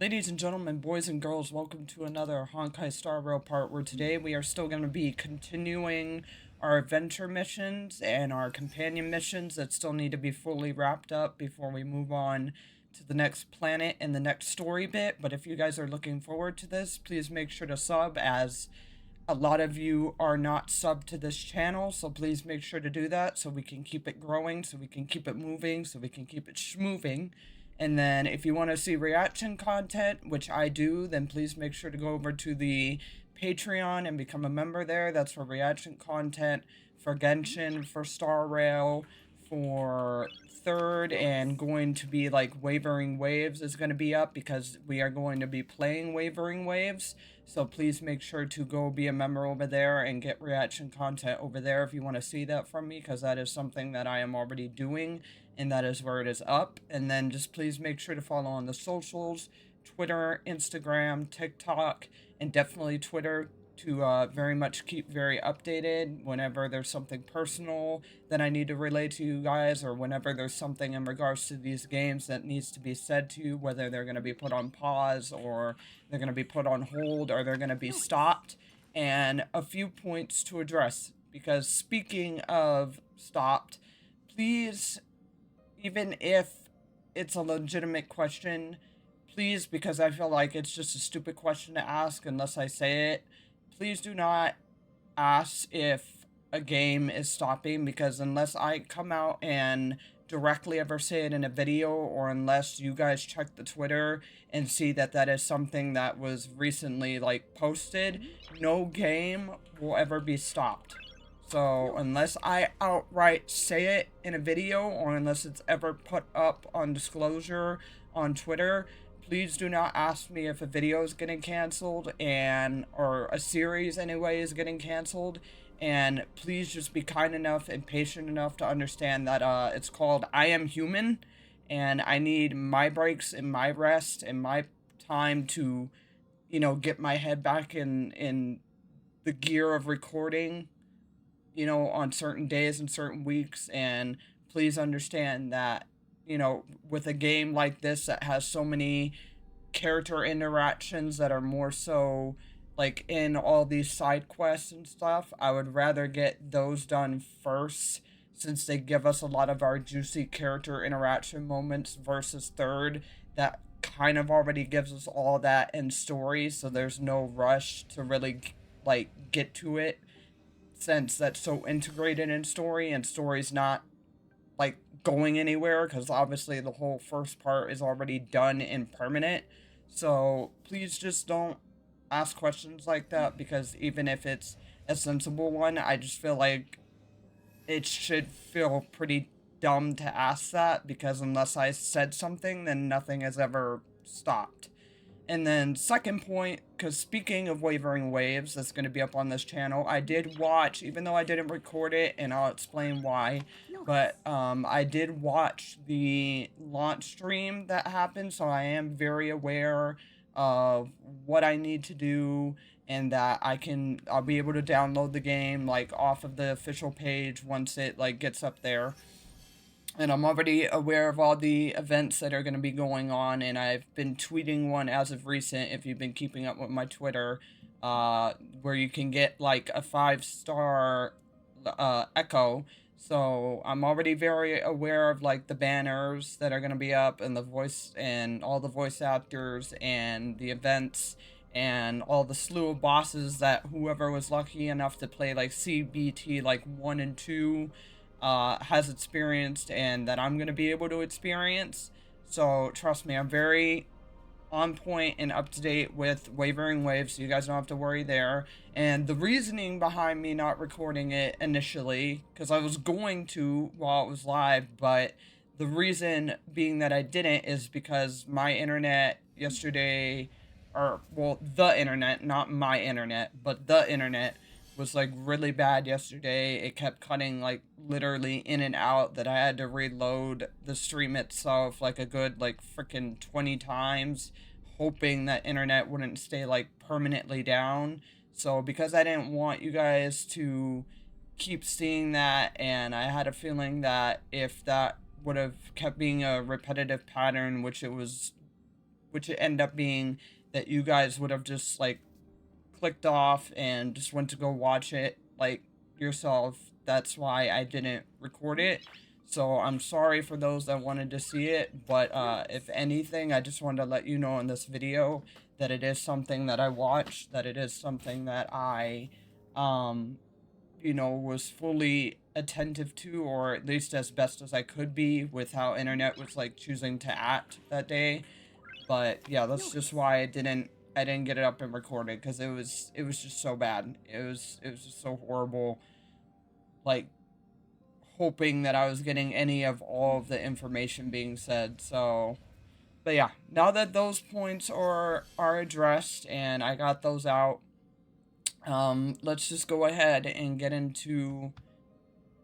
Ladies and gentlemen, boys and girls, welcome to another Honkai Star Rail part where today we are still going to be continuing our adventure missions and our companion missions that still need to be fully wrapped up before we move on to the next planet and the next story bit. But if you guys are looking forward to this, please make sure to sub, as a lot of you are not subbed to this channel, so please make sure to do that so we can keep it growing, so we can keep it moving, so we can keep it schmoving. And then if you want to see reaction content, which I do, then please make sure to go over to the Patreon and become a member there. That's for reaction content, for Genshin, for Star Rail, for third, and going to be like Wavering Waves is going to be up because we are going to be playing Wavering Waves. So please make sure to go be a member over there and get reaction content over there if you want to see that from me, because that is something that I am already doing and that is where it is up. And then just please make sure to follow on the socials, Twitter, Instagram, TikTok, and definitely Twitter to very much keep very updated whenever there's something personal that I need to relay to you guys, or whenever there's something in regards to these games that needs to be said to you, whether they're going to be put on pause or they're going to be put on hold or they're going to be stopped. And a few points to address, because speaking of stopped, please, even if it's a legitimate question, please, because I feel like it's just a stupid question to ask unless I say it, please do not ask if a game is stopping, because unless I come out and directly ever say it in a video, or unless you guys check the Twitter and see that that is something that was recently like posted, no game will ever be stopped. So unless I outright say it in a video, or unless it's ever put up on disclosure on Twitter, please do not ask me if a video is getting canceled, and or a series anyway is getting canceled. And please just be kind enough and patient enough to understand that it's called I am human, and I need my breaks and my rest and my time to, get my head back in the gear of recording, on certain days and certain weeks. And please understand that, with a game like this that has so many character interactions that are more so like in all these side quests and stuff, I would rather get those done first, since they give us a lot of our juicy character interaction moments, versus third that kind of already gives us all that in story, so there's no rush to really like get to it, since that's so integrated in story and story's not like going anywhere, because obviously the whole first part is already done and permanent. So please just don't ask questions like that, because even if it's a sensible one, I just feel like it should feel pretty dumb to ask that, because unless I said something, then nothing has ever stopped. And then second point, because speaking of Wavering Waves, that's going to be up on this channel, I did watch, even though I didn't record it, and I'll explain why, but I did watch the launch stream that happened, so I am very aware of what I need to do, and that I'll be able to download the game like off of the official page once it like gets up there. And I'm already aware of all the events that are going to be going on, and I've been tweeting one as of recent, if you've been keeping up with my Twitter, where you can get like a 5-star echo. So I'm already very aware of like the banners that are going to be up, and the voice and all the voice actors and the events and all the slew of bosses that whoever was lucky enough to play like CBT like 1 and 2 has experienced, and that I'm going to be able to experience. So trust me, I'm very on point and up to date with Wavering Waves, so you guys don't have to worry there. And the reasoning behind me not recording it initially, because I was going to while it was live, but the reason being that I didn't is because my internet yesterday, or well, the internet, not my internet, but the internet was like really bad yesterday. It kept cutting like literally in and out, that I had to reload the stream itself like a good like freaking 20 times, hoping that internet wouldn't stay like permanently down. So because I didn't want you guys to keep seeing that, and I had a feeling that if that would have kept being a repetitive pattern, which it was which it ended up being that you guys would have just like clicked off and just went to go watch it like yourself. That's why I didn't record it. So I'm sorry for those that wanted to see it, but if anything, I just wanted to let you know in this video that it is something that I watched, that it is something that I, um, was fully attentive to, or at least as best as I could be with how internet was like choosing to act that day. But yeah, that's just why I didn't get it up and recorded, because it was just so bad. It was just so horrible. Like, hoping that I was getting any of all of the information being said. So, but yeah, now that those points are addressed and I got those out, let's just go ahead and get into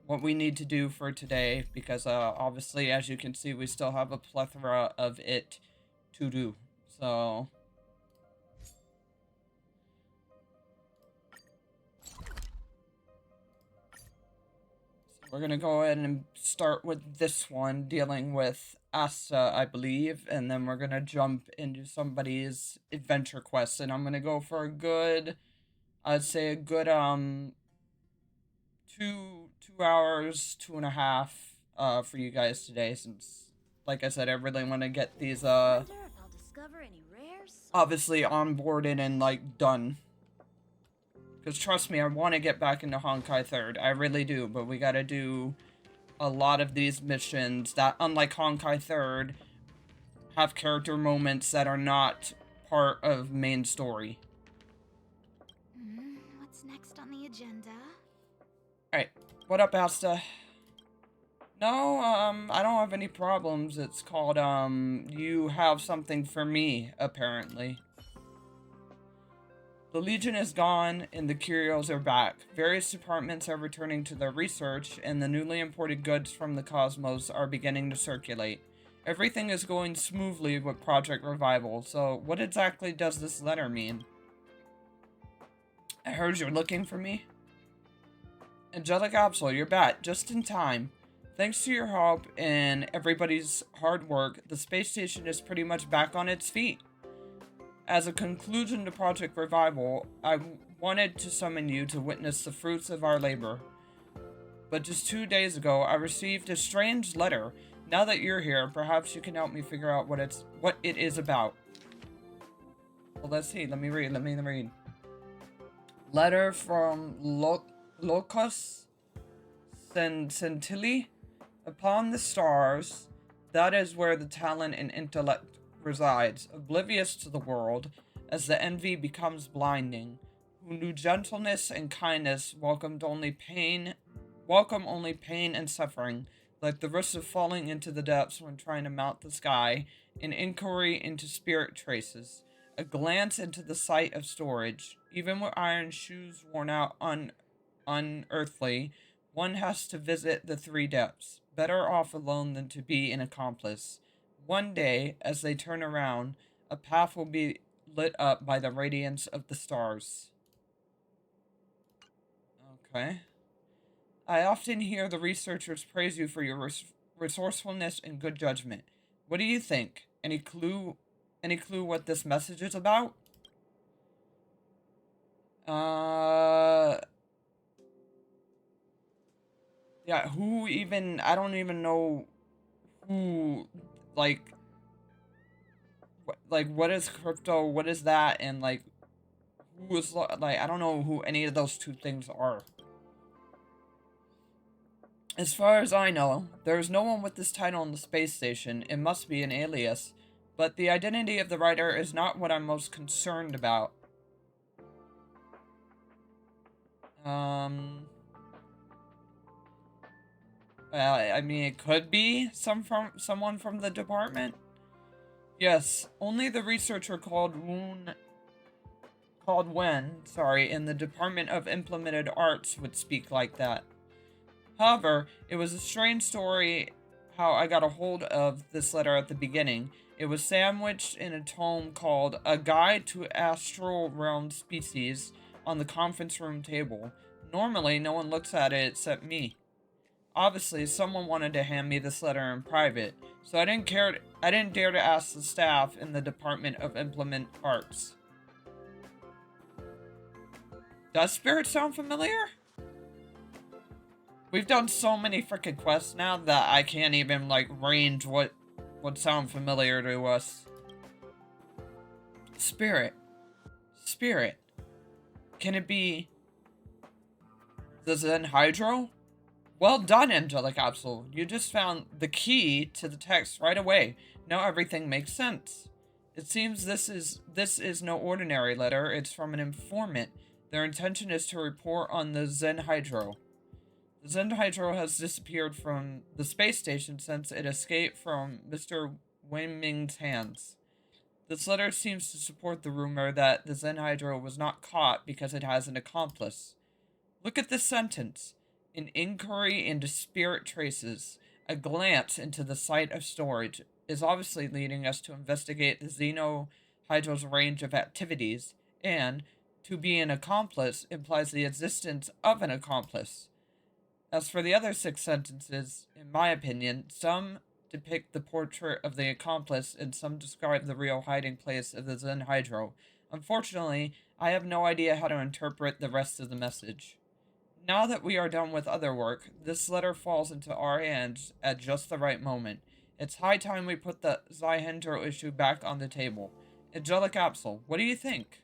what we need to do for today, because obviously, as you can see, we still have a plethora of it to do. So we're gonna go ahead and start with this one, dealing with Asta, I believe, and then we're gonna jump into somebody's adventure quest, and I'm gonna go for a good, I'd say a good 2 hours, 2.5 for you guys today, since like I said, I really want to get these obviously onboarded and like done. Because trust me, I want to get back into Honkai 3rd. I really do, but we gotta do a lot of these missions that, unlike Honkai 3rd, have character moments that are not part of main story. What's next on the agenda? Alright, what up, Asta? No, I don't have any problems. It's called, you have something for me, apparently. The Legion is gone, and the Curios are back. Various departments are returning to their research, and the newly imported goods from the cosmos are beginning to circulate. Everything is going smoothly with Project Revival, so what exactly does this letter mean? I heard you're looking for me. Angelic Absol, you're back, just in time. Thanks to your help and everybody's hard work, the space station is pretty much back on its feet. As a conclusion to Project Revival, I wanted to summon you to witness the fruits of our labor. But just 2 days ago, I received a strange letter. Now that you're here, perhaps you can help me figure out what it is about. Well, let's see. Let me read. Letter from Locus Centilli. Upon the stars, that is where the talent and intellect resides, oblivious to the world, as the envy becomes blinding, who knew gentleness and kindness welcome only pain and suffering, like the risk of falling into the depths when trying to mount the sky, an inquiry into spirit traces, a glance into the site of storage. Even with iron shoes worn out unearthly, one has to visit the three depths. Better off alone than to be an accomplice. One day, as they turn around, a path will be lit up by the radiance of the stars. Okay. I often hear the researchers praise you for your resourcefulness and good judgment. What do you think? Any clue what this message is about? Yeah, I don't even know who, like, what is crypto, what is that, and, like, who is, like, I don't know who any of those two things are. As far as I know, there is no one with this title in the space station. It must be an alias. But the identity of the writer is not what I'm most concerned about. Well, I mean, it could be someone from the department. Yes, only the researcher called Wen, in the Department of Implemented Arts would speak like that. However, it was a strange story how I got a hold of this letter at the beginning. It was sandwiched in a tome called A Guide to Astral Realm Species on the conference room table. Normally, no one looks at it except me. Obviously, someone wanted to hand me this letter in private, so I didn't dare to ask the staff in the Department of Implement Arts. Does Spirit sound familiar? We've done so many freaking quests now that I can't even, like, range what would sound familiar to us. Spirit. Spirit. Can it be the Zen Hydro? Well done, Angelic Capsule. You just found the key to the text right away. Now everything makes sense. It seems this is no ordinary letter. It's from an informant. Their intention is to report on the Zen Hydro. The Zen Hydro has disappeared from the space station since it escaped from Mr. Wenming's hands. This letter seems to support the rumor that the Zen Hydro was not caught because it has an accomplice. Look at this sentence. An inquiry into spirit traces, a glance into the site of storage, is obviously leading us to investigate the Xeno Hydro's range of activities, and to be an accomplice implies the existence of an accomplice. As for the other 6 sentences, in my opinion, some depict the portrait of the accomplice and some describe the real hiding place of the Zen Hydro. Unfortunately, I have no idea how to interpret the rest of the message. Now that we are done with other work, this letter falls into our hands at just the right moment. It's high time we put the Zyhendro issue back on the table. Angelic Capsule, what do you think?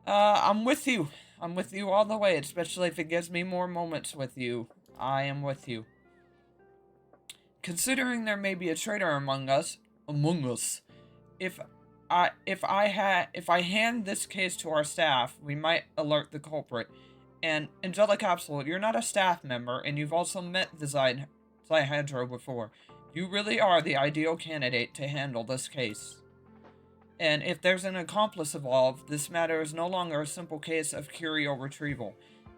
I'm with you. I'm with you all the way, especially if it gives me more moments with you. I am with you. Considering there may be a traitor among us, if I hand this case to our staff, we might alert the culprit. And Angelic Capsule, you're not a staff member, and you've also met the Zyhendro before. You really are the ideal candidate to handle this case. And if there's an accomplice involved, this matter is no longer a simple case of curio retrieval.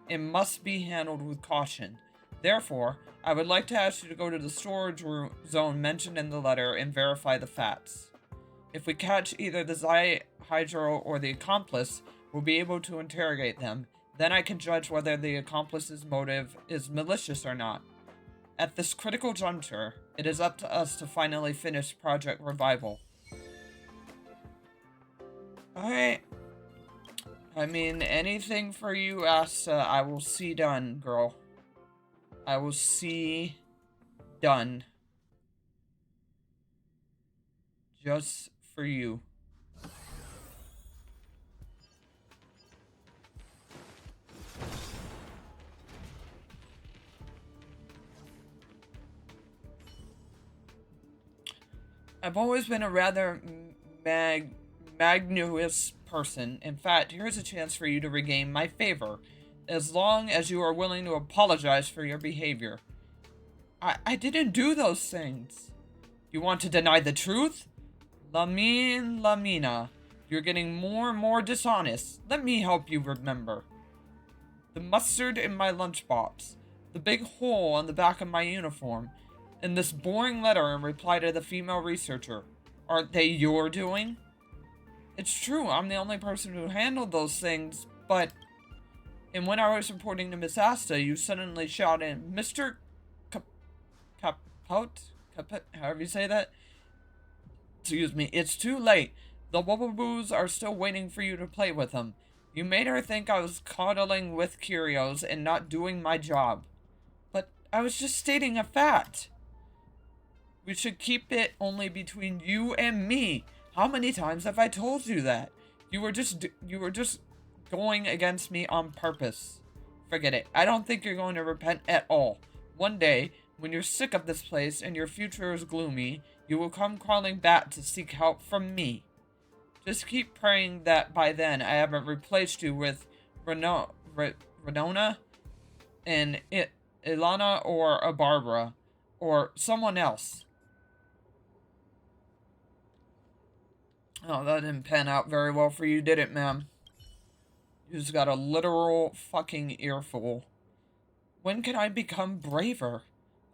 It must be handled with caution. Therefore, I would like to ask you to go to the storage zone mentioned in the letter and verify the facts. If we catch either the Zyhydro or the accomplice, we'll be able to interrogate them. Then I can judge whether the accomplice's motive is malicious or not. At this critical juncture, it is up to us to finally finish Project Revival. Alright. I mean, anything for you, Asta, I will see done, girl. I will see done. Just for you. I've always been a rather magnanimous person. In fact, here's a chance for you to regain my favor, as long as you are willing to apologize for your behavior. I didn't do those things. You want to deny the truth? Lamina, you're getting more and more dishonest. Let me help you remember. The mustard in my lunchbox, the big hole on the back of my uniform, and this boring letter in reply to the female researcher. Aren't they your doing? It's true, I'm the only person who handled those things, but... And when I was reporting to Miss Asta, you suddenly shouted, Mr. Capote? However you say that? Excuse me, it's too late. The Wubbaboos are still waiting for you to play with them. You made her think I was coddling with curios and not doing my job. But I was just stating a fact. We should keep it only between you and me. How many times have I told you that? You were just going against me on purpose. Forget it. I don't think you're going to repent at all. One day, when you're sick of this place and your future is gloomy, you will come crawling back to seek help from me. Just keep praying that by then I haven't replaced you with Renona and Ilana or a Barbara or someone else. Oh, that didn't pan out very well for you, did it, ma'am? You just got a literal fucking earful. When can I become braver?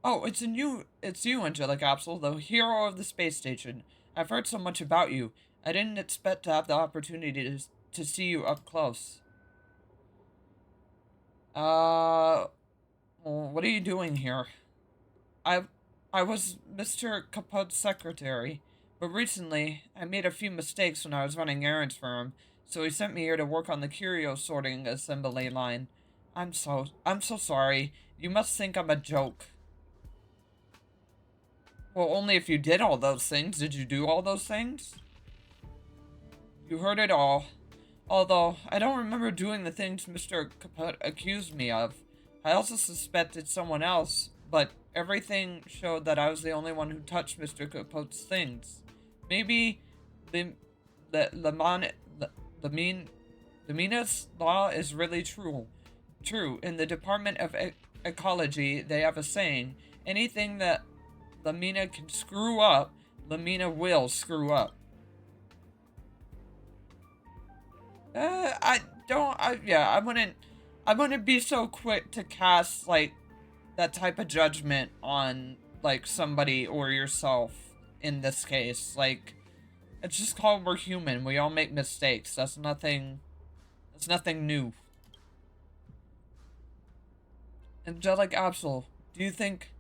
Oh, it's you, Angelic Capsule, the hero of the space station. I've heard so much about you. I didn't expect to have the opportunity to see you up close. Well, Well, what are you doing here? I I was Mr. Capote's secretary, but recently I made a few mistakes when I was running errands for him, so he sent me here to work on the curio sorting assembly line. I'm so sorry. You must think I'm a joke. Well, only if you did all those things. Did you do all those things? You heard it all. Although, I don't remember doing the things Mr. Capote accused me of. I also suspected someone else, but everything showed that I was the only one who touched Mr. Capote's things. Maybe the the Lemon the mean the Mina's law is really true. True. In the Department of Ecology, they have a saying: anything that Lamina can screw up, Lamina will screw up. I wouldn't be so quick to cast, like, that type of judgment on, like, somebody or yourself in this case. Like, it's just called we're human. We all make mistakes. That's nothing new. Angelic Absol, do you think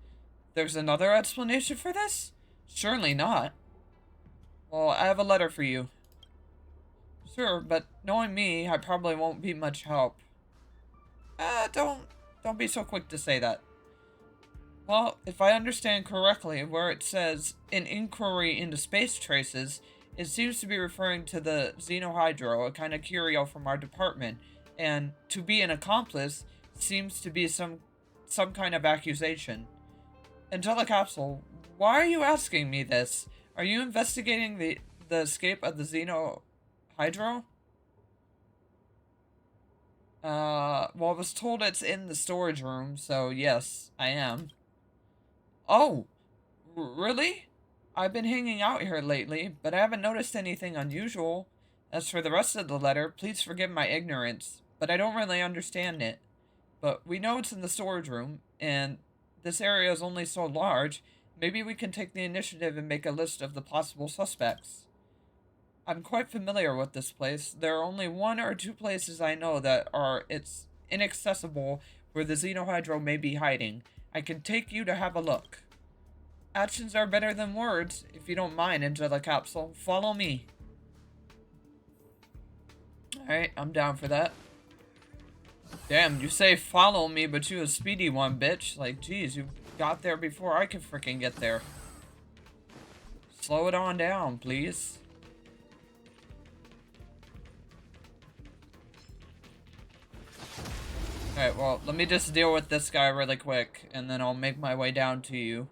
there's another explanation for this? Surely not. Well, I have a letter for you. Sure, but knowing me, I probably won't be much help. Don't be so quick to say that. Well, if I understand correctly, where it says an inquiry into space traces, it seems to be referring to the Xenohydro, a kind of curio from our department, and to be an accomplice seems to be some kind of accusation. Angelic Capsule, why are you asking me this? Are you investigating the escape of the Xenohydro? Well, I was told it's in the storage room, so yes, I am. Oh, really? I've been hanging out here lately, but I haven't noticed anything unusual. As for the rest of the letter, please forgive my ignorance, but I don't really understand it. But we know it's in the storage room, and this area is only so large, maybe we can take the initiative and make a list of the possible suspects. I'm quite familiar with this place. There are only one or two places I know that it's inaccessible where the Xenohydro may be hiding. I can take you to have a look. Actions are better than words, if you don't mind, Angelic Capsule. Follow me. Alright, I'm down for that. Damn, you say follow me, but you a speedy one, bitch. Like, geez, you got there before I could freaking get there. Slow it on down, please. Alright, well, let me just deal with this guy really quick, and then I'll make my way down to you.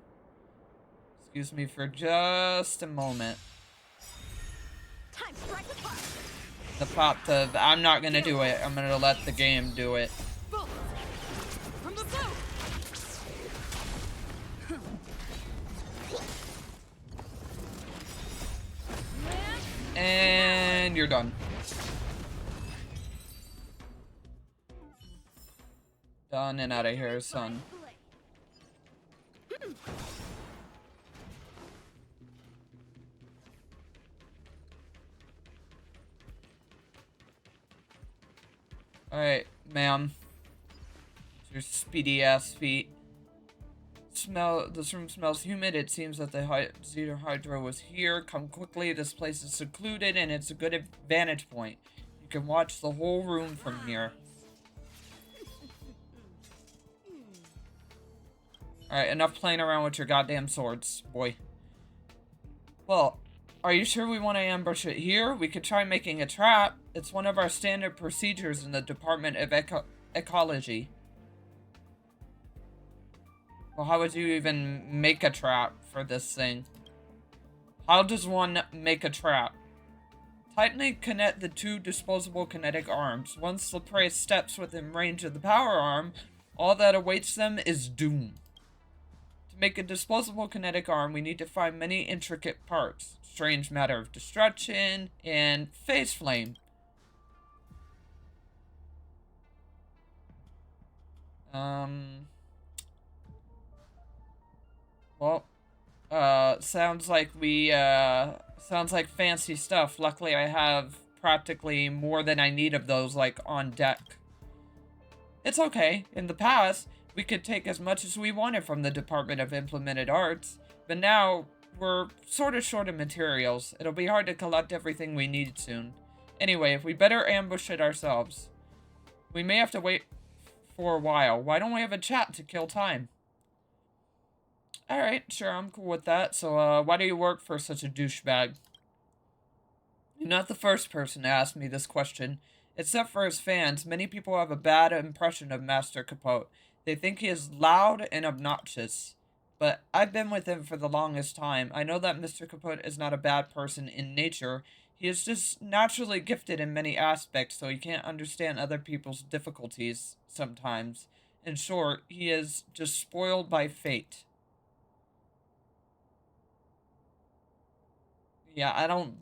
Excuse me for just a moment. The pop to... I'm not gonna do it. I'm gonna let the game do it. And you're done. Done and out of here, son. Alright, ma'am. Your speedy ass feet. This room smells humid. It seems that the Xenohydro was here. Come quickly. This place is secluded and it's a good vantage point. You can watch the whole room from here. Alright, enough playing around with your goddamn swords, boy. Well, are you sure we want to ambush it here? We could try making a trap. It's one of our standard procedures in the Department of Ecology. Well, how would you even make a trap for this thing? How does one make a trap? Tightly connect the two disposable kinetic arms. Once the prey steps within range of the power arm, all that awaits them is doom. To make a disposable kinetic arm, we need to find many intricate parts. Strange matter of destruction, and phase flame. Well, sounds like sounds like fancy stuff. Luckily, I have practically more than I need of those, like, on deck. It's okay. In the past, We could take as much as we wanted from the Department of Implemented Arts, but now we're sort of short of materials. It'll be hard to collect everything we need soon. Anyway, we better ambush it ourselves. We may have to wait for a while. Why don't we have a chat to kill time? Alright, sure, I'm cool with that. So, why do you work for such a douchebag? You're not the first person to ask me this question. Except for his fans, many people have a bad impression of Master Capote. They think he is loud and obnoxious. But I've been with him for the longest time. I know that Mr. Capote is not a bad person in nature. He is just naturally gifted in many aspects, so he can't understand other people's difficulties sometimes. In short, he is just spoiled by fate. Yeah, I don't...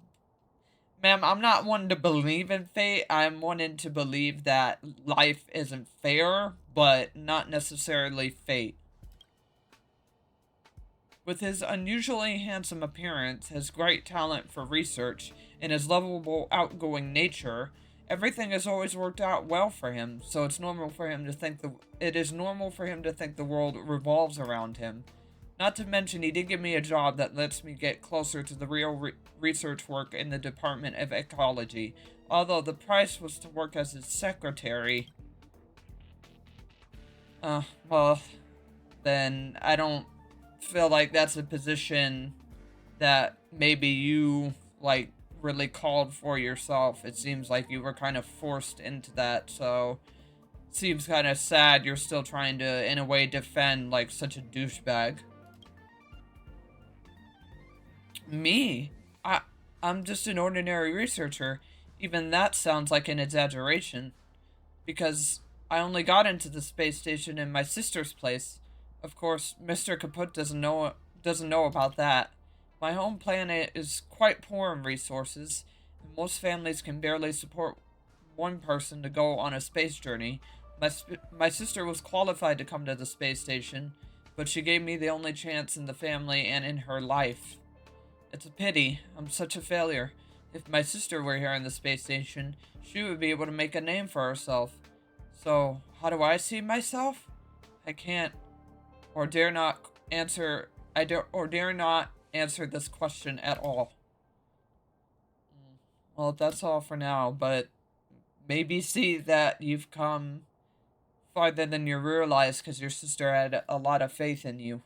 Ma'am, I'm not one to believe in fate. I'm wanting to believe that life isn't fair, but not necessarily fate. With his unusually handsome appearance, his great talent for research, and his lovable, outgoing nature, everything has always worked out well for him. So it's normal for him to think the world revolves around him. Not to mention, he did give me a job that lets me get closer to the real research work in the Department of Ecology. Although the price was to work as his secretary. Well, then I don't feel like that's a position that maybe you, like, really called for yourself. It seems like you were kind of forced into that, so it seems kind of sad you're still trying to, in a way, defend, like, such a douchebag. Me? I'm just an ordinary researcher. Even that sounds like an exaggeration. Because I only got into the space station in my sister's place. Of course, Mr. Kaput doesn't know about that. My home planet is quite poor in resources, and most families can barely support one person to go on a space journey. My sister was qualified to come to the space station, but she gave me the only chance in the family and in her life. It's a pity. I'm such a failure. If my sister were here in the space station, she would be able to make a name for herself. So, how do I see myself? I can't or dare not answer this question at all. Well, that's all for now, but maybe see that you've come farther than you realize because your sister had a lot of faith in you.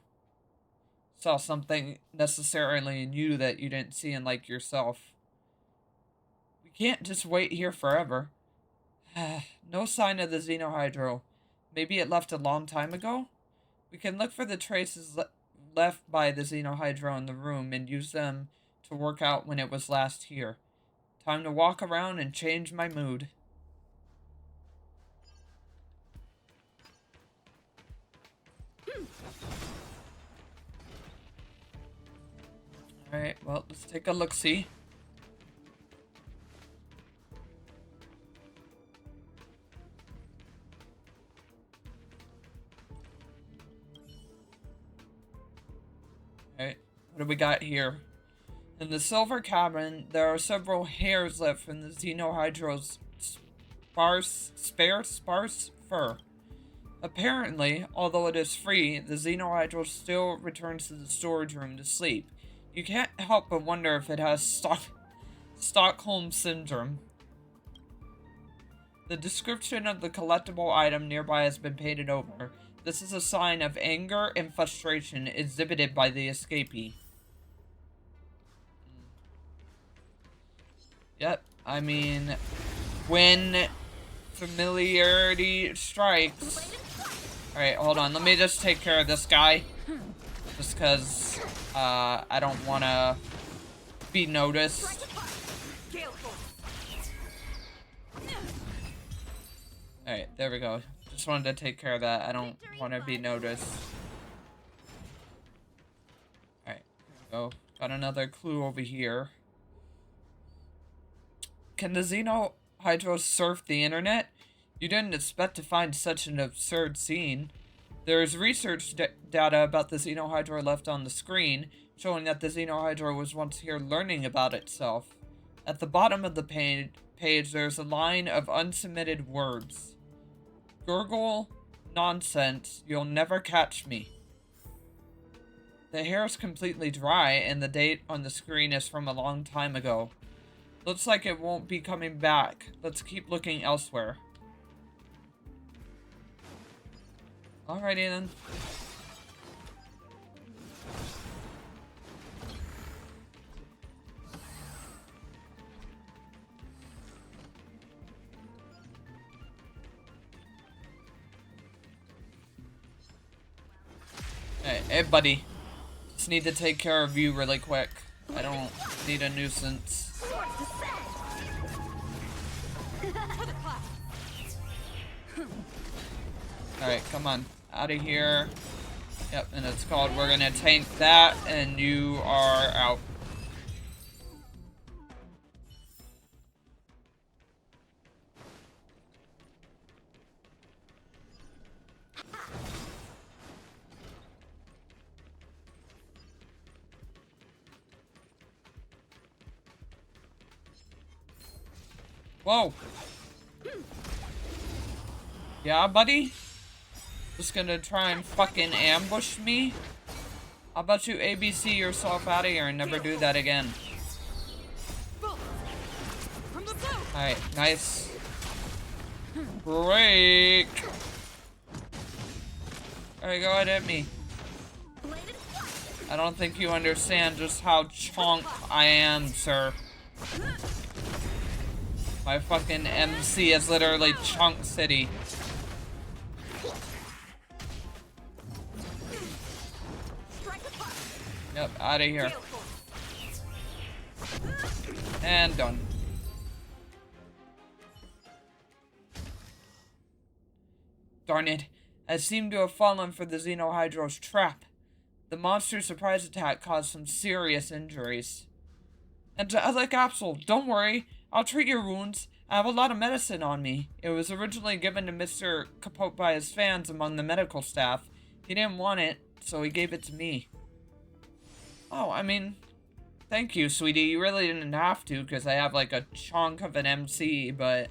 Saw something necessarily in you that you didn't see in, like, yourself. We can't just wait here forever. No sign of the Xenohydro. Maybe it left a long time ago? We can look for the traces left by the Xenohydro in the room and use them to work out when it was last here. Time to walk around and change my mood. Alright, well, let's take a look-see. Alright, what do we got here? In the Silver Cabin, there are several hairs left from the Xenohydro's sparse fur. Apparently, although it is free, the Xenohydro still returns to the storage room to sleep. You can't help but wonder if it has Stockholm Syndrome. The description of the collectible item nearby has been painted over. This is a sign of anger and frustration exhibited by the escapee. Yep, I mean, when familiarity strikes... Alright, hold on, let me just take care of this guy. Just because, I don't want to be noticed. Alright, there we go. Just wanted to take care of that. I don't want to be noticed. Alright, there we go. Got another clue over here. Can the Xenohydro surf the internet? You didn't expect to find such an absurd scene. There is research data about the Xenohydro left on the screen, showing that the Xenohydro was once here learning about itself. At the bottom of the page there's a line of unsubmitted words. Gurgle Nonsense. You'll never catch me. The hair is completely dry, and the date on the screen is from a long time ago. Looks like it won't be coming back. Let's keep looking elsewhere. Alrighty then. Hey, buddy. Just need to take care of you really quick. I don't need a nuisance. Alright, come on. Out of here. Yep, and it's called we're gonna tank that, and you are out. Whoa. Yeah, buddy? Just gonna try and fucking ambush me? How about you ABC yourself out of here and never do that again? Alright, nice. Break! Alright, go ahead, hit me. I don't think you understand just how chonk I am, sir. My fucking MC is literally Chunk City. Yep, out of here. And done. Darn it. I seem to have fallen for the Xenohydro's trap. The monster's surprise attack caused some serious injuries. And to other capsule, don't worry. I'll treat your wounds. I have a lot of medicine on me. It was originally given to Mr. Capote by his fans among the medical staff. He didn't want it, so he gave it to me. Oh, I mean, thank you, sweetie. You really didn't have to, because I have, like, a chunk of an MC, but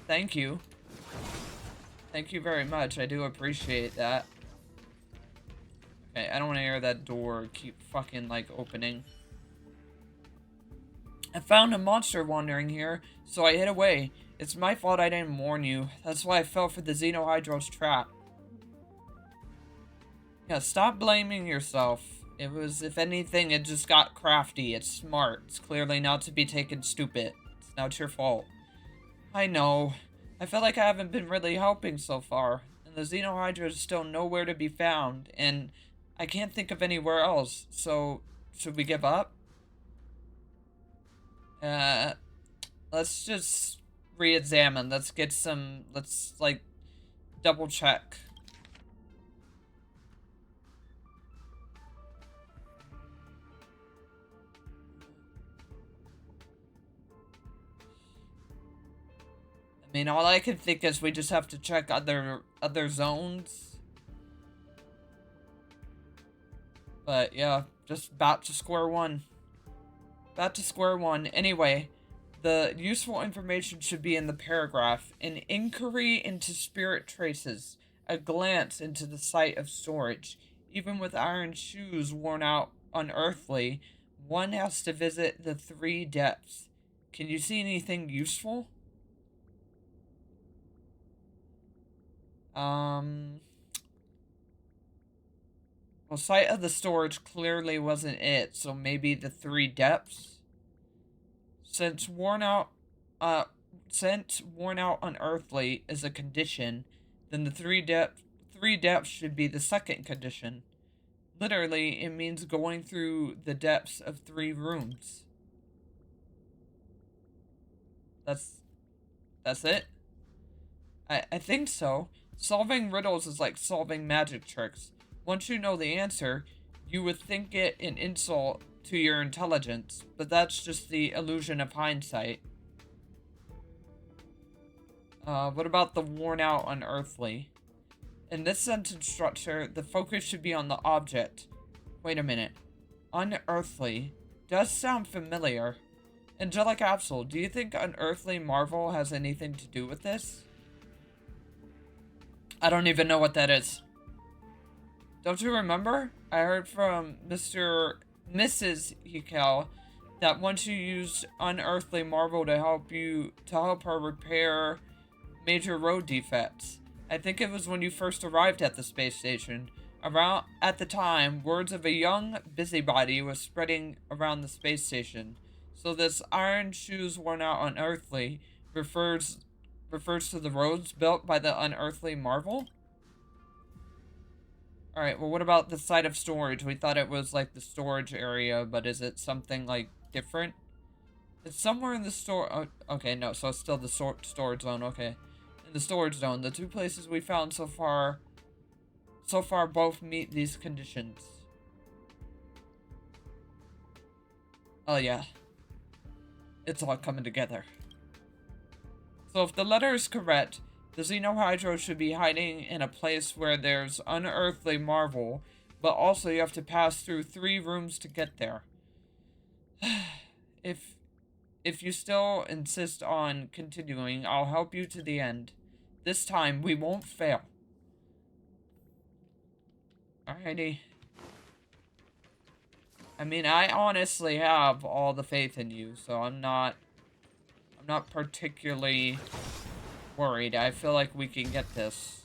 thank you. Thank you very much. I do appreciate that. Okay, I don't want to hear that door keep fucking, like, opening. I found a monster wandering here, so I hid away. It's my fault I didn't warn you. That's why I fell for the Xenohydro's trap. Yeah, stop blaming yourself. It was, if anything, it just got crafty. It's smart. It's clearly not to be taken stupid. It's not your fault. I know. I feel like I haven't been really helping so far. And the Xenohydra is still nowhere to be found. And I can't think of anywhere else. So, should we give up? Let's just re-examine. Let's get some, let's, like, double check. I mean, all I can think is we just have to check other zones. But yeah, just back to square one. Back to square one. Anyway, the useful information should be in the paragraph. An inquiry into spirit traces. A glance into the site of storage. Even with iron shoes worn out unearthly, one has to visit the 3 depths. Can you see anything useful? Well, site of the storage clearly wasn't it, so maybe the 3 depths? Since worn out unearthly is a condition, then the 3 depths should be the second condition. Literally, it means going through the depths of 3 rooms. That's it? I think so. Solving riddles is like solving magic tricks. Once you know the answer, you would think it an insult to your intelligence, but that's just the illusion of hindsight. What about the worn out unearthly? In this sentence structure, the focus should be on the object. Wait a minute. Unearthly does sound familiar. Angelic Capsule, do you think unearthly marvel has anything to do with this? I don't even know what that is. Don't you remember? I heard from Mrs. Hikel that once you used unearthly marble to help her repair major road defects. I think it was when you first arrived at the space station. Around at the time, words of a young busybody was spreading around the space station. So this iron shoes worn out unearthly refers to the roads built by the unearthly marvel? Alright, well what about the site of storage? We thought it was like the storage area, but is it something like different? It's somewhere in the store. Oh, okay, no, so it's still the storage zone, okay. In the storage zone, the two places we found so far both meet these conditions. Oh yeah. It's all coming together. So if the letter is correct, the Xenohydro should be hiding in a place where there's unearthly marvel, but also you have to pass through 3 rooms to get there. If you still insist on continuing, I'll help you to the end. This time, we won't fail. Alrighty. I mean, I honestly have all the faith in you, so I'm not particularly worried. I feel like we can get this.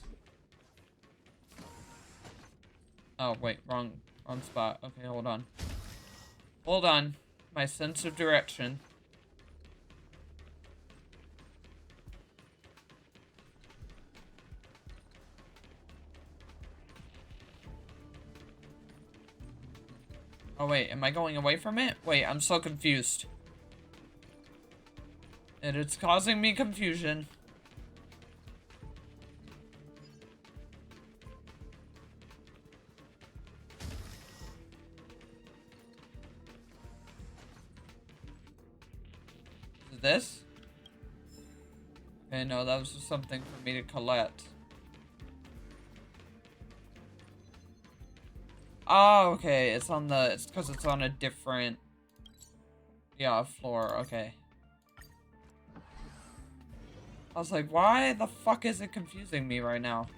Oh, wait, wrong spot. Okay, hold on. Hold on. My sense of direction. Oh wait, am I going away from it? Wait, I'm so confused. And it's causing me confusion. Is it this? Okay, no, that was just something for me to collect. Oh, okay, it's because it's on a different, yeah, floor, okay. I was like, why the fuck is it confusing me right now?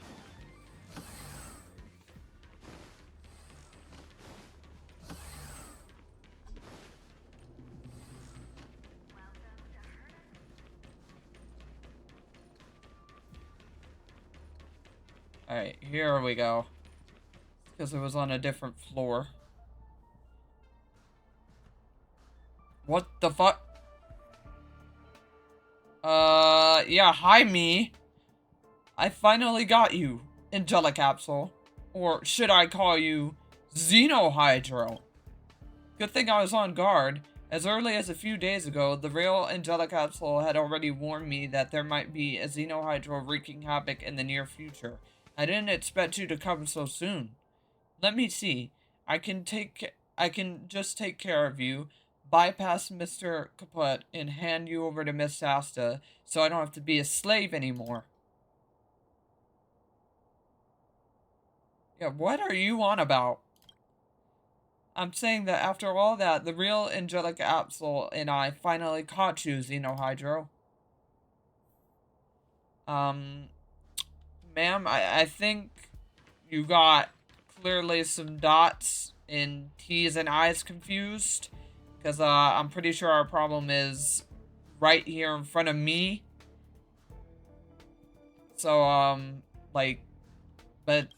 Alright, here we go. Because it was on a different floor. What the fuck? Yeah, hi me. I finally got you, Capsule. Or should I call you Xenohydro? Good thing I was on guard. As early as a few days ago, the real Capsule had already warned me that there might be a Xenohydro wreaking havoc in the near future. I didn't expect you to come so soon. Let me see. I can just take care of you, bypass Mr. Kaput, and hand you over to Miss Asta, so I don't have to be a slave anymore. Yeah, what are you on about? I'm saying that after all that, the real Angelic Capsule and I finally caught you, Xenohydro. Ma'am, I think you got clearly some dots in T's and I's confused. Because, I'm pretty sure our problem is right here in front of me. So, like, but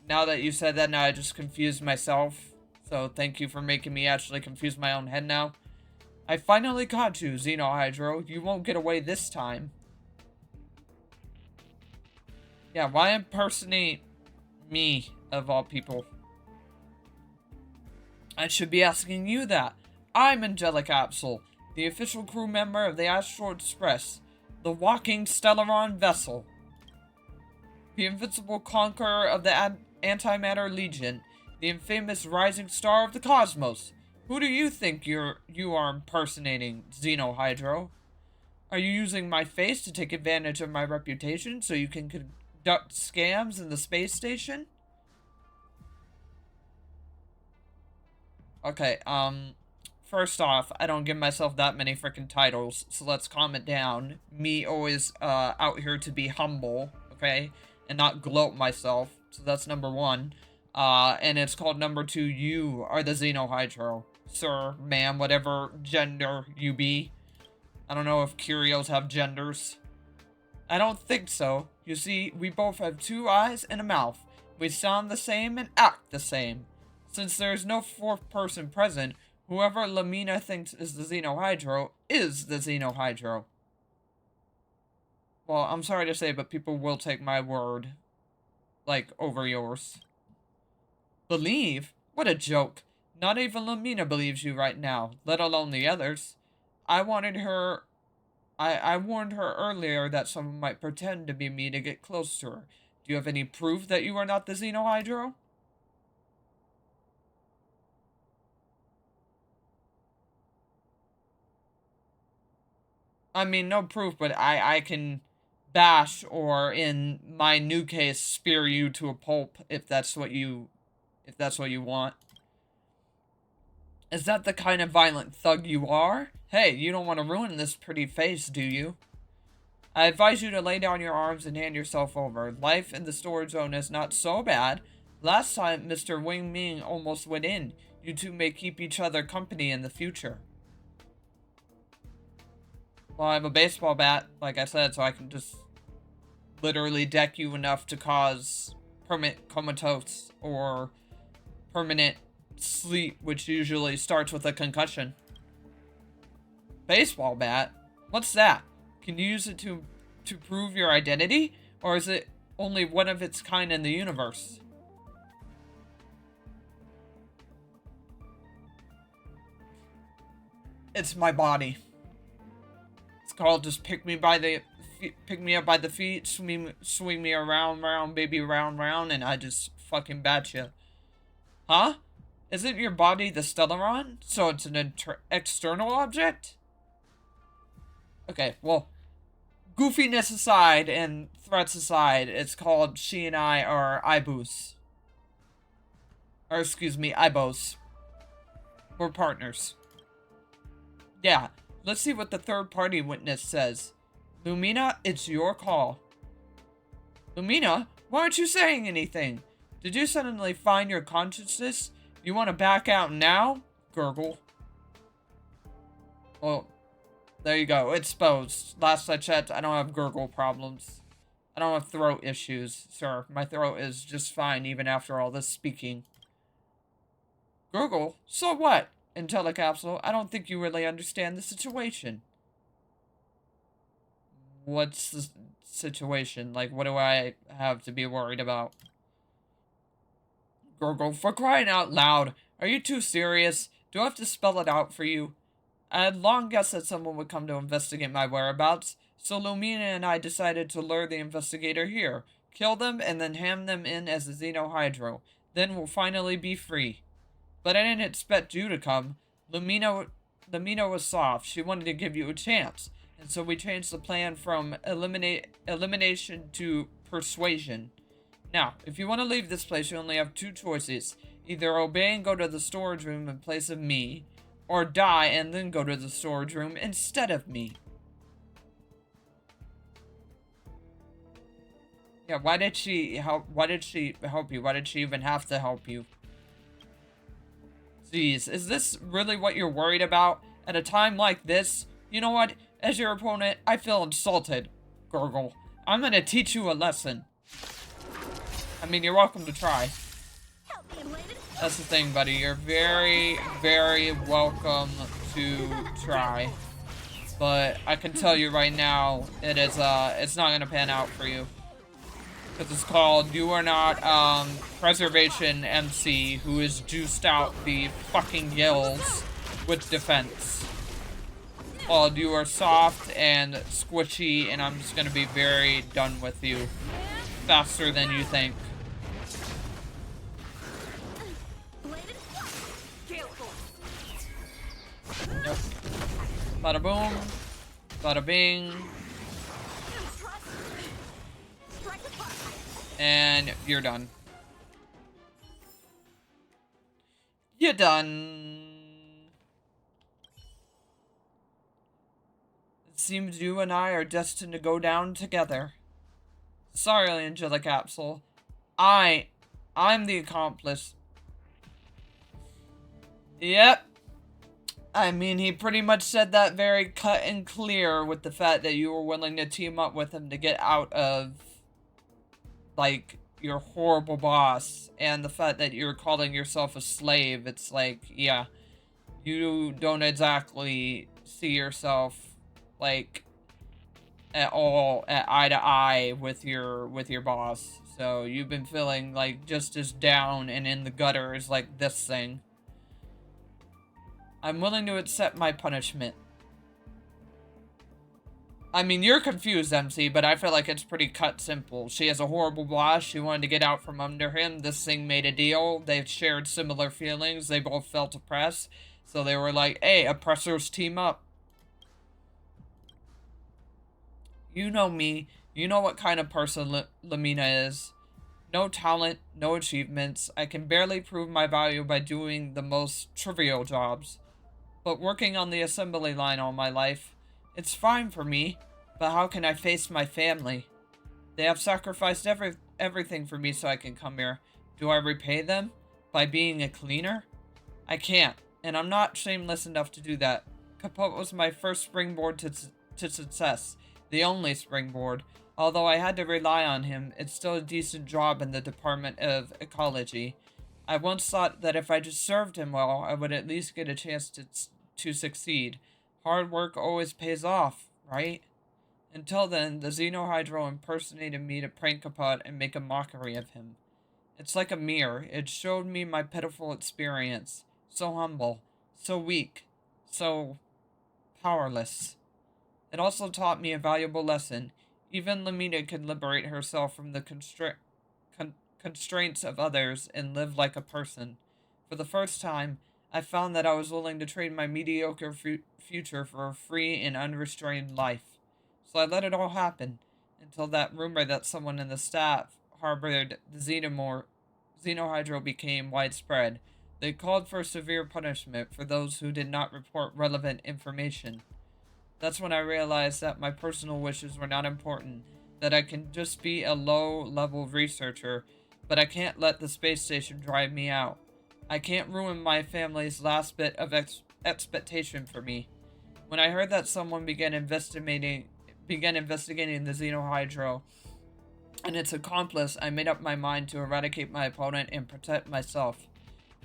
now that you said that, now I just confused myself. So thank you for making me actually confuse my own head now. I finally caught you, Xenohydro. You won't get away this time. Yeah, why impersonate me, of all people? I should be asking you that. I'm Angelic Capsule, the official crew member of the Astral Express, the walking Stellaron vessel. The invincible conqueror of the Antimatter Legion, the infamous rising star of the cosmos. Who do you think you are impersonating, Xenohydro? Are you using my face to take advantage of my reputation so you can conduct scams in the space station? Okay, first off, I don't give myself that many freaking titles, so let's calm it down. Me always, out here to be humble, okay? and not gloat myself. So that's number one. And it's called number two, you are the Xenohydro. Sir, ma'am, whatever gender you be. I don't know if curios have genders. I don't think so. You see, we both have two eyes and a mouth. We sound the same and act the same. Since there is no fourth person present, whoever Lamina thinks is the Xenohydro is the Xenohydro. Well, I'm sorry to say, but people will take my word, like, over yours. Believe? What a joke. Not even Lamina believes you right now, let alone the others. I warned her earlier that someone might pretend to be me to get close to her. Do you have any proof that you are not the Xenohydro? I mean, no proof, but I can bash, or in my new case, spear you to a pulp if that's what you want. Is that the kind of violent thug you are? Hey, you don't want to ruin this pretty face, do you? I advise you to lay down your arms and hand yourself over. Life in the storage zone is not so bad. Last time, Mr. Wing Ming almost went in. You two may keep each other company in the future. Well, I have a baseball bat, like I said, so I can just literally deck you enough to cause permanent comatose or permanent sleep, which usually starts with a concussion. Baseball bat? What's that? Can you use it to prove your identity? Or is it only one of its kind in the universe? It's my body. It's called just pick me up by the feet, swing me around, baby, round, and I just fucking bat you. Huh? Isn't your body the Stellaron? So it's an external object? Okay, well, goofiness aside and threats aside, it's called she and I are Ibos. Or excuse me, Ibos. We're partners. Yeah, let's see what the third party witness says. Lumina, it's your call. Lumina, why aren't you saying anything? Did you suddenly find your consciousness? You want to back out now? Gurgle. Well, there you go. It's exposed. Last I checked, I don't have gurgle problems. I don't have throat issues, sir. My throat is just fine even after all this speaking. Gurgle? So what? Intellicapsule, I don't think you really understand the situation. What's the situation? Like, what do I have to be worried about? Gurgle, for crying out loud. Are you too serious? Do I have to spell it out for you? I had long guessed that someone would come to investigate my whereabouts, so Lumina and I decided to lure the investigator here, kill them, and then hand them in as a Xenohydro. Then we'll finally be free. But I didn't expect you to come. Lumina was soft. She wanted to give you a chance. And so we changed the plan from elimination to persuasion. Now, if you want to leave this place, you only have two choices. Either obey and go to the storage room in place of me, or die and then go to the storage room instead of me. Yeah, why did she help you? Why did she even have to help you? Jeez, is this really what you're worried about? At a time like this? You know what? As your opponent, I feel insulted. Gurgle. I'm gonna teach you a lesson. I mean, you're welcome to try. That's the thing, buddy. You're very, very welcome to try. But I can tell you right now, it's not gonna pan out for you. Because it's called, you are not, Preservation MC, who is juiced out the fucking gills with defense. Well, you are soft and squishy, and I'm just gonna be very done with you. Faster than you think. Yep. Bada boom. Bada bing. And you're done. You're done. It seems you and I are destined to go down together. Sorry, Angela Capsule. I... I'm the accomplice. Yep. I mean, he pretty much said that very cut and clear with the fact that you were willing to team up with him to get out of, like, your horrible boss, and the fact that you're calling yourself a slave. It's like, yeah, you don't exactly see yourself, like, at all at eye to eye with your boss. So you've been feeling like just as down and in the gutter as like this thing. I'm willing to accept my punishment. I mean, you're confused, MC, but I feel like it's pretty cut simple. She has a horrible boss. She wanted to get out from under him. This thing made a deal. They've shared similar feelings. They both felt oppressed. So they were like, hey, oppressors team up. You know me. You know what kind of person Lamina is. No talent, no achievements. I can barely prove my value by doing the most trivial jobs. But working on the assembly line all my life, it's fine for me. But how can I face my family? They have sacrificed everything for me so I can come here. Do I repay them? By being a cleaner? I can't, and I'm not shameless enough to do that. Capote was my first springboard to success. The only springboard. Although I had to rely on him, it's still a decent job in the Department of Ecology. I once thought that if I just served him well, I would at least get a chance to succeed. Hard work always pays off, right? Until then, the Xenohydro impersonated me to prank Capote and make a mockery of him. It's like a mirror. It showed me my pitiful experience. So humble, so weak, so powerless. It also taught me a valuable lesson. Even Lamina can liberate herself from the constraints of others and live like a person. For the first time, I found that I was willing to trade my mediocre future for a free and unrestrained life. So I let it all happen, until that rumor that someone in the staff harbored the Xenohydro became widespread. They called for severe punishment for those who did not report relevant information. That's when I realized that my personal wishes were not important, that I can just be a low-level researcher, but I can't let the space station drive me out. I can't ruin my family's last bit of expectation for me. When I heard that someone began investigating the Xenohydro and its accomplice, I made up my mind to eradicate my opponent and protect myself.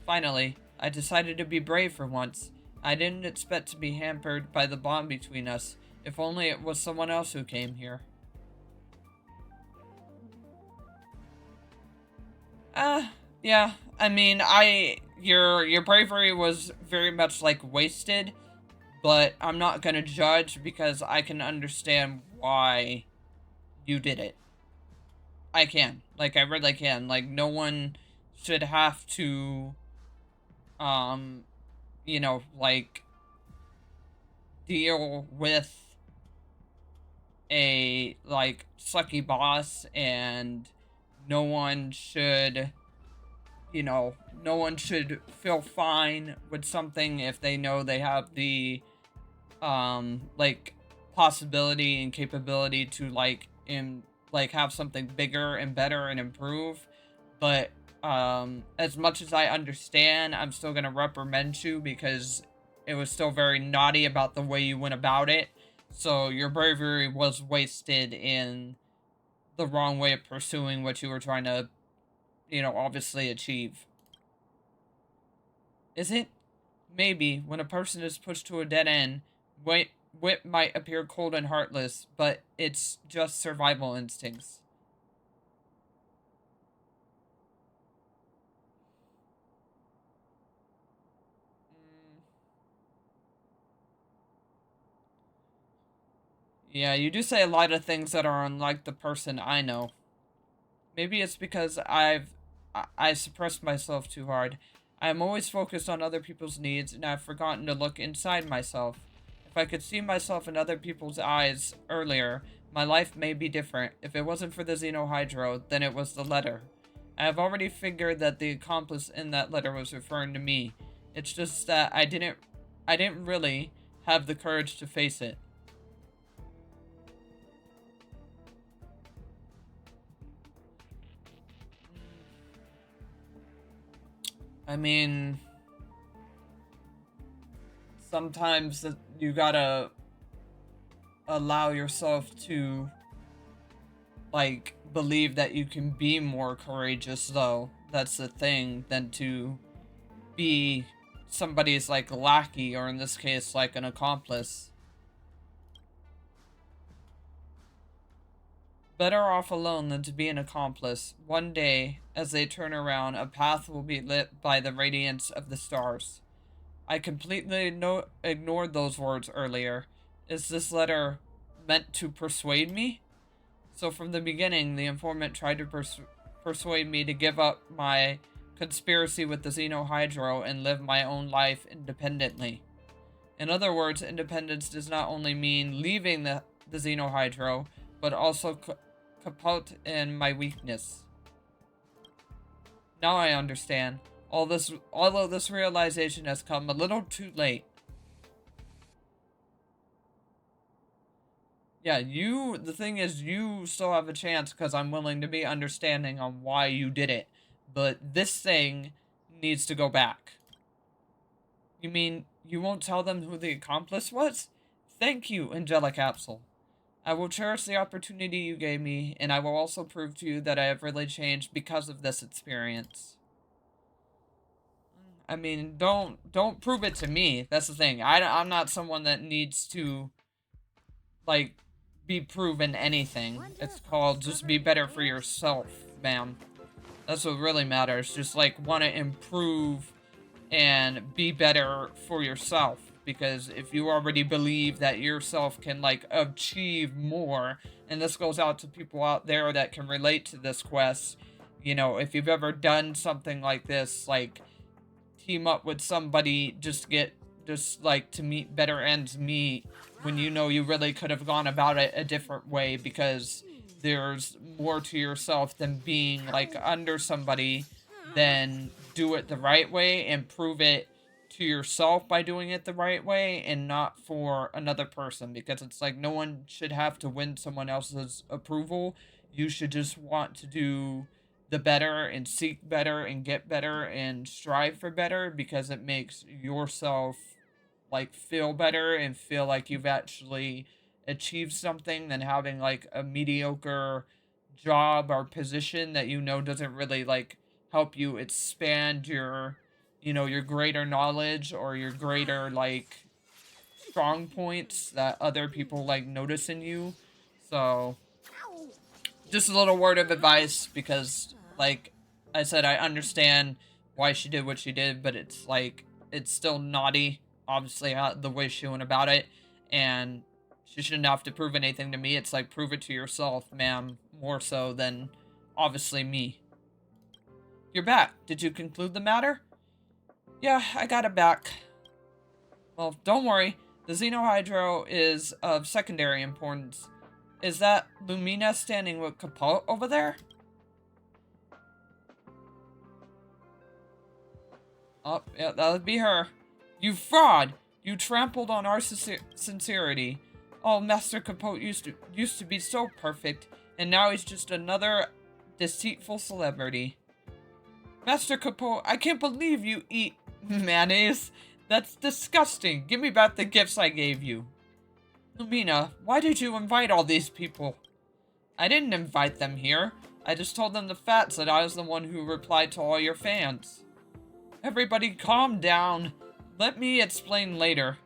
Finally, I decided to be brave for once. I didn't expect to be hampered by the bond between us. If only it was someone else who came here. Yeah. I mean, your bravery was very much like wasted, but I'm not gonna judge because I can understand why you did it. I can. Like, I really can. Like, no one should have to, you know, like, deal with a, like, sucky boss, and no one should, you know, no one should feel fine with something if they know they have the, like, possibility and capability to, like, have something bigger and better and improve. But, as much as I understand, I'm still gonna reprimand you because it was still very naughty about the way you went about it. So your bravery was wasted in the wrong way of pursuing what you were trying to, you know, obviously achieve. Is it? Maybe. When a person is pushed to a dead end, wit might appear cold and heartless, but it's just survival instincts. Mm, yeah, you do say a lot of things that are unlike the person I know. Maybe it's because I suppressed myself too hard. I'm always focused on other people's needs, and I've forgotten to look inside myself. If I could see myself in other people's eyes earlier, my life may be different. If it wasn't for the Xenohydro, then it was the letter. I have already figured that the accomplice in that letter was referring to me. It's just that I didn't really have the courage to face it. I mean, sometimes you gotta allow yourself to, like, believe that you can be more courageous, though. That's the thing, than to be somebody's, like, lackey, or in this case, like, an accomplice. Better off alone than to be an accomplice. One day, as they turn around, a path will be lit by the radiance of the stars. I completely ignored those words earlier. Is this letter meant to persuade me? So from the beginning, the informant tried to persuade me to give up my conspiracy with the Xenohydro and live my own life independently. In other words, independence does not only mean leaving the Xenohydro, but also capote in my weakness. Now I understand. Although this realization has come a little too late. Yeah, the thing is, you still have a chance because I'm willing to be understanding on why you did it. But this thing needs to go back. You mean you won't tell them who the accomplice was? Thank you, Angelic Capsule. I will cherish the opportunity you gave me, and I will also prove to you that I have really changed because of this experience. I mean, don't prove it to me. That's the thing. I'm not someone that needs to, like, be proven anything. It's called just be better for yourself, ma'am. That's what really matters. Just, like, want to improve and be better for yourself. Because if you already believe that yourself can, like, achieve more, and this goes out to people out there that can relate to this quest, you know, if you've ever done something like this, like, team up with somebody just like to meet better ends meet when you know you really could have gone about it a different way, because there's more to yourself than being like under somebody. Then do it the right way and prove it to yourself by doing it the right way and not for another person, because it's like no one should have to win someone else's approval. You should just want to do the better and seek better and get better and strive for better, because it makes yourself like feel better and feel like you've actually achieved something, than having like a mediocre job or position that you know doesn't really like help you expand your, you know, your greater knowledge or your greater like strong points that other people like notice in you. So just a little word of advice, because like I said, I understand why she did what she did, but it's like it's still naughty, obviously, how the way she went about it, and she shouldn't have to prove anything to me. It's like, prove it to yourself, ma'am, more so than obviously me. You're back. Did you conclude the matter? Yeah, I got it back. Well, don't worry. The Xenohydro is of secondary importance. Is that Lumina standing with Capote over there? Oh, yeah, that would be her. You fraud! You trampled on our sincerity. Oh, Master Capote used to be so perfect, and now he's just another deceitful celebrity. Master Capote, I can't believe you eat mayonnaise. That's disgusting. Give me back the gifts I gave you. Lumina, why did you invite all these people? I didn't invite them here. I just told them the facts that I was the one who replied to all your fans. Everybody calm down. Let me explain later.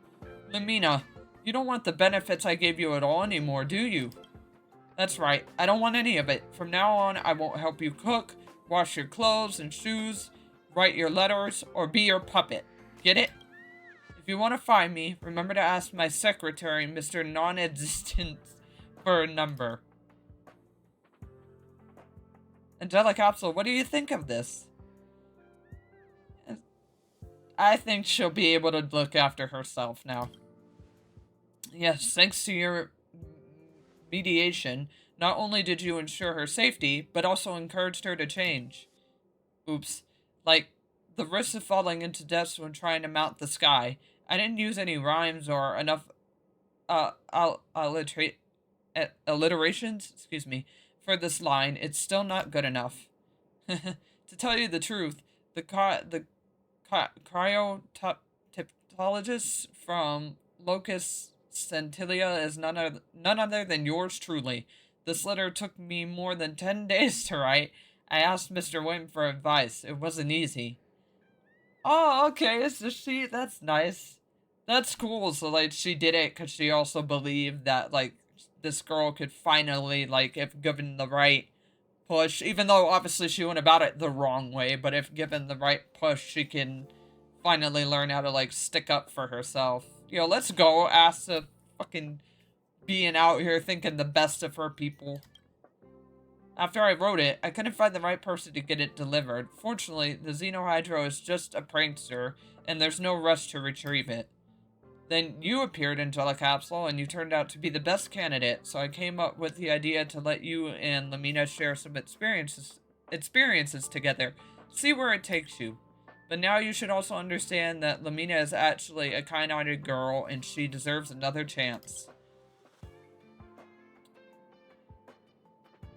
Lumina, you don't want the benefits I gave you at all anymore, do you? That's right. I don't want any of it. From now on, I won't help you cook, wash your clothes and shoes, write your letters, or be your puppet. Get it? If you want to find me, remember to ask my secretary, Mr. Non-Existent, for a number. Angelic Capsule, what do you think of this? I think she'll be able to look after herself now. Yes, thanks to your mediation, not only did you ensure her safety, but also encouraged her to change. Oops. Like, the risk of falling into depths when trying to mount the sky. I didn't use any rhymes or enough, alliterations, excuse me, for this line. It's still not good enough. To tell you the truth, the cryotipologist from Locus Centilia is none other than yours truly. This letter took me more than 10 days to write. I asked Mr. Wynn for advice. It wasn't easy. Oh, okay, so that's nice. That's cool. So, like, she did it because she also believed that, like, this girl could finally, like, if given the right push, even though obviously she went about it the wrong way, but if given the right push, she can finally learn how to, like, stick up for herself. You know, let's go. Asa fucking being out here thinking the best of her people. After I wrote it, I couldn't find the right person to get it delivered. Fortunately, the Xenohydro is just a prankster, and there's no rush to retrieve it. Then you appeared in Telecapsule, and you turned out to be the best candidate, so I came up with the idea to let you and Lamina share some experiences together. See where it takes you. But now you should also understand that Lamina is actually a kind-hearted girl, and she deserves another chance.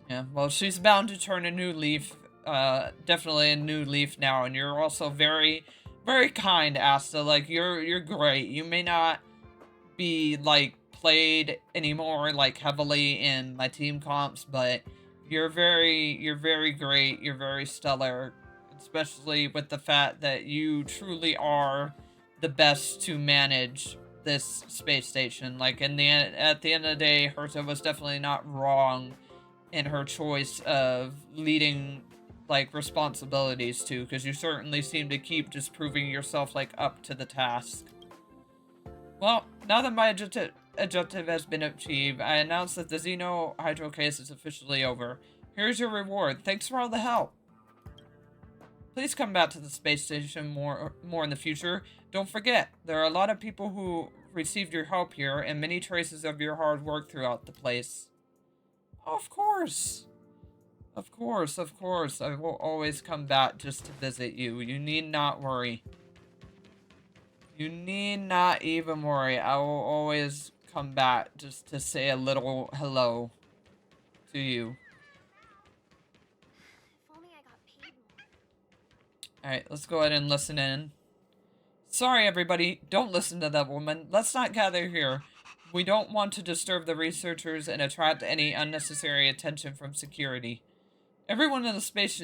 Yeah, well, she's bound to turn a new leaf. Definitely a new leaf now, and you're also very, very kind, Asta. Like, you're great. You may not be, like, played anymore, like, heavily in my team comps, but you're very great. You're very stellar, especially with the fact that you truly are the best to manage this space station. Like, at the end of the day, Herta was definitely not wrong in her choice of leading, like, responsibilities too, because you certainly seem to keep just proving yourself, like, up to the task. Well, now that my objective has been achieved, I announce that the Xenohydro case is officially over. Here's your reward. Thanks for all the help. Please come back to the space station more in the future. Don't forget, there are a lot of people who received your help here, and many traces of your hard work throughout the place. Of course. Of course, of course. I will always come back just to visit you. You need not worry. You need not even worry. I will always come back just to say a little hello to you. If only I got paid more. Alright, let's go ahead and listen in. Sorry, everybody. Don't listen to that woman. Let's not gather here. We don't want to disturb the researchers and attract any unnecessary attention from security. Everyone in the space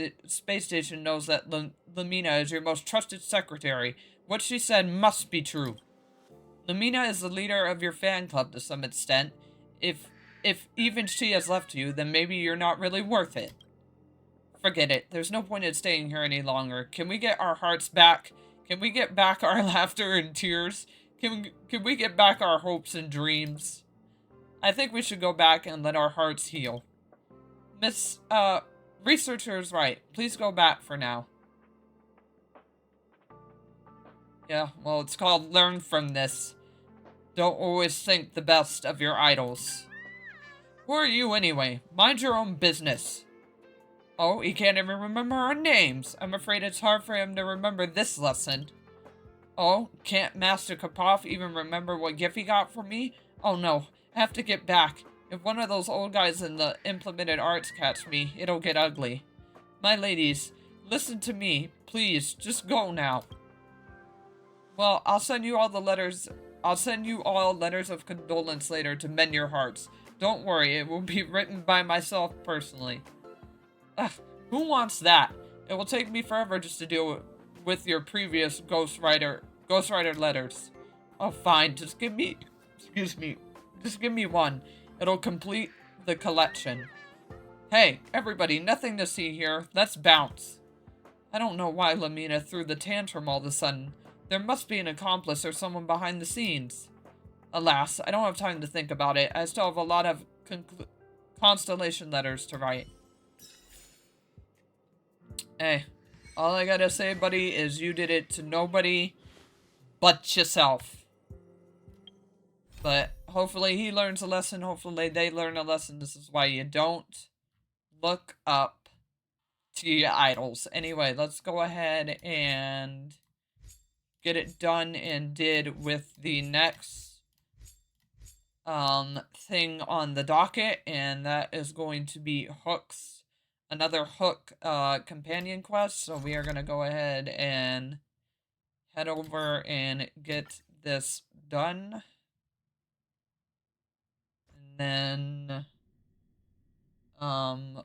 station knows that Lamina is your most trusted secretary. What she said must be true. Lamina is the leader of your fan club to some extent. If even she has left you, then maybe you're not really worth it. Forget it. There's no point in staying here any longer. Can we get our hearts back? Can we get back our laughter and tears? Can we get back our hopes and dreams? I think we should go back and let our hearts heal. Miss, researcher is right. Please go back for now. Yeah, well, it's called learn from this. Don't always think the best of your idols. Who are you anyway? Mind your own business. Oh, he can't even remember our names. I'm afraid it's hard for him to remember this lesson. Oh, can't Master Kapov even remember what gift he got for me? Oh no, I have to get back. If one of those old guys in the implemented arts catch me, it'll get ugly. My ladies, listen to me. Please, just go now. Well, I'll send you all letters of condolence later to mend your hearts. Don't worry, it will be written by myself personally. Ugh, who wants that? It will take me forever just to deal with your previous ghostwriter letters. Oh, fine, just give me one. It'll complete the collection. Hey, everybody, nothing to see here. Let's bounce. I don't know why Lamina threw the tantrum all of a sudden. There must be an accomplice or someone behind the scenes. Alas, I don't have time to think about it. I still have a lot of constellation letters to write. Hey, all I gotta say, buddy, is you did it to nobody but yourself. But hopefully he learns a lesson. Hopefully they learn a lesson. This is why you don't look up to your idols. Anyway, let's go ahead and get it done and did with the next thing on the docket, and that is going to be another Hook companion quest. So we are going to go ahead and head over and get this done. And then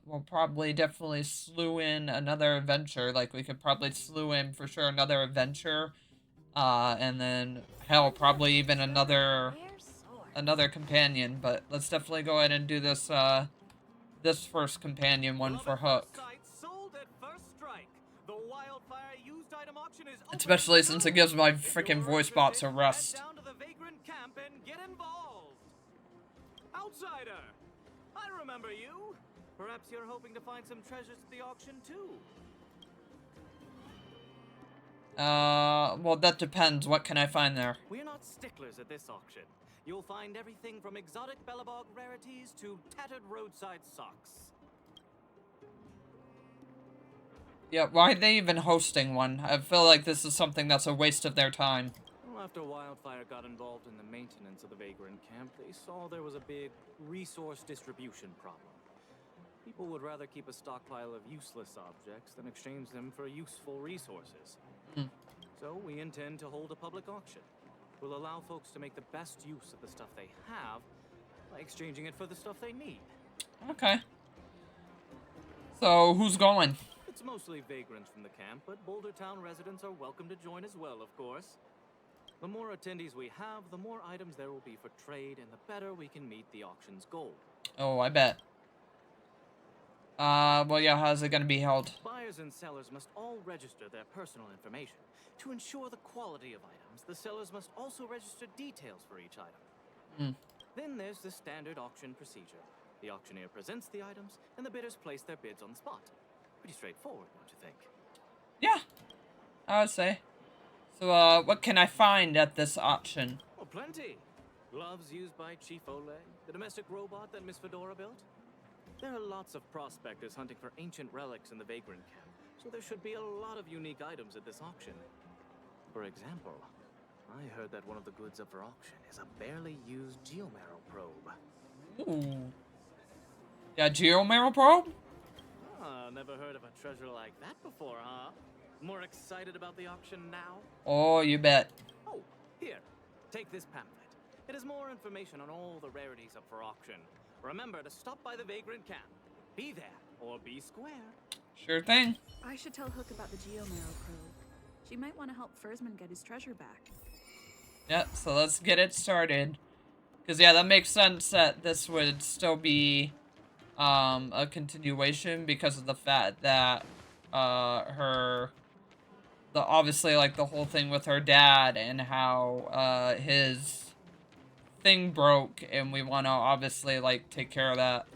we'll probably definitely slew in another adventure. Like, we could probably slew in for sure another adventure. And then, hell, probably even another companion. But let's definitely go ahead and do this, this first companion one for Hook. Especially since it gives my freaking voice bots a rest. Outsider! I remember you. Perhaps you're hoping to find some treasures at the auction too. Well, that depends. What can I find there? We're not sticklers at this auction. You'll find everything from exotic Bellabog rarities to tattered roadside socks. Yeah, why are they even hosting one? I feel like this is something that's a waste of their time. Well, after Wildfire got involved in the maintenance of the Vagrant camp, they saw there was a big resource distribution problem. People would rather keep a stockpile of useless objects than exchange them for useful resources. So we intend to hold a public auction. We'll allow folks to make the best use of the stuff they have by exchanging it for the stuff they need. Okay. So, who's going? It's mostly vagrants from the camp, but Boulder Town residents are welcome to join as well, of course. The more attendees we have, the more items there will be for trade, and the better we can meet the auction's goal. Oh, I bet. Well, yeah, how's it gonna be held? Buyers and sellers must all register their personal information. To ensure the quality of items, the sellers must also register details for each item. Then there's the standard auction procedure. The auctioneer presents the items, and the bidders place their bids on the spot. Pretty straightforward, don't you think? Yeah, I would say. So, what can I find at this auction? Oh, plenty. Gloves used by Chief Oleg, the domestic robot that Miss Fedora built. There are lots of prospectors hunting for ancient relics in the Vagrant camp, so there should be a lot of unique items at this auction. For example, I heard that one of the goods up for auction is a barely used geomarrow probe. Ooh. Yeah, geomarrow probe? Ah, never heard of a treasure like that before, huh? More excited about the auction now? Oh, you bet. Oh, here, take this pamphlet. It has more information on all the rarities up for auction. Remember to stop by the Vagrant camp. Be there, or be square. Sure thing. I should tell Hook about the geomarrow probe. She might want to help Fursman get his treasure back. Yep, so let's get it started. Because, yeah, that makes sense that this would still be, a continuation because of the fact that, obviously, like, the whole thing with her dad and how, his thing broke, and we want to, obviously, like, take care of that.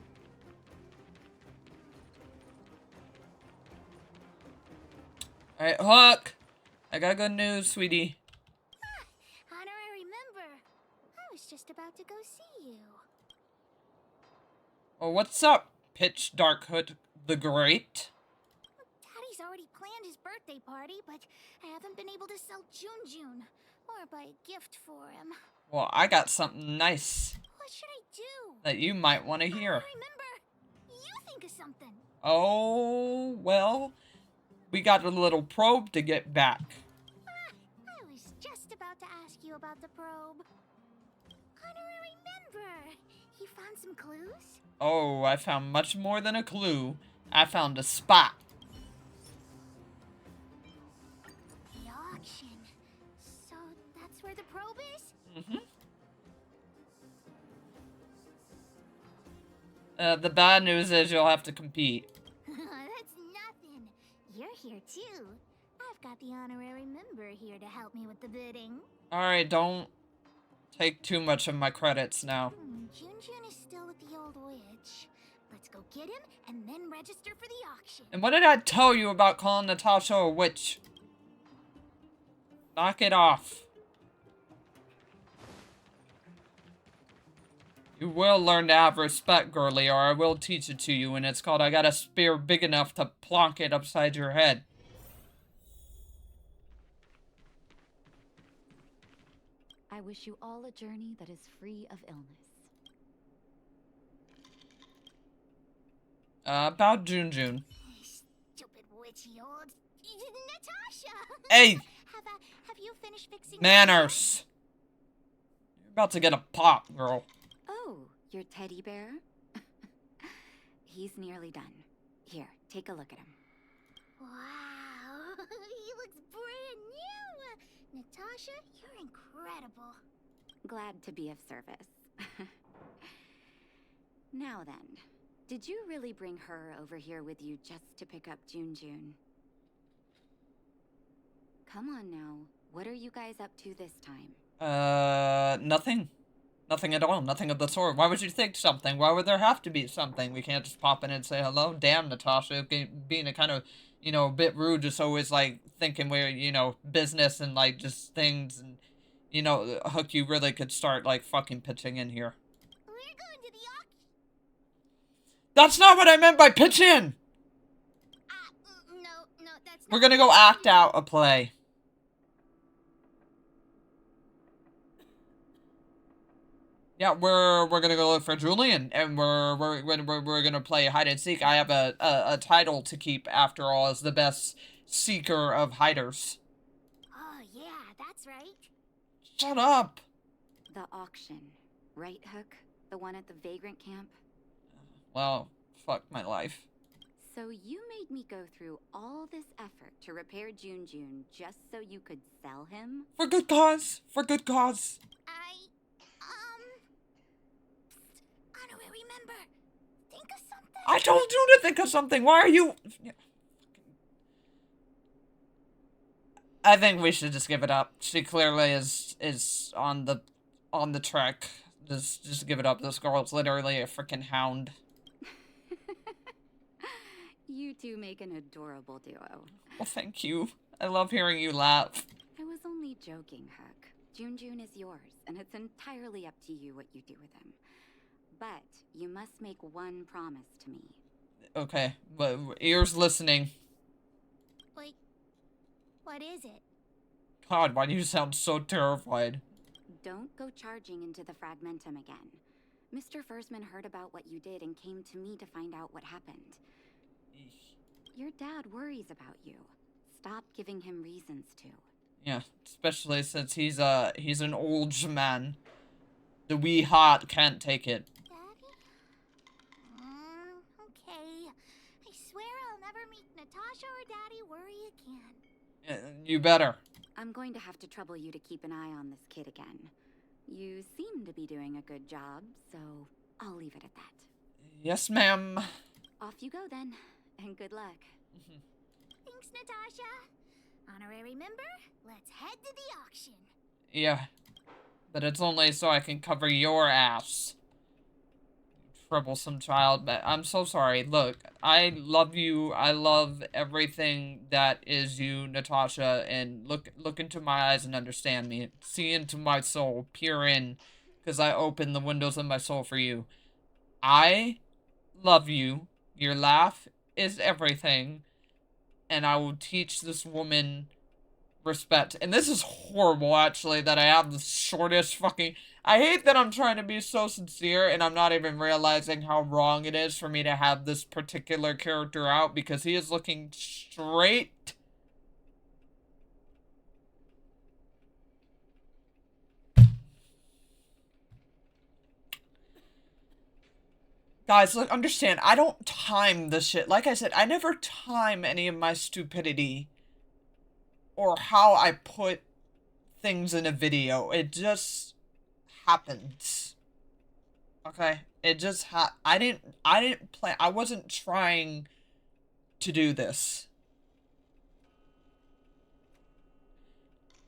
Alright, Hook! I got good news, sweetie. Honorary member. I was just about to go see you. Oh, what's up, Pitch Dark Hood the Great? Daddy's already planned his birthday party, but I haven't been able to sell June or buy a gift for him. Well, I got something nice What should I do? that you might want to hear. Honorary member, you think of something. Oh, well, we got a little probe to get back. I was just about to ask you about the probe. Honorary member, you found some clues? Oh, I found much more than a clue. I found a spot. The auction. So that's where the probe is? The bad news is you'll have to compete. That's nothing. You're here too. I've got the honorary member here to help me with the bidding. Alright, don't take too much of my credits now. June is still with the old witch. Let's go get him and then register for the auction. And what did I tell you about calling Natasha a witch? Knock it off. You will learn to have respect, girly, or I will teach it to you, and it's called I got a spear big enough to plonk it upside your head. I wish you all a journey that is free of illness. About June. Stupid witchy old Natasha. Hey! Have you finished fixing Manners. You're about to get a pop, girl. Oh, your teddy bear? He's nearly done. Here, take a look at him. Wow, he looks brand new. Natasha, you're incredible. Glad to be of service. Now then, did you really bring her over here with you just to pick up June? Come on now, what are you guys up to this time? Nothing. Nothing at all. Nothing of the sort. Why would you think something? Why would there have to be something? We can't just pop in and say hello. Damn, Natasha, being a kind of, you know, a bit rude, just always, like, thinking we're, you know, business and, like, just things and, you know, Hook, you really could start, like, fucking pitching in here. We're going to the auction. That's not what I meant by pitch in! No, that's not. We're gonna go act out a play. Yeah, we're gonna go look for Julian, and we're gonna play hide and seek. I have a title to keep, after all, as the best seeker of hiders. Oh yeah, that's right. Shut up. The auction, right, Hook? The one at the vagrant camp? Well, fuck my life. So you made me go through all this effort to repair June just so you could sell him? For good cause. For good cause. Honorary member, think of something. I told you to think of something. Why are you? I think we should just give it up. She clearly is on the trek. Just give it up. This girl's literally a freaking hound. You two make an adorable duo. Well, thank you. I love hearing you laugh. I was only joking, Huck. June is yours, and it's entirely up to you what you do with him. But you must make one promise to me. Okay, but ears listening. Wait, what is it? God, why do you sound so terrified? Don't go charging into the Fragmentum again. Mr. Fursman heard about what you did and came to me to find out what happened. Your dad worries about you. Stop giving him reasons to. Yeah, especially since he's an old man. The wee heart can't take it. Daddy? Okay. I swear I'll never meet Natasha or Daddy worry again. You better. I'm going to have to trouble you to keep an eye on this kid again. You seem to be doing a good job, so I'll leave it at that. Yes, ma'am. Off you go then, and good luck. Thanks, Natasha. Honorary member, let's head to the auction. Yeah. But it's only so I can cover your ass. Troublesome child. But I'm so sorry. Look, I love you. I love everything that is you, Natasha. And look into my eyes and understand me. See into my soul. Peer in. Because I open the windows of my soul for you. I love you. Your laugh is everything. And I will teach this woman respect. And this is horrible, actually, that I have the shortest fucking... I hate that I'm trying to be so sincere and I'm not even realizing how wrong it is for me to have this particular character out, because he is looking straight... Guys, look, understand, I don't time this shit. Like I said, I never time any of my stupidity or how I put things in a video. It just happens. Okay? It just I didn't plan. I wasn't trying to do this.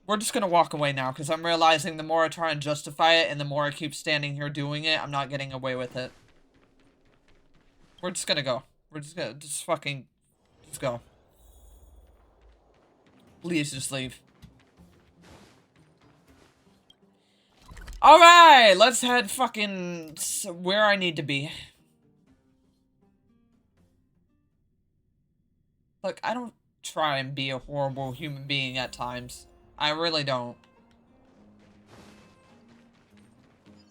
We're just gonna walk away now, because I'm realizing the more I try and justify it and the more I keep standing here doing it, I'm not getting away with it. We're just gonna go. We're just gonna fucking go. Please just leave. Alright, let's head fucking where I need to be. Look, I don't try and be a horrible human being at times. I really don't.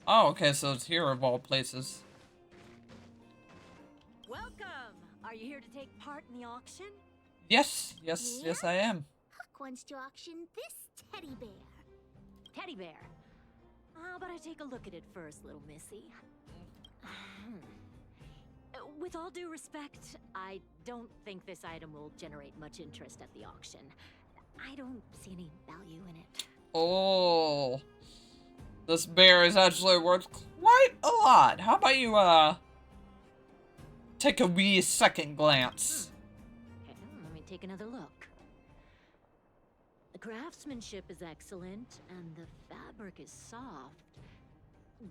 Oh, okay, so it's here of all places. Welcome! Are you here to take part in the auction? Yes, I am. Huck Brooke wants to auction this teddy bear. Teddy bear. How about I take a look at it first, little missy? With all due respect, I don't think this item will generate much interest at the auction. I don't see any value in it. Oh. This bear is actually worth quite a lot. How about you, take a wee second glance? Okay, let me take another look. The craftsmanship is excellent, and the fabric is soft.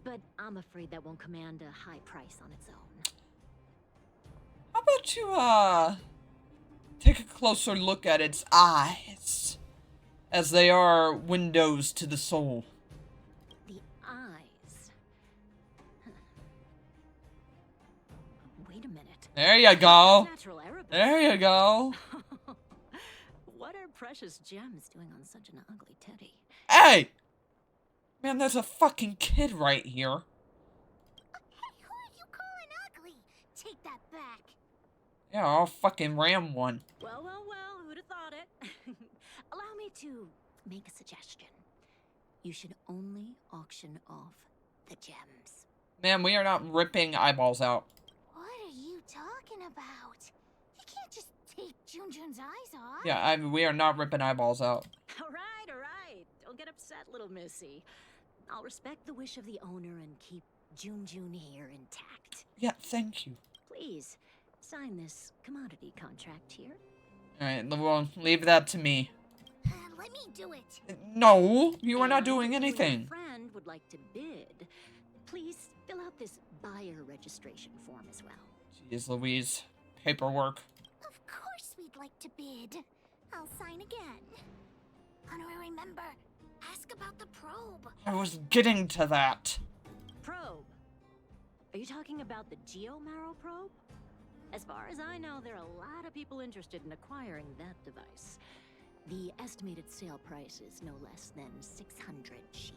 But I'm afraid that won't command a high price on its own. How about you, take a closer look at its eyes, as they are windows to the soul. The eyes. Huh. Wait a minute. There you go. Natural Arabic. There you go. What are precious gems doing on such an ugly teddy? Hey! Man, there's a fucking kid right here. Hey, who are you calling ugly? Take that back. Yeah, I'll fucking ram one. Well, who'd have thought it? Allow me to make a suggestion. You should only auction off the gems. Man, we are not ripping eyeballs out. What are you talking about? You can't just take Junjun's eyes off. Yeah, we are not ripping eyeballs out. All right. Don't get upset, little missy. I'll respect the wish of the owner and keep Junjun here intact. Yeah, thank you. Please, sign this commodity contract here. Alright, well, leave that to me. Let me do it. No, you are not And doing if you and anything. your friend would like to bid, please fill out this buyer registration form as well. Jeez Louise. Paperwork. Of course we'd like to bid. I'll sign again. Honorary member, ask about the probe. I was getting to that. Probe. Are you talking about the Geomarrow probe? As far as I know, there are a lot of people interested in acquiring that device. The estimated sale price is no less than 600 shield.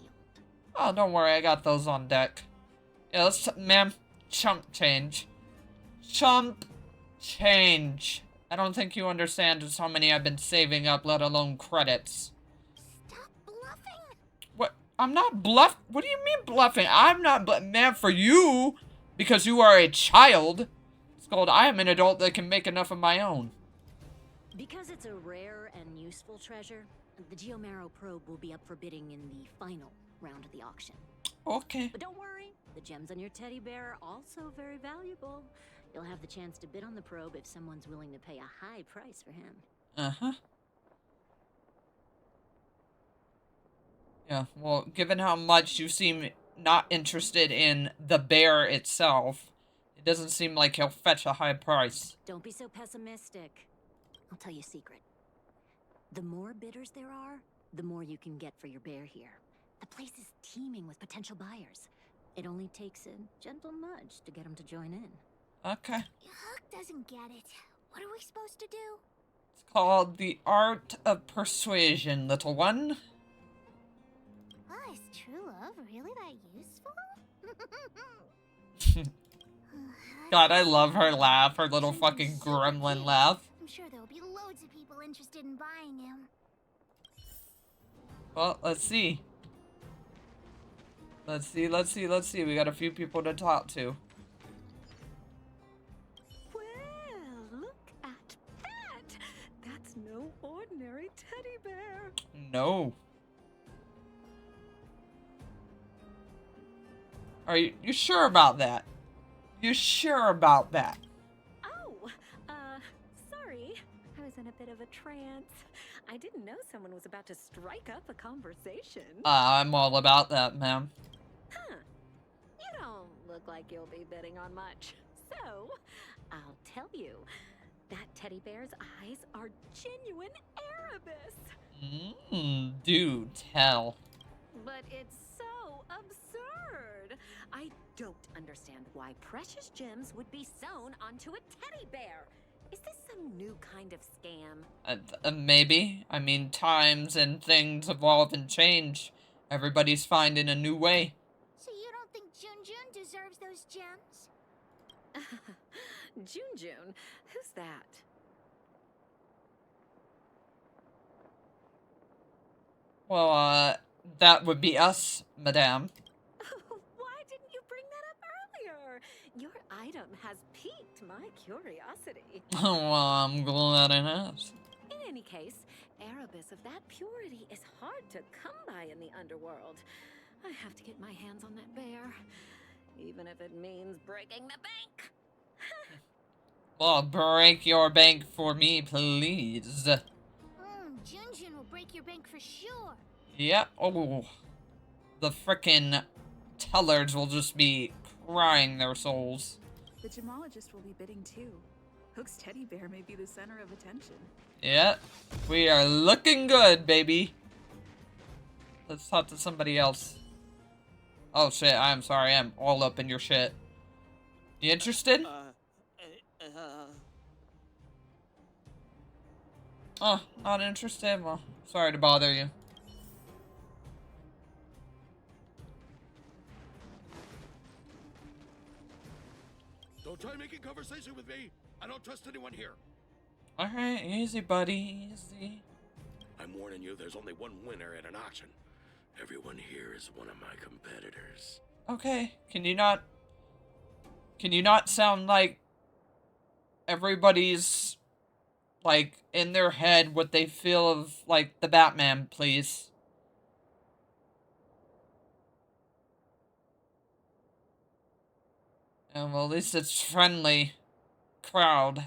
Oh, don't worry, I got those on deck. Yeah, let's, ma'am, chump change. Chump change. I don't think you understand just how many I've been saving up, let alone credits. Stop bluffing. What? I'm not bluff. What do you mean bluffing? I'm not ma'am, for you, because you are a child. It's called I am an adult that can make enough of my own. Because it's a rare and useful treasure, the Geomarrow probe will be up for bidding in the final round of the auction. Okay. But don't worry, the gems on your teddy bear are also very valuable. You'll have the chance to bid on the probe if someone's willing to pay a high price for him. Uh-huh. Yeah, well, given how much you seem not interested in the bear itself, it doesn't seem like he'll fetch a high price. Don't be so pessimistic. I'll tell you a secret. The more bidders there are, the more you can get for your bear here. The place is teeming with potential buyers. It only takes a gentle nudge to get them to join in. Okay. Huck doesn't get it. What are we supposed to do? It's called the art of persuasion, little one. Oh, is true love really that useful? God, I love her laugh, her little fucking gremlin laugh. I'm sure there'll be loads of people interested in buying him. Well, let's see. Let's see. We got a few people to talk to. Well, look at that! That's no ordinary teddy bear. No. Are you sure about that? You sure about that? Oh, sorry. I was in a bit of a trance. I didn't know someone was about to strike up a conversation. I'm all about that, ma'am. Huh. You don't look like you'll be bidding on much. So, I'll tell you, that teddy bear's eyes are genuine Erebus. Do tell. But it's so absurd. I don't understand why precious gems would be sewn onto a teddy bear. Is this some new kind of scam? Maybe. I mean, times and things evolve and change. Everybody's finding a new way. So you don't think Junjun deserves those gems? Junjun? Who's that? Well, that would be us, madame. Why didn't you bring that up earlier? Your item has piqued my curiosity. Well, I'm glad it has. In any case, Erebus of that purity is hard to come by in the underworld. I have to get my hands on that bear, even if it means breaking the bank. Well, break your bank for me, please. Junjun will break your bank for sure. Yeah. Oh, the frickin' tellers will just be crying their souls. The gemologist will be bidding too. Hook's teddy bear may be the center of attention. Yeah, we are looking good, baby. Let's talk to somebody else. Oh shit, I'm sorry, I'm all up in your shit. You interested? Oh, not interested? Well, sorry to bother you. Don't try making conversation with me. I don't trust anyone here. Alright, easy, buddy, easy. I'm warning you, there's only one winner at an auction. Everyone here is one of my competitors. Okay, can you not sound like everybody's, like, in their head what they feel of, like, the Batman, please? And well, at least it's friendly crowd,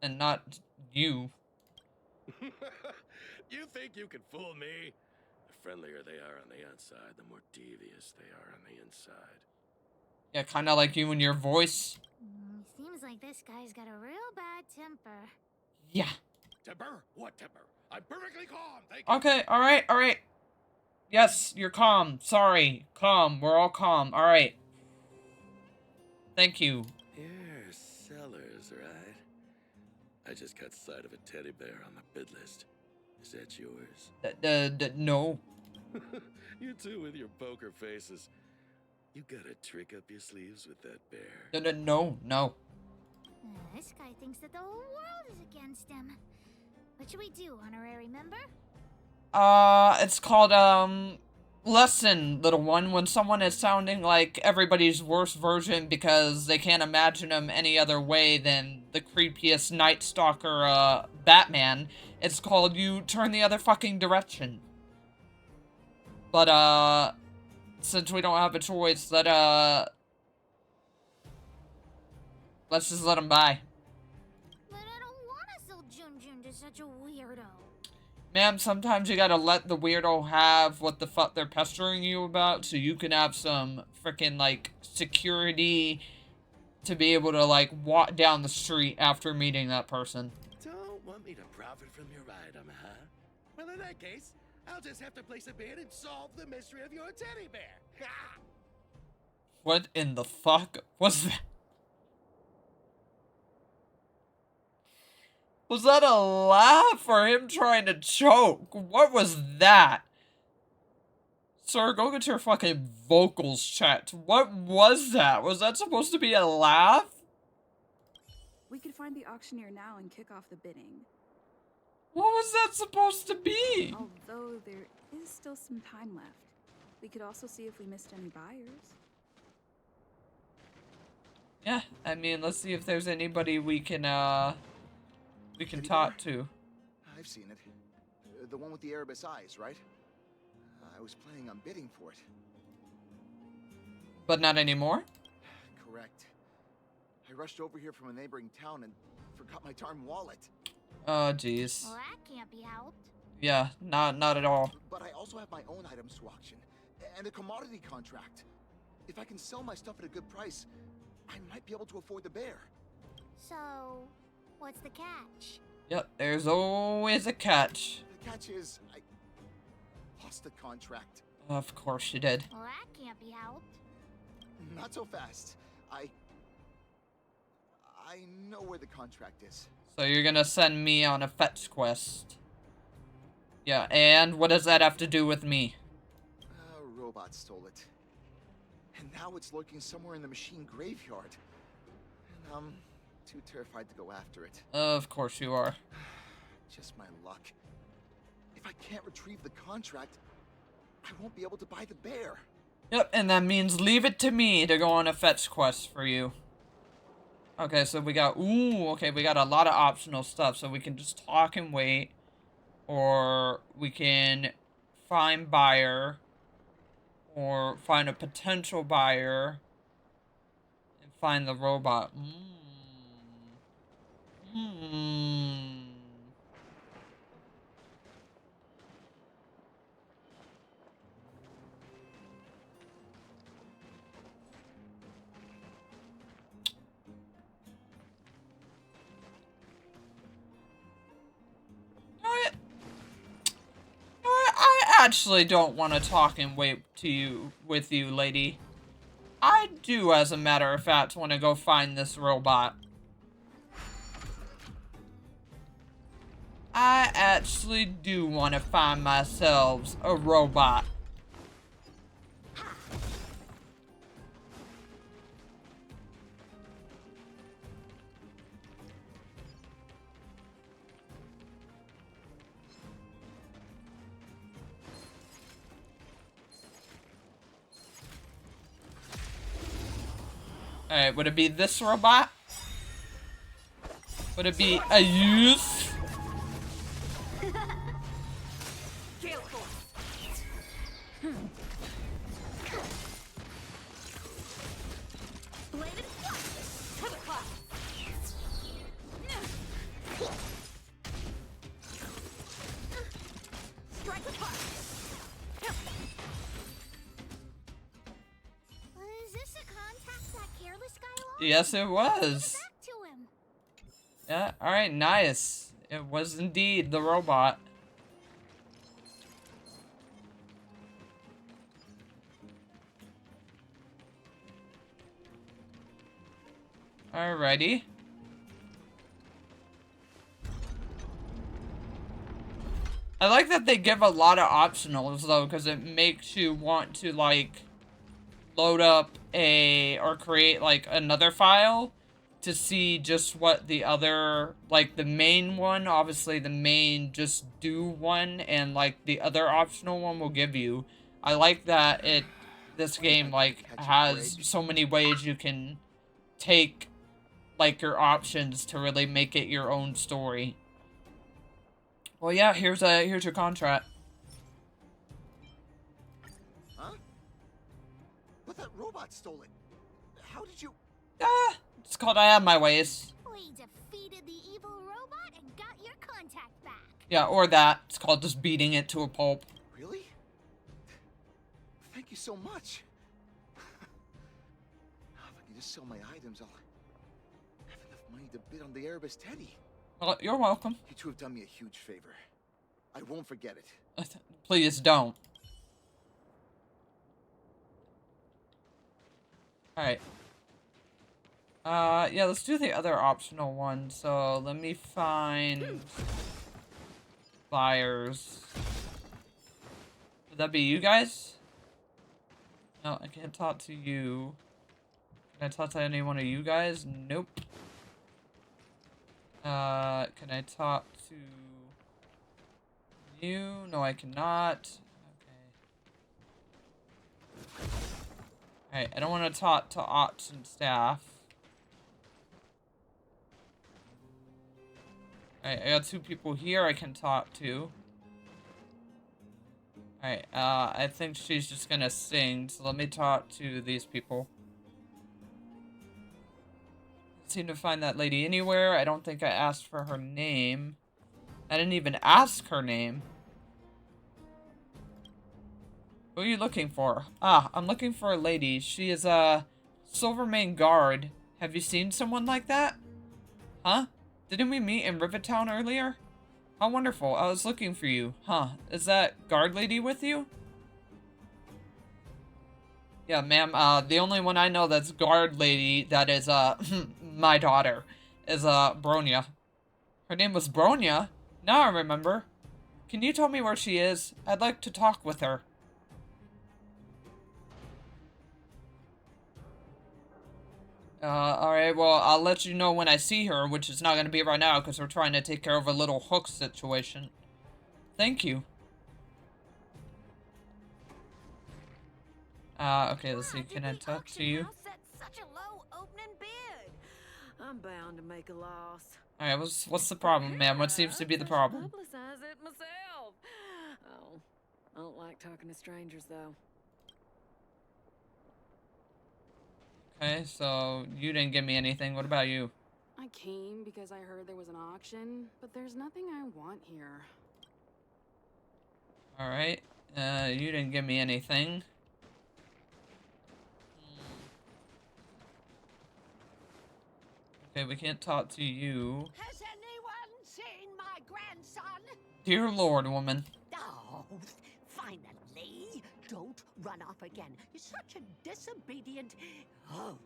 and not you. You think you can fool me? The friendlier they are on the outside, the more devious they are on the inside. Yeah, kind of like you and your voice. Seems like this guy's got a real bad temper. Yeah. Temper? What temper? I'm perfectly calm, thank you. Okay, alright. Yes, you're calm. Sorry. Calm. We're all calm. Alright. Thank you. You're sellers, right? I just got sight of a teddy bear on the bid list. Is that yours? No. You two with your poker faces. You got a trick up your sleeves with that bear. No. This guy thinks that the whole world is against him. What should we do, honorary member? It's called, lesson, little one, when someone is sounding like everybody's worst version because they can't imagine him any other way than the creepiest Night Stalker, Batman. It's called you turn the other fucking direction. But, since we don't have a choice, let's just let him by. But I don't want to sell Junjun to such a weirdo. Ma'am, sometimes you gotta let the weirdo have what the fuck they're pestering you about so you can have some freaking, like, security to be able to, like, walk down the street after meeting that person. Don't want me to profit from your item, huh? Well, in that case, I'll just have to place a bid and solve the mystery of your teddy bear. Ha! What in the fuck was that? Was that a laugh or him trying to choke? What was that? Sir, go get your fucking vocals checked. What was that? Was that supposed to be a laugh? We could find the auctioneer now and kick off the bidding. What was that supposed to be? Although there is still some time left. We could also see if we missed any buyers. Yeah, I mean, let's see if there's anybody we can talk to. I've seen it. The one with the Erebus eyes, right? I was planning on bidding for it. But not anymore? Correct. I rushed over here from a neighboring town and forgot my darn wallet. Oh, jeez. Well, that can't be helped. Yeah, not at all. But I also have my own items to auction, and a commodity contract. If I can sell my stuff at a good price, I might be able to afford the bear. So, what's the catch? Yep, there's always a catch. The catch is, I lost the contract. Of course you did. Well, that can't be helped. Not so fast. I know where the contract is. So you're gonna send me on a fetch quest. Yeah, and what does that have to do with me? A robot stole it. And now it's lurking somewhere in the machine graveyard. And I'm too terrified to go after it. Of course you are. Just my luck. If I can't retrieve the contract, I won't be able to buy the bear. Yep, and that means leave it to me to go on a fetch quest for you. Okay, so we got, ooh, okay, we got a lot of optional stuff, so we can just talk and wait, or we can find buyer, or find a potential buyer, and find the robot. I actually don't want to talk and wait with you, lady. I do, as a matter of fact, want to go find this robot. I actually do want to find myself a robot. Alright, would it be this robot? Would it be a use? Yes, it was. Yeah, alright, nice. It was indeed the robot. Alrighty. I like that they give a lot of optionals, though, because it makes you want to, like, load up or create, like, another file to see just what the other, like, the main one, obviously the main just do one, and, like, the other optional one will give you. I like that this game, like, has so many ways you can take, like, your options to really make it your own story. Well, yeah, here's your contract. Huh? But that robot stole it. How did you... It's called I Have My Ways. We defeated the evil robot and got your contact back. Yeah, or that. It's called just beating it to a pulp. Really? Thank you so much. If I can just sell my items, I'll have enough money to bid on the Erebus Teddy. Well, you're welcome. You two have done me a huge favor. I won't forget it. Please don't. Alright. Yeah, let's do the other optional one. So, let me find buyers. Would that be you guys? No, I can't talk to you. Can I talk to any one of you guys? Nope. Can I talk to you? No, I cannot. Okay. Alright, I don't want to talk to ops and staff. Alright, I got 2 people here I can talk to. Alright, I think she's just gonna sing, so let me talk to these people. Seem to find that lady anywhere. I don't think I asked for her name. I didn't even ask her name. Who are you looking for? Ah, I'm looking for a lady. She is a Silvermane guard. Have you seen someone like that? Huh? Didn't we meet in Rivertown earlier? How wonderful. I was looking for you. Huh. Is that guard lady with you? Yeah, ma'am, the only one I know that's guard lady that is, my daughter is, Bronya. Her name was Bronya? Now I remember. Can you tell me where she is? I'd like to talk with her. Alright, well, I'll let you know when I see her, which is not gonna be right now, because we're trying to take care of a little hook situation. Thank you. Okay, let's see. Can I talk to you? Set such a low opening bid. I'm bound to make a loss. Alright, what's the problem, ma'am? What seems to be the problem? Publicize it myself. Oh, I don't like talking to strangers though. Okay, so you didn't give me anything. What about you? I came because I heard there was an auction, but there's nothing I want here. Alright. You didn't give me anything. Okay, we can't talk to you. Has anyone seen my grandson? Dear Lord, woman. Oh, finally. Don't run off again. You're such a disobedient... Oh.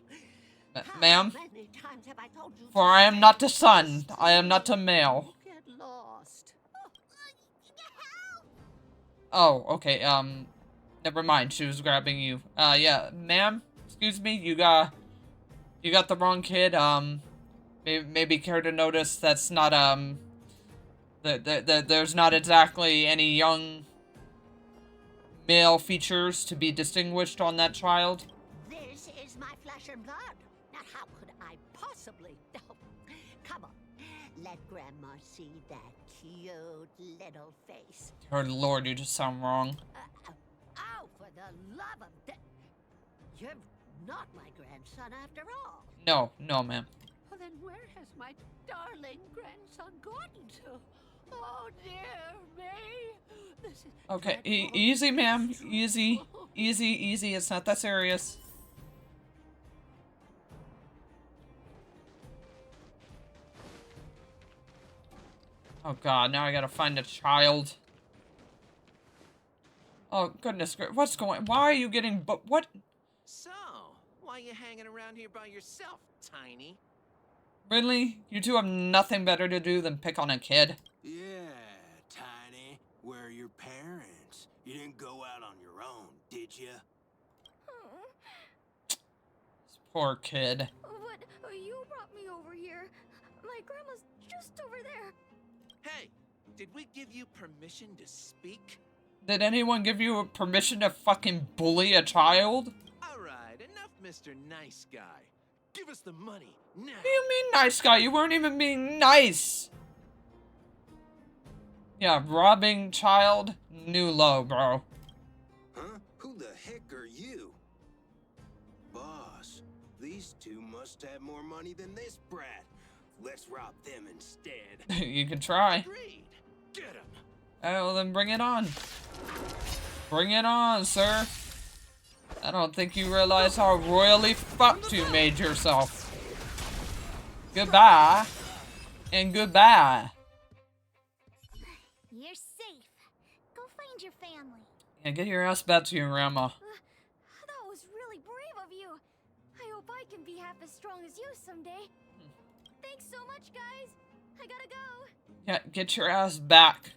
Ma'am? Many times have I told you For I am not a son. I am not a male. Get lost. Oh, okay, never mind. She was grabbing you. Yeah, ma'am? Excuse me, you got the wrong kid. Maybe care to notice that's not, there's not exactly any young male features to be distinguished on that child. This is my flesh and blood. Now, how could I possibly... Oh, come on. Let Grandma see that cute little face. Dear Lord, you just sound wrong. Oh, for the love of... You're not my grandson after all. No, ma'am. Well, then where has my darling grandson gone to? Oh, dear me. This is Okay, dreadful. easy, ma'am. Easy. Easy. It's not that serious. Oh god, now I gotta find a child. Oh goodness, what's going? Why are you getting? But what? So, why you hanging around here by yourself, Tiny? Really? You two have nothing better to do than pick on a kid? Yeah, Tiny. Where are your parents? You didn't go out on your own, did you? This poor kid. But you brought me over here. My grandma's just over there. Hey, did we give you permission to speak? Did anyone give you permission to fucking bully a child? Alright, enough Mr. Nice Guy. Give us the money, now! What do you mean nice guy? You weren't even being nice! Yeah, robbing child, new low, bro. Huh? Who the heck are you? Boss, these two must have more money than this brat. Let's rob them instead. You can try. Agreed. Get him! Oh, well then bring it on. Bring it on, sir. I don't think you realize how royally fucked you made yourself. Goodbye. And goodbye. You're safe. Go find your family. Yeah, get your ass back to your grandma. That was really brave of you. I hope I can be half as strong as you someday. Thanks so much, guys. I gotta go. Yeah, get your ass back.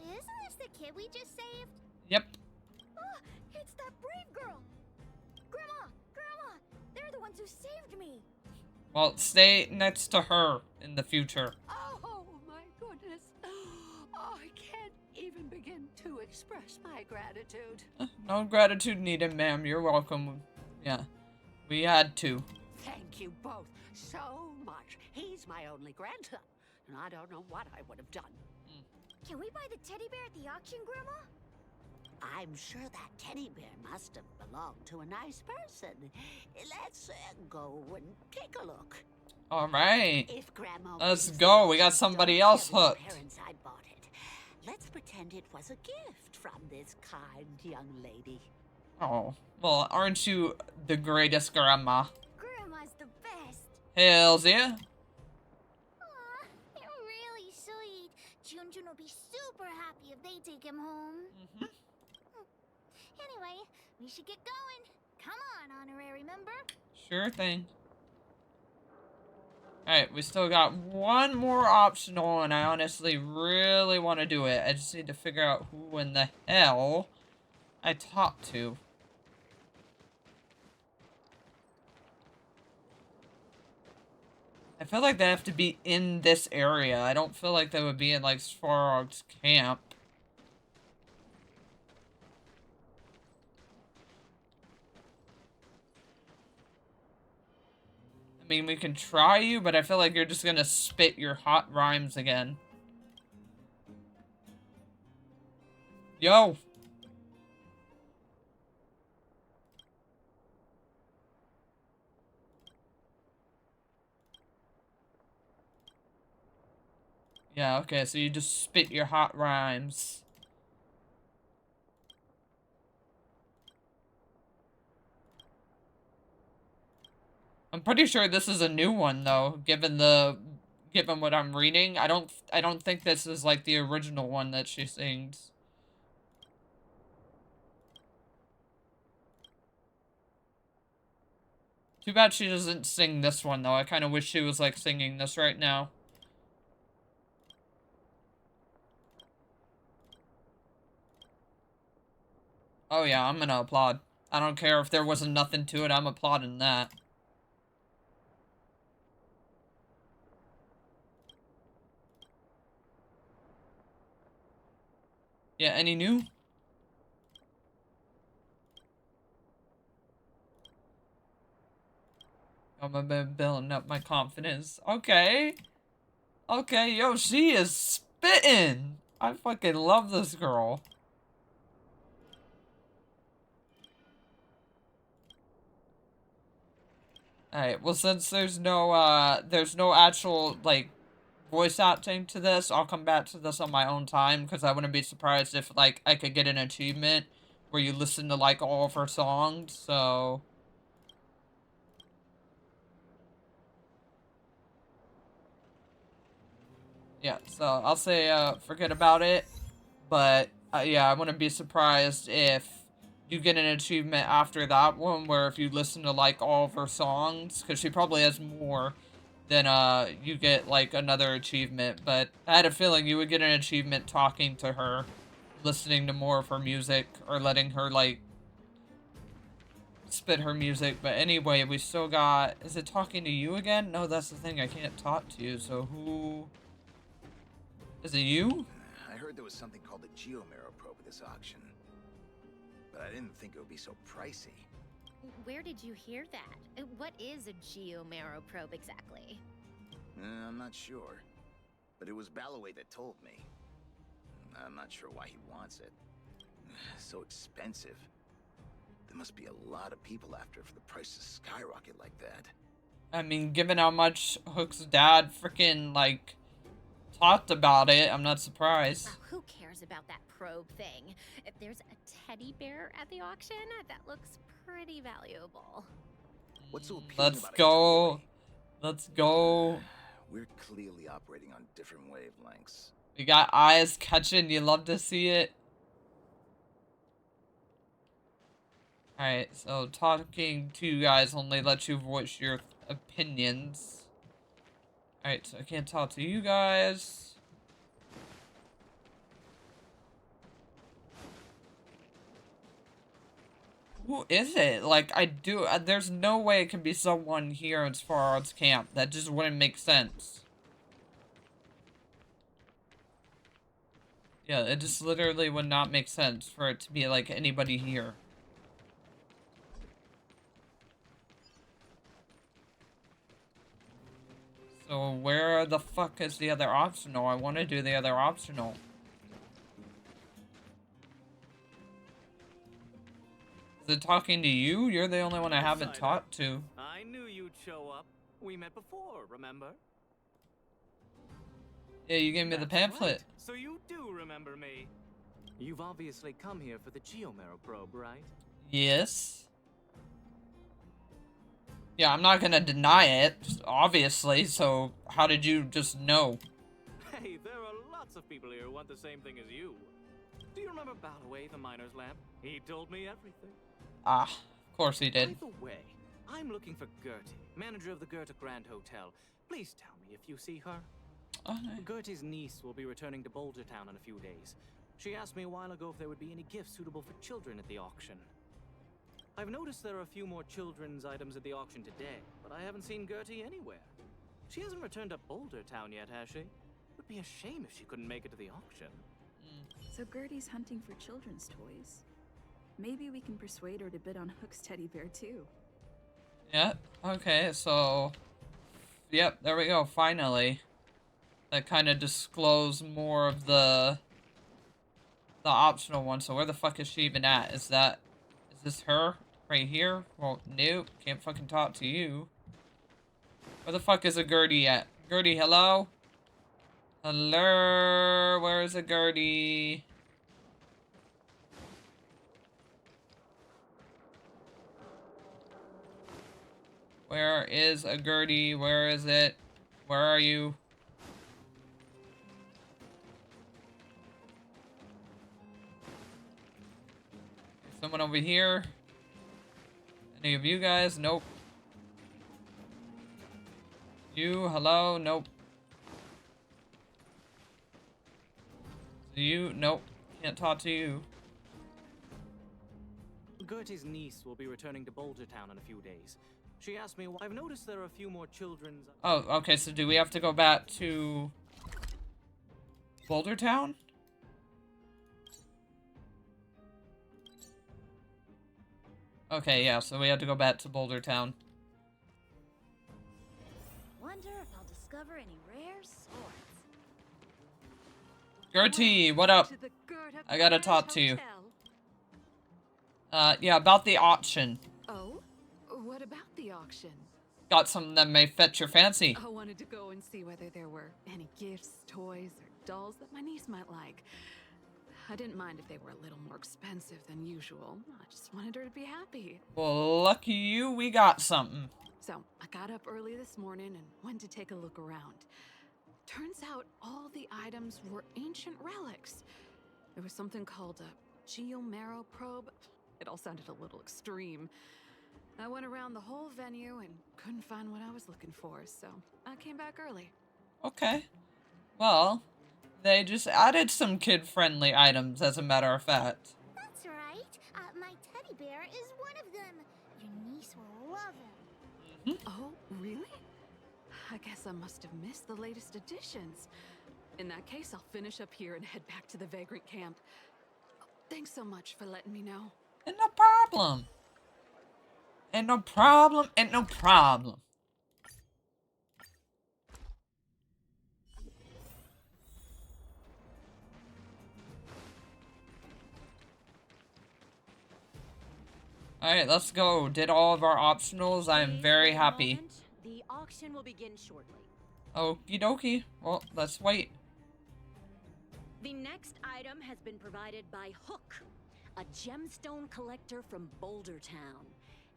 Isn't this the kid we just saved? Yep. Oh, it's that brave girl. Grandma, they're the ones who saved me. Well, stay next to her in the future. Oh, my goodness. Oh, I can't even begin to express my gratitude. No gratitude needed, ma'am. You're welcome. Yeah, we had to. Thank you both so much. He's my only grandson, and I don't know what I would have done. Can we buy the teddy bear at the auction, Grandma? I'm sure that teddy bear must have belonged to a nice person. Let's go and take a look. All right. If Grandma Let's wins go. the We got auction, somebody don't else tell your hooked. Parents I bought it. Let's pretend it was a gift from this kind young lady. Oh, well, aren't you the greatest grandma? Grandma's the best. Hells yeah. Aw, you're really sweet. Junjun will be super happy if they take him home. Anyway, we should get going. Come on, honorary member. Sure thing. Alright, we still got one more optional, and I honestly really want to do it. I just need to figure out who in the hell I talk to. I feel like they have to be in this area. I don't feel like they would be in, like, Svarog's camp. I mean, we can try you, but I feel like you're just gonna spit your hot rhymes again. Yo! Yeah, okay, so you just spit your hot rhymes. I'm pretty sure this is a new one though, given what I'm reading. I don't think this is like the original one that she sings. Too bad she doesn't sing this one though. I kind of wish she was like singing this right now. Oh yeah, I'm gonna applaud. I don't care if there wasn't nothing to it, I'm applauding that. Yeah, any new? I'm building up my confidence. Okay. Okay, yo, she is spitting. I fucking love this girl. Alright, well since there's no actual, like, voice acting to this, I'll come back to this on my own time, because I wouldn't be surprised if, like, I could get an achievement where you listen to, like, all of her songs, so... Yeah, so I'll say, forget about it, but, yeah, I wouldn't be surprised if you get an achievement after that one, where if you listen to, like, all of her songs, because she probably has more, then, you get, like, another achievement, but I had a feeling you would get an achievement talking to her, listening to more of her music, or letting her, like, spit her music, but anyway, we still got... Is it talking to you again? No, that's the thing, I can't talk to you, so who... Is it you? I heard there was something called the Geomero probe at this auction, but I didn't think it would be so pricey. Where did you hear that? What is a Geomero probe exactly? I'm not sure, but it was Balloway that told me. I'm not sure why he wants it. So expensive. There must be a lot of people after it for the price to skyrocket like that. I mean, given how much Hook's dad freaking, like, talked about it, I'm not surprised. Oh, who cares about that probe thing? If there's a teddy bear at the auction, that looks pretty valuable. What's so appealing Let's about go. Let's go. We're clearly operating on different wavelengths. We got eyes catching. You love to see it. Alright, so talking to you guys only lets you voice your opinions. Alright, so I can't talk to you guys. Who is it? Like, there's no way it can be someone here in Svarog's camp. That just wouldn't make sense. Yeah, it just literally would not make sense for it to be, like, anybody here. So where the fuck is the other optional? I want to do the other optional. Is it talking to you? You're the only one I haven't talked to. I knew you'd show up. We met before, remember? Yeah, you gave me the pamphlet. Right. So you do remember me. You've obviously come here for the Geomero probe, right? Yes. Yeah, I'm not gonna deny it, obviously, so how did you just know? Hey, there are lots of people here who want the same thing as you. Do you remember Balloway, the miner's lamp? He told me everything. Ah, of course he did. By the way, I'm looking for Gertie, manager of the Goethe Grand Hotel. Please tell me if you see her. Okay. Gertie's niece will be returning to Boulder Town in a few days. She asked me a while ago if there would be any gifts suitable for children at the auction. I've noticed there are a few more children's items at the auction today, but I haven't seen Gertie anywhere. She hasn't returned to Boulder Town yet, has she? It would be a shame if she couldn't make it to the auction. So Gertie's hunting for children's toys. Maybe we can persuade her to bid on Hook's teddy bear too. Yeah, okay, so... Yep, there we go, finally. That kind of disclosed more of the optional one. So where the fuck is she even at? Is this her? Right here? Well, nope, can't fucking talk to you. Where the fuck is a Gertie at? Gertie, hello? Hello? Where is a Gertie? Where is a Gertie? Where is it? Where are you? Is someone over here? Any of you guys? Nope. You? Hello? Nope. You? Nope. Can't talk to you. Gertie's niece will be returning to Boulder Town in a few days. She asked me why. I've noticed there are a few more children's... Oh, okay, so do we have to go back to Boulder Town? Okay, yeah, so we have to go back to Boulder Town. Wonder if I'll discover any rare swords. Gertie, what up? I gotta talk to you. Yeah, about the auction. Oh? What about the auction? Got something that may fetch your fancy. I wanted to go and see whether there were any gifts, toys, or dolls that my niece might like. I didn't mind if they were a little more expensive than usual. I just wanted her to be happy. Well, lucky you, we got something. So, I got up early this morning and went to take a look around. Turns out all the items were ancient relics. There was something called a geomarrow probe. It all sounded a little extreme. I went around the whole venue and couldn't find what I was looking for, so I came back early. Okay. Well, they just added some kid-friendly items, as a matter of fact. That's right. My teddy bear is one of them. Your niece will love him. Oh, really? I guess I must have missed the latest additions. In that case, I'll finish up here and head back to the Vagrant camp. Thanks so much for letting me know. And no problem. And no problem, and no problem. Alright, let's go. Did all of our optionals. I am very happy. The auction will begin shortly. Okie dokie. Well, let's wait. The next item has been provided by Hook, a gemstone collector from Boulder Town.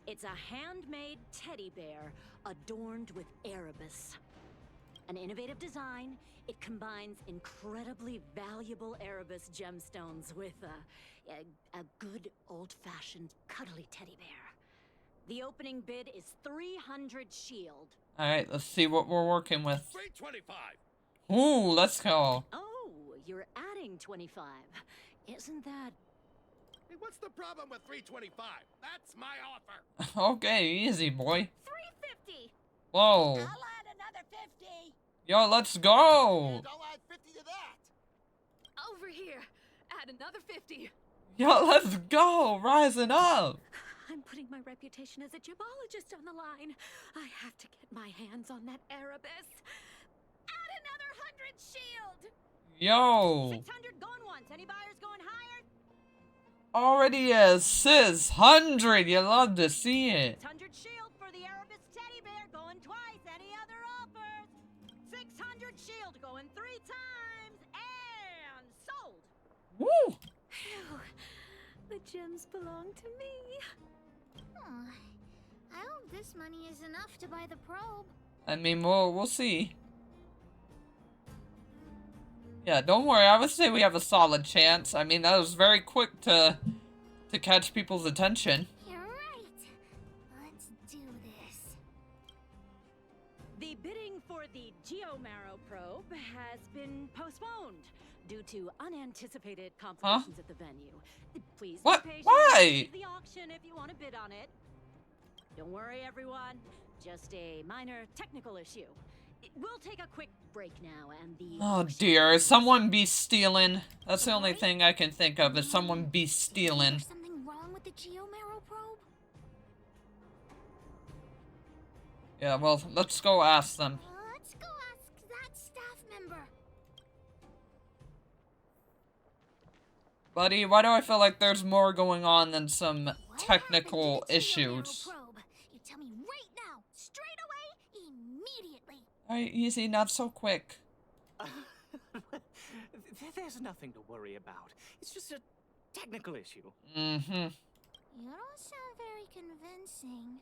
It's a handmade teddy bear adorned with Erebus. An innovative design, it combines incredibly valuable Erebus gemstones with a good old-fashioned cuddly teddy bear. The opening bid is 300 shield. Alright, let's see what we're working with. 325. Ooh, let's go. Oh, you're adding 25. Isn't that... Hey, what's the problem with 325? That's my offer. Okay, easy, boy. 350. Whoa. I'll add another 50. Yo, let's go. And I'll add 50 to that. Over here. Add another 50. Yo, let's go. Rising up. I'm putting my reputation as a gemologist on the line. I have to get my hands on that Erebus. Add another 100 shield. Yo. 600 going once. Any buyers going higher? Already a 600. You love to see it. 600 shield for the Erebus teddy bear going twice. Any other offers? 600 shield going 3 times and sold. Woo. Phew. The gems belong to me. Oh, I hope this money is enough to buy the probe. I mean, we'll see. Yeah, don't worry. I would say we have a solid chance. I mean, that was very quick to catch people's attention. You're right. Let's do this. The bidding for the geomarrow probe has been postponed due to unanticipated complications at the venue. Please What? be patient. Why? Leave the auction if you want to bid on it. Don't worry, everyone. Just a minor technical issue. We'll take a quick break now, and the... Oh dear, someone be stealing. That's the only thing I can think of, is someone be stealing. There's something wrong with the Geomero probe? Yeah, well, let's go ask them. Let's go ask that staff member. Buddy, why do I feel like there's more going on than some technical issues? You tell me right now, straight away, immediately. Alright, easy, not so quick. There's nothing to worry about. It's just a technical issue. Mm-hmm. You don't sound very convincing.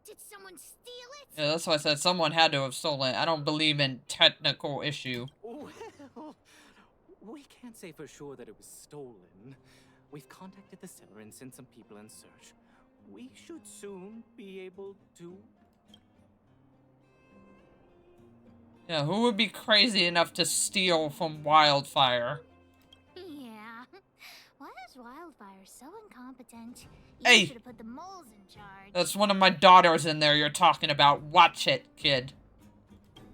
Did someone steal it? Yeah, that's why I said someone had to have stolen it. I don't believe in technical issue. Well, we can't say for sure that it was stolen. We've contacted the seller and sent some people in search. We should soon be able to... Yeah, who would be crazy enough to steal from Wildfire? Yeah. Why is Wildfire so incompetent? Hey! You should have put the moles in charge. That's one of my daughters in there you're talking about. Watch it, kid.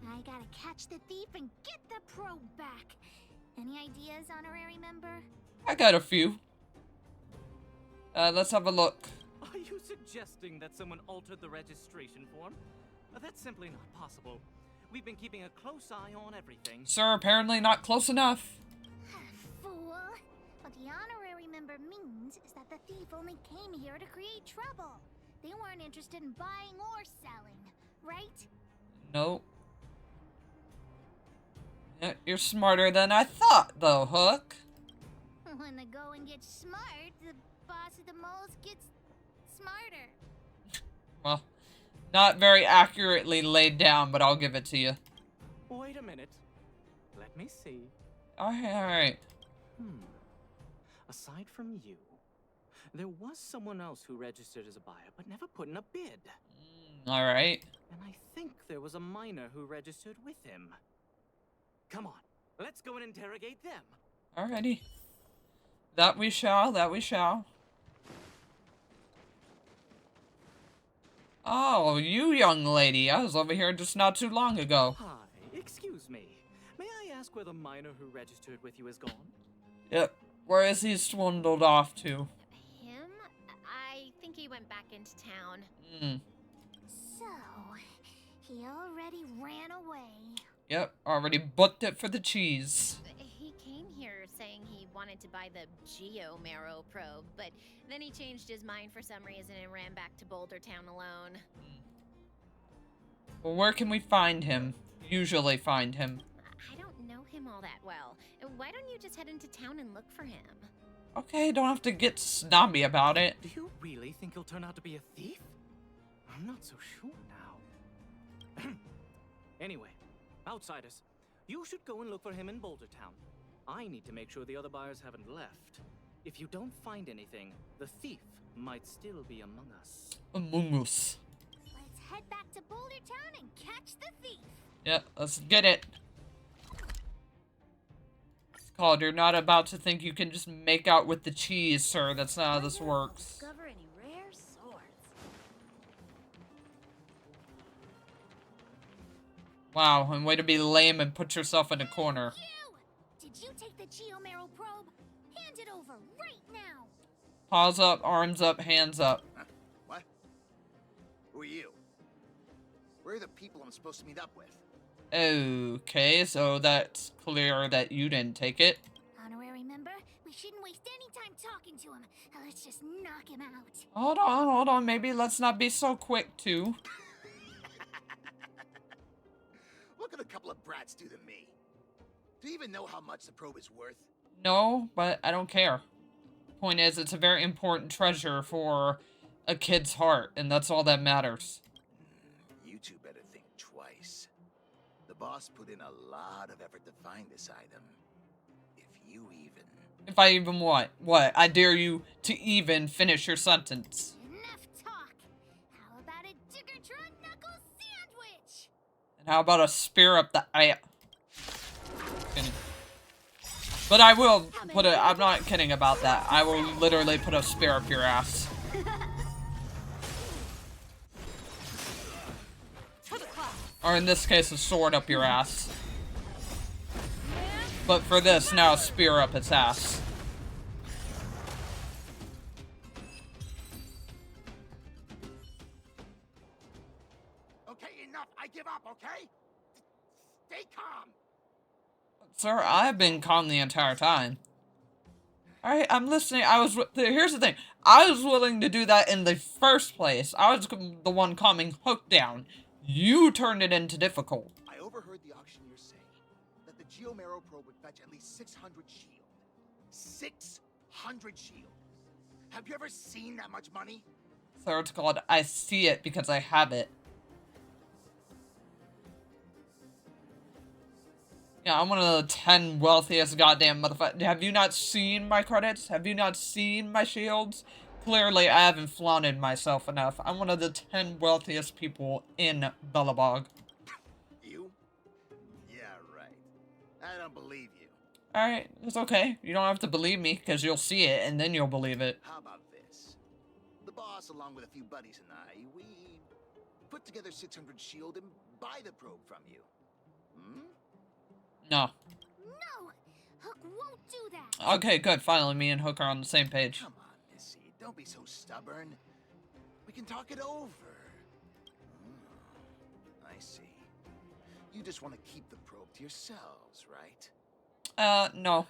I gotta catch the thief and get the probe back. Any ideas, honorary member? I got a few. Let's have a look. Are you suggesting that someone altered the registration form? That's simply not possible. We've been keeping a close eye on everything. Sir, apparently not close enough. Fool. What the honorary member means is that the thief only came here to create trouble. They weren't interested in buying or selling, right? Nope. Yeah, you're smarter than I thought, though, Hook. When the going gets smart, the boss of the moles gets smarter. Well, not very accurately laid down, but I'll give it to you. Wait a minute. Let me see. Alright. Aside from you, there was someone else who registered as a buyer but never put in a bid. Alright. And I think there was a miner who registered with him. Come on, let's go and interrogate them. Alrighty. That we shall, that we shall. Oh, you young lady. I was over here just not too long ago. Hi, excuse me. May I ask where the miner who registered with you is gone? Yep. Where is he swindled off to? Him? I think he went back into town. So, he already ran away. Yep, already booked it for the cheese. He came here saying he wanted to buy the Geomero probe, but then he changed his mind for some reason and ran back to Boulder Town alone. Well, where can we find him? Usually find him. I don't know him all that well. Why don't you just head into town and look for him? Okay, don't have to get snobby about it. Do you really think he'll turn out to be a thief? I'm not so sure now. Anyway, outsiders, you should go and look for him in Boulder Town. I need to make sure the other buyers haven't left. If you don't find anything, the thief might still be among us. Among us. Let's head back to Boulder Town and catch the thief. Yep, let's get it. It's called, you're not about to think you can just make out with the cheese, sir. That's not how this works. Discover any rare swords. Wow, and way to be lame and put yourself in a corner. Did you take the Geomero probe? Hand it over right now. Paws up, arms up, hands up. Huh? What? Who are you? Where are the people I'm supposed to meet up with? Okay, so that's clear that you didn't take it. Honorary member, we shouldn't waste any time talking to him. Let's just knock him out. Hold on, maybe let's not be so quick, too. What could a couple of brats do to me? Do you even know how much the probe is worth? No, but I don't care. Point is, it's a very important treasure for a kid's heart, and that's all that matters. You two better think twice. The boss put in a lot of effort to find this item. If I even what? What? I dare you to even finish your sentence. Enough talk. How about a Diggertron knuckle sandwich? And how about a spear up the But I will put a. I'm not kidding about that. I will literally put a spear up your ass. For the class. Or in this case, a sword up your ass. But for this, now a spear up its ass. Okay, enough. I give up, okay? Stay calm. Sir, I've been calm the entire time. Alright, I'm listening. Here's the thing. I was willing to do that in the first place. I was the one calming Hook down. You turned it into difficult. I overheard the auctioneer say that the Geomero probe would fetch at least 600 shield. 600 shield. Have you ever seen that much money? Sir, it's called I see it because I have it. Yeah, I'm one of the 10 wealthiest goddamn motherfuckers. Have you not seen my credits? Have you not seen my shields? Clearly, I haven't flaunted myself enough. I'm one of the 10 wealthiest people in Belobog. You? Yeah, right. I don't believe you. Alright, it's okay. You don't have to believe me, because you'll see it, and then you'll believe it. How about this? The boss, along with a few buddies and I, we put together 600 shield and buy the probe from you. Hmm? No. No! Hook won't do that! Okay, good. Finally, me and Hook are on the same page. Come on, Missy. Don't be so stubborn. We can talk it over. I see. You just want to keep the probe to yourselves, right? No.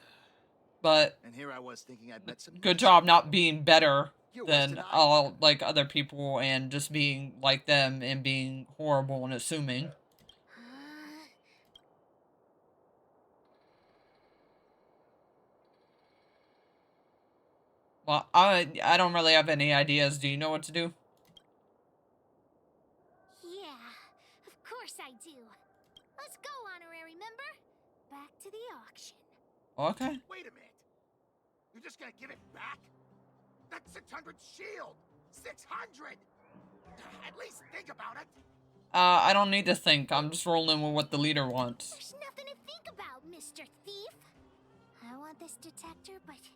But and here I was thinking I'd met some good job not being better than all, like, other people and just being like them and being horrible and assuming. Well, I don't really have any ideas. Do you know what to do? Yeah, of course I do. Let's go, honorary member. Back to the auction. Okay. Wait a minute. You're just gonna give it back? That's 600 shield! 600! At least think about it. I don't need to think. I'm just rolling with what the leader wants. There's nothing to think about, Mr. Thief. I want this detector, but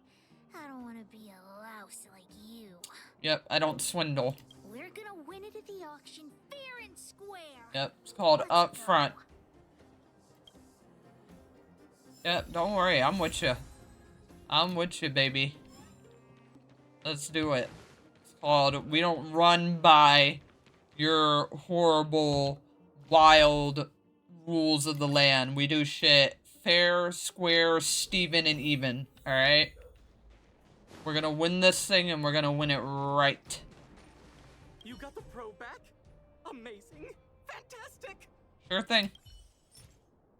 I don't want to be a louse like you. Yep, I don't swindle. We're gonna win it at the auction fair and square. Yep, it's called up front. Yep, don't worry, I'm with you. I'm with you, baby. Let's do it. It's called we don't run by your horrible, wild rules of the land. We do shit fair, square, Steven, and even. Alright? We're gonna win this thing, and we're gonna win it right. You got the probe back? Amazing! Fantastic! Sure thing.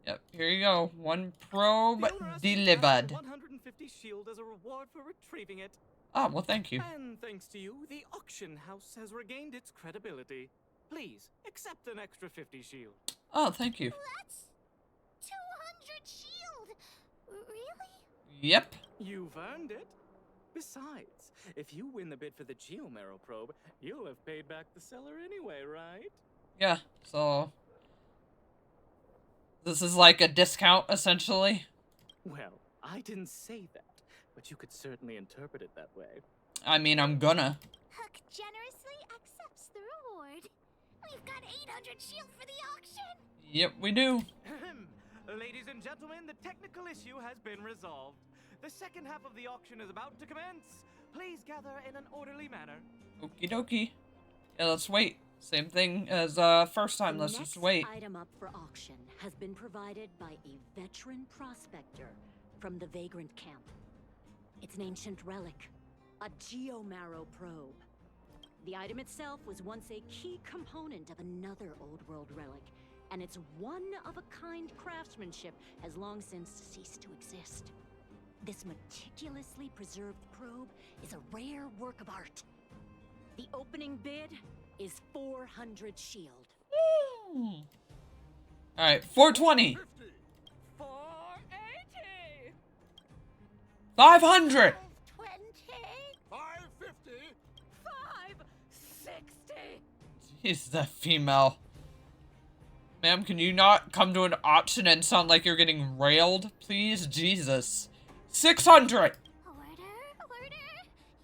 Yep, here you go. One probe delivered. 150 shield as a reward for retrieving it. Ah, well, thank you. And thanks to you, the auction house has regained its credibility. Please, accept an extra 50 shield. Oh, thank you. That's 200 shield! Really? Yep. You've earned it. Besides, if you win the bid for the Geomero probe, you'll have paid back the seller anyway, right? Yeah, so this is like a discount, essentially. Well, I didn't say that, but you could certainly interpret it that way. I mean, I'm gonna. Hook generously accepts the reward. We've got 800 shield for the auction! Yep, we do. Ladies and gentlemen, the technical issue has been resolved. The second half of the auction is about to commence. Please gather in an orderly manner. Okie dokie. Yeah, let's wait. Same thing as first time. Let's just wait. The next item up for auction has been provided by a veteran prospector from the Vagrant Camp. It's an ancient relic, a Geomero probe. The item itself was once a key component of another old world relic, and its one-of-a-kind craftsmanship has long since ceased to exist. This meticulously preserved probe is a rare work of art. The opening bid is 400 shield. Alright, 420. 480. 500. 550. 560. Jeez, that female. Ma'am, can you not come to an auction and sound like you're getting railed? Please, Jesus. 600. Order?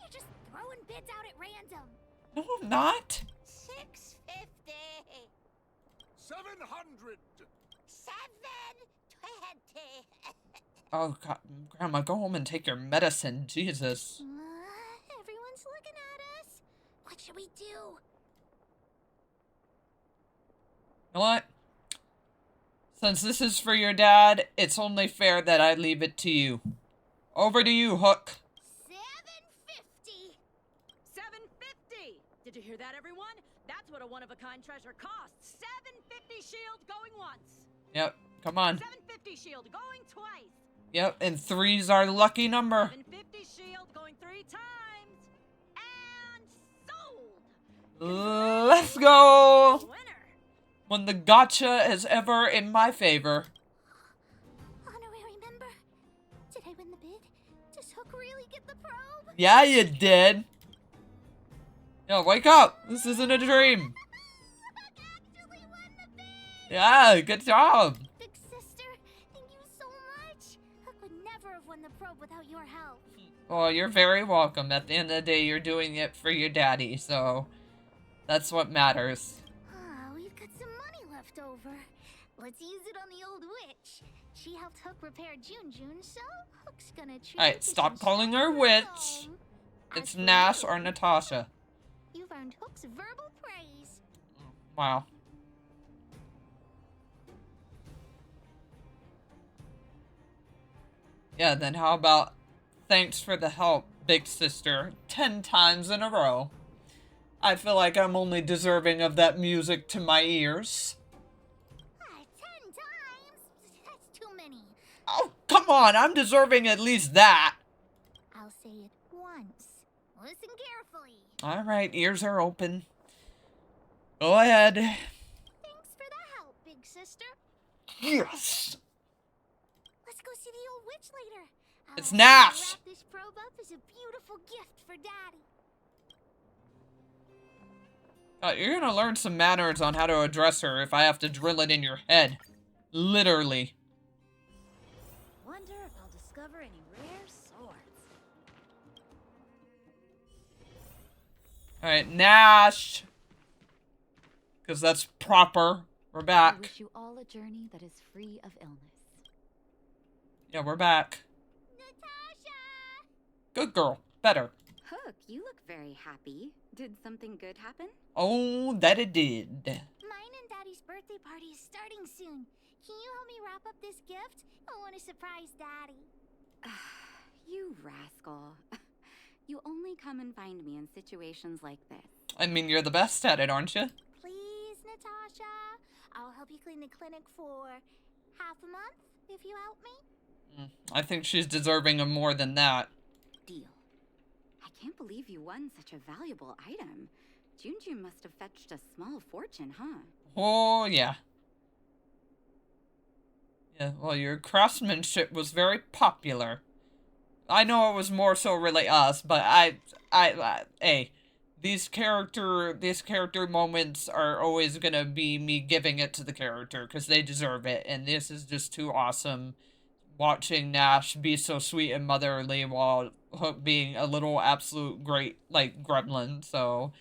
You're just throwing bids out at random. No, I'm not. 650. 700. 720. Oh, God. Grandma, go home and take your medicine. Jesus. Everyone's looking at us. What should we do? You know what? Since this is for your dad, it's only fair that I leave it to you. Over to you, Hook. 750. 750! Did you hear that, everyone? That's what a one-of-a-kind treasure costs. 750 shield going once. Yep, come on. 750 shield going twice. Yep, and 3's our lucky number. 750 shield going 3 times. And sold! Let's go! Winner! When the gotcha is ever in my favor. Honorary member, did I win the bid? Does Hook really get the probe? Yeah, you did. Yo, wake up! This isn't a dream. Hook actually won the bid! Yeah, good job. Big sister, thank you so much. Hook would never have won the probe without your help. Well, you're very welcome. At the end of the day, you're doing it for your daddy, so that's what matters. We've got some money left over. Let's use it on the old witch. She helped Hook repair June, so Hook's gonna treat Alright, stop calling her witch. It's Nash or Natasha. You've earned Hook's verbal praise. Wow. Yeah, then how about thanks for the help, big sister, 10 times in a row. I feel like I'm only deserving of that music to my ears. 10 times? That's too many. Oh, come on, I'm deserving at least that. I'll say it once. Listen carefully. Alright, ears are open. Go ahead. Thanks for the help, big sister. Yes! Let's go see the old witch later. It's Nash! Wrap this probe up as a beautiful gift for Daddy. You're gonna learn some manners on how to address her if I have to drill it in your head. Literally. Wonder if I'll discover any rare swords. Alright, Nash! Because that's proper. We're I back. wish you all a journey that is free of illness. Yeah, we're back. Natasha! Good girl. Better. Hook, you look very happy. Did something good happen? Oh, that it did. Mine and Daddy's birthday party is starting soon. Can you help me wrap up this gift? I want to surprise Daddy. You rascal. You only come and find me in situations like this. I mean, you're the best at it, aren't you? Please, Natasha. I'll help you clean the clinic for half a month if you help me. I think she's deserving of more than that. Deal. I can't believe you won such a valuable item. Junjun must have fetched a small fortune, huh? Oh, yeah. Yeah, well, your craftsmanship was very popular. I know it was more so really us, but hey, these character moments are always gonna be me giving it to the character, because they deserve it, and this is just too awesome. Watching Nash be so sweet and motherly while Hook being a little absolute great, like, gremlin, so...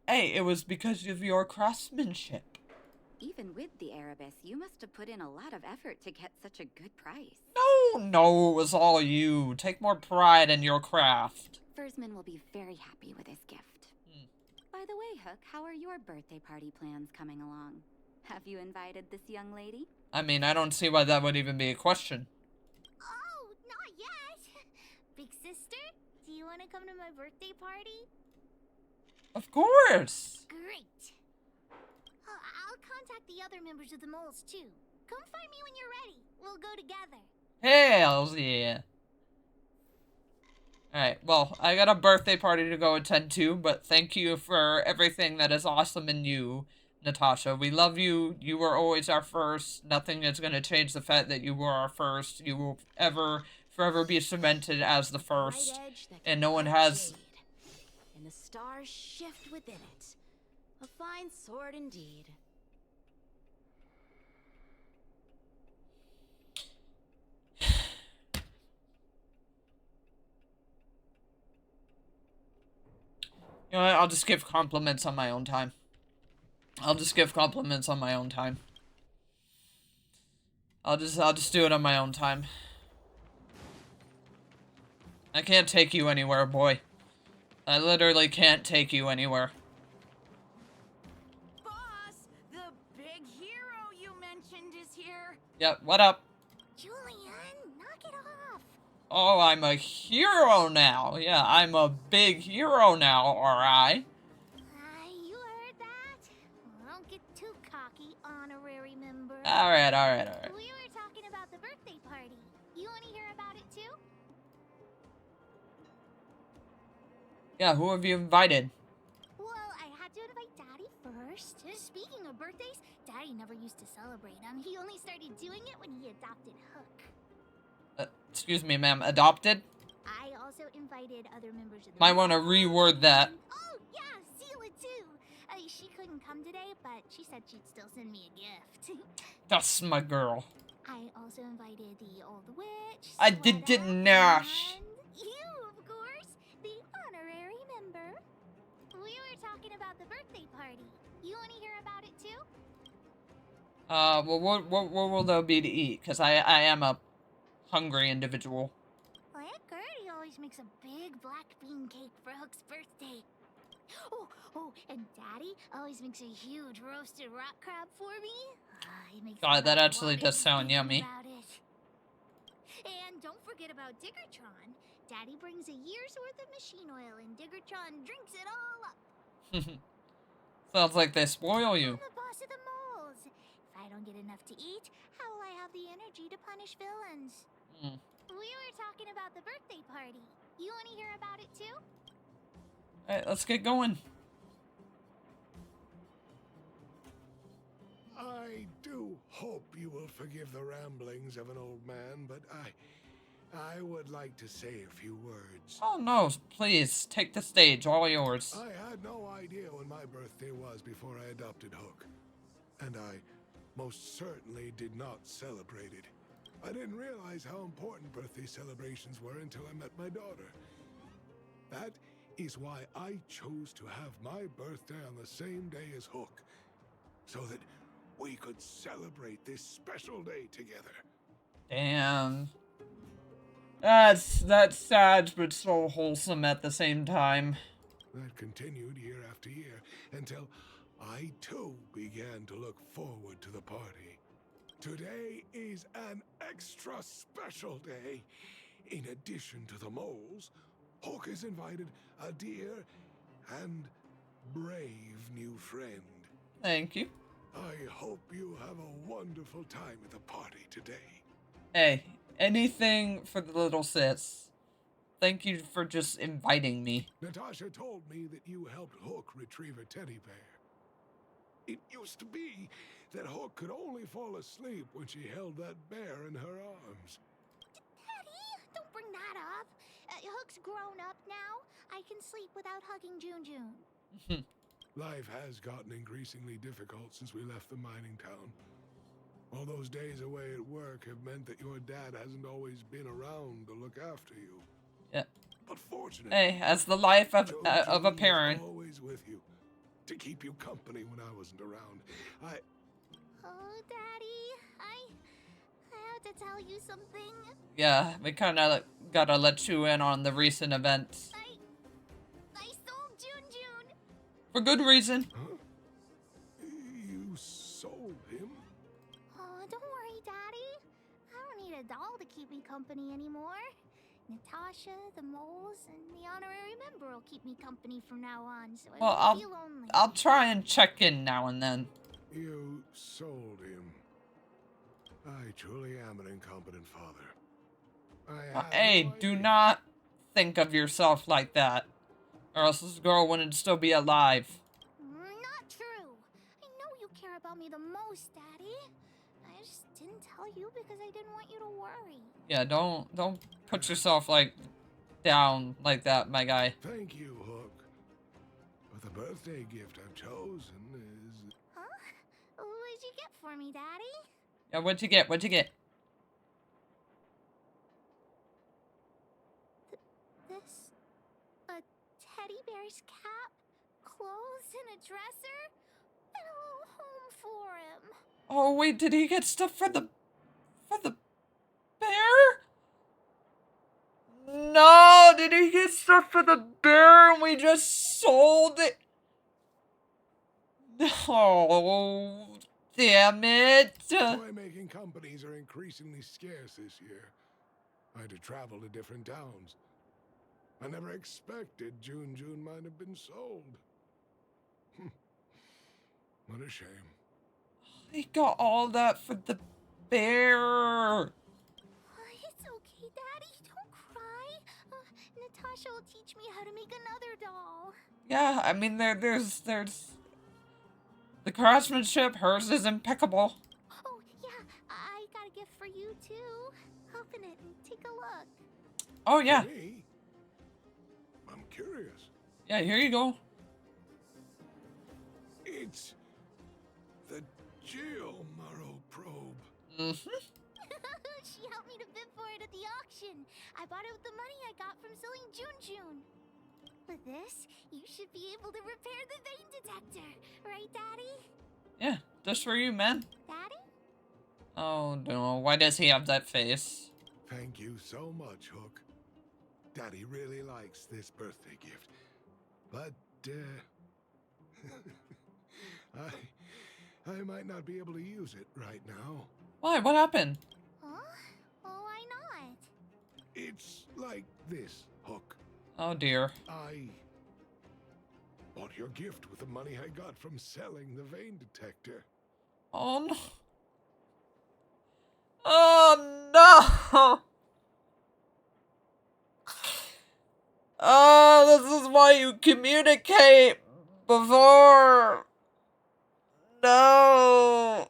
Hey, it was because of your craftsmanship. Even with the Erebus, you must have put in a lot of effort to get such a good price. No, it was all you. Take more pride in your craft. Fursman will be very happy with his gift. By the way, Hook, how are your birthday party plans coming along? Have you invited this young lady? I mean, I don't see why that would even be a question. Oh, not yet. Big sister, do you want to come to my birthday party? Of course. Great. I'll contact the other members of the moles too. Come find me when you're ready. We'll go together. Hells yeah. Alright, well, I got a birthday party to go attend to, but thank you for everything that is awesome in you, Natasha. We love you. You were always our first. Nothing is going to change the fact that you were our first. You will forever be cemented as the first. And no one has... And the stars shift within it. A fine sword indeed. You know what? I'll just give compliments on my own time. I'll just give compliments on my own time. I'll just do it on my own time. I can't take you anywhere, boy. I literally can't take you anywhere. Boss, the big hero you mentioned is here. Yep, what up? Julian, knock it off. Oh, I'm a hero now. Yeah, I'm a big hero now, alright? You heard that? Well, don't get too cocky, honorary member. Alright. We were talking about the birthday party. You want to hear about it too? Yeah, who have you invited? Well, I had to invite Daddy first. Speaking of birthdays, Daddy never used to celebrate them. He only started doing it when he adopted Hook. Excuse me, ma'am. Adopted? I also invited other members of the Might want to reword that. Oh, yeah, Sela too. She couldn't come today, but she said she'd still send me a gift. That's my girl. I also invited the old witch. I didn't know. You, of course, the honorary member. We were talking about the birthday party. You want to hear about it too? Well, what will there be to eat? Because I am a hungry individual. Well, Aunt Gertie always makes a big black bean cake for Hook's birthday. Oh, and Daddy always makes a huge roasted rock crab for me. He makes God, that actually does sound yummy. And don't forget about Diggertron. Daddy brings a year's worth of machine oil and Diggertron drinks it all up. Sounds like they spoil you. I'm the boss of the moles. If I don't get enough to eat, how will I have the energy to punish villains? We were talking about the birthday party. You want to hear about it too? Alright, let's get going. I do hope you will forgive the ramblings of an old man, but I would like to say a few words. Oh no, please, take the stage, all yours. I had no idea when my birthday was before I adopted Hook. And I most certainly did not celebrate it. I didn't realize how important birthday celebrations were until I met my daughter. That is why I chose to have my birthday on the same day as Hook, so that we could celebrate this special day together. Damn. That's sad, but so wholesome at the same time. That continued year after year, until I too began to look forward to the party. Today is an extra special day. In addition to the moles, Hook has invited a dear and brave new friend. Thank you. I hope you have a wonderful time at the party today. Hey, anything for the little sis. Thank you for just inviting me. Natasha told me that you helped Hook retrieve a teddy bear. It used to be that Hook could only fall asleep when she held that bear in her arms. Daddy, don't bring that up. Hook's grown up now. I can sleep without hugging June. Life has gotten increasingly difficult since we left the mining town. All those days away at work have meant that your dad hasn't always been around to look after you. Yeah. But fortunately, hey, as the life of a parent. Always with you, to keep you company when I wasn't around. Oh, Daddy, I have to tell you something. Yeah, we kind of gotta let you in on the recent events. I sold June. For good reason. Huh? You sold him? Oh, don't worry, Daddy. I don't need a doll to keep me company anymore. Natasha, the moles, and the honorary member will keep me company from now on, so I won't feel lonely. I'll try and check in now and then. You sold him. I truly am an incompetent father. Hey, do not think of yourself like that, or else this girl wouldn't still be alive. Not true. I know you care about me the most, Daddy. I just didn't tell you because I didn't want you to worry. Yeah, don't put yourself down like that, my guy. Thank you, Hook. But the birthday gift I've chosen is... Huh? What'd you get for me, Daddy? Yeah, what'd you get? What'd you get? This? A teddy bear's cap, clothes, and a dresser? And a for him. Oh wait, did he get stuff for the bear? No, did he get stuff for the bear and we just sold it? No, damn it. Toy-making companies are increasingly scarce this year. I had to travel to different towns. I never expected June might have been sold. What a shame. He got all that for the bear. It's okay, Daddy. Don't cry. Natasha will teach me how to make another doll. Yeah, I mean, there's the craftsmanship. Hers is impeccable. Oh, yeah. I got a gift for you, too. Open it and take a look. Oh, yeah. For me? I'm curious. Yeah, here you go. It's the Geomaro probe. Mm-hmm. She helped me to bid for it at the auction. I bought it with the money I got from selling June. With this, you should be able to repair the vein detector. Right, Daddy? Yeah, just for you, man. Daddy? Oh, no. Why does he have that face? Thank you so much, Hook. Daddy really likes this birthday gift. But, I might not be able to use it right now. Why? What happened? Huh? Oh, why not? It's like this, Hook. Oh, dear. I bought your gift with the money I got from selling the vein detector. Oh, no. Oh, no! Oh, this is why you communicate before. No.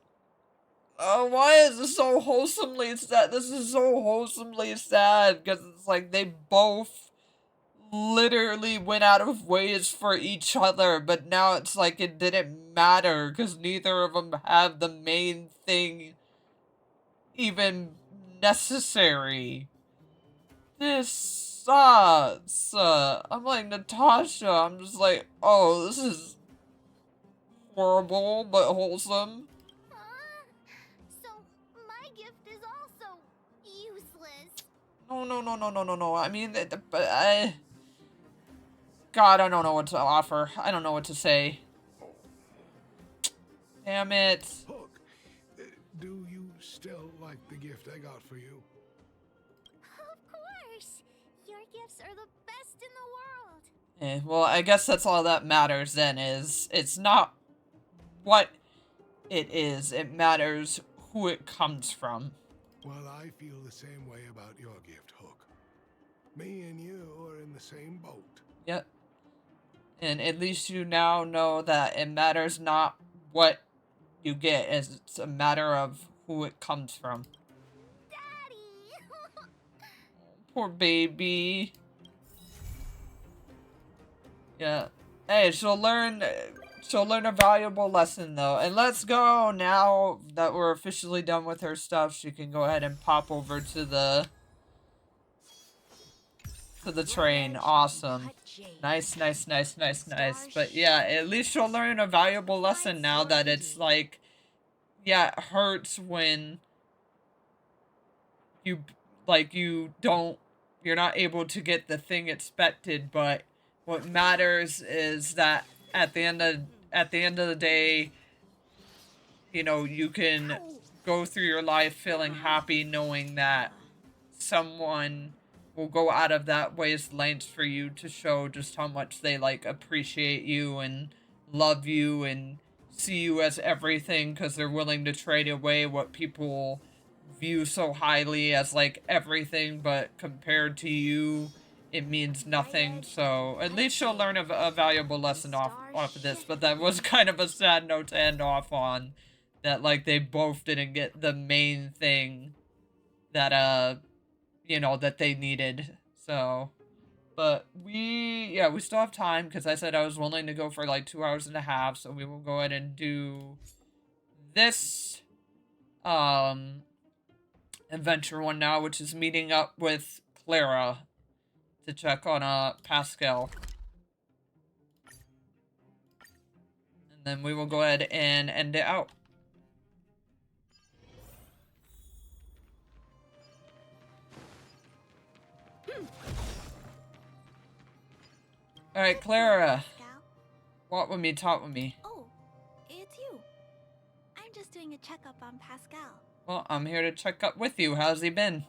Oh, why is this so wholesomely sad? This is so wholesomely sad because it's like they both literally went out of ways for each other, but now it's like it didn't matter because neither of them have the main thing even necessary. This sucks. I'm like, Natasha, I'm just like, oh, this is horrible but wholesome. So, my gift is also useless. No. I mean, but God, I don't know what to offer. I don't know what to say. Damn it. Hook, do you still like the gift I got for you? Of course. Your gifts are the best in the world. Well, I guess that's all that matters then is it's not what it is. It matters who it comes from. Well, I feel the same way about your gift, Hook. Me and you are in the same boat. Yep. And at least you now know that it matters not what you get, it's a matter of who it comes from. Daddy! Poor baby. Yeah. Hey, she'll learn a valuable lesson though. And let's go now that we're officially done with her stuff. She can go ahead and pop over to the train. Awesome. Nice. But yeah, at least she'll learn a valuable lesson now that it's like, yeah, it hurts when you're not able to get the thing expected, but what matters is that at the end of the day, you know, you can go through your life feeling happy knowing that someone will go out of that way's lengths for you to show just how much they like appreciate you and love you and see you as everything because they're willing to trade away what people view so highly as like everything, but compared to you it means nothing. So at least she'll learn a valuable lesson off of this. But that was kind of a sad note to end off on, that like they both didn't get the main thing that you know, that they needed. So, but we still have time because I said I was willing to go for like 2.5 hours, so we will go ahead and do this adventure one now, which is meeting up with Clara to check on Pascal. And then we will go ahead and end it out. Alright, Clara. Walk with me, talk with me. Oh, it's you. I'm just doing a checkup on Pascal. Well, I'm here to check up with you. How's he been?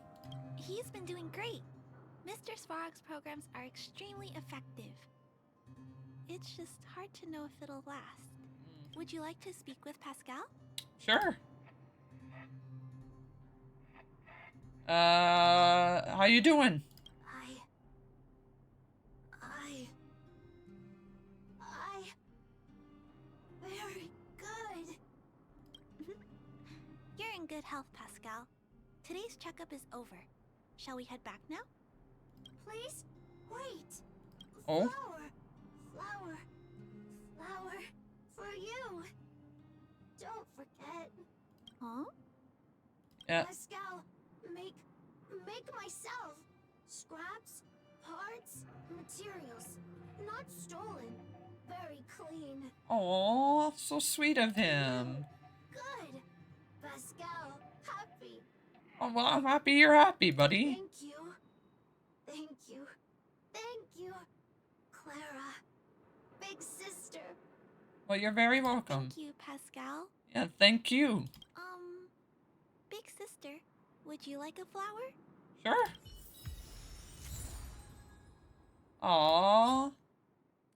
He's been doing great. Mr. Svarog's programs are extremely effective. It's just hard to know if it'll last. Would you like to speak with Pascal? Sure. How you doing? Very good. You're in good health, Pascal. Today's checkup is over. Shall we head back now? Please? Wait. Oh? Flower. For you. Don't forget. Huh? Yeah. Pascal, make myself. Scraps, parts, materials. Not stolen. Very clean. Oh, so sweet of him. Good. Pascal, happy. Oh, well, I'm happy you're happy, buddy. Thank you. Clara. Big sister. Well, you're very welcome. Thank you, Pascal. Yeah, thank you. Big sister, would you like a flower? Sure. Aww.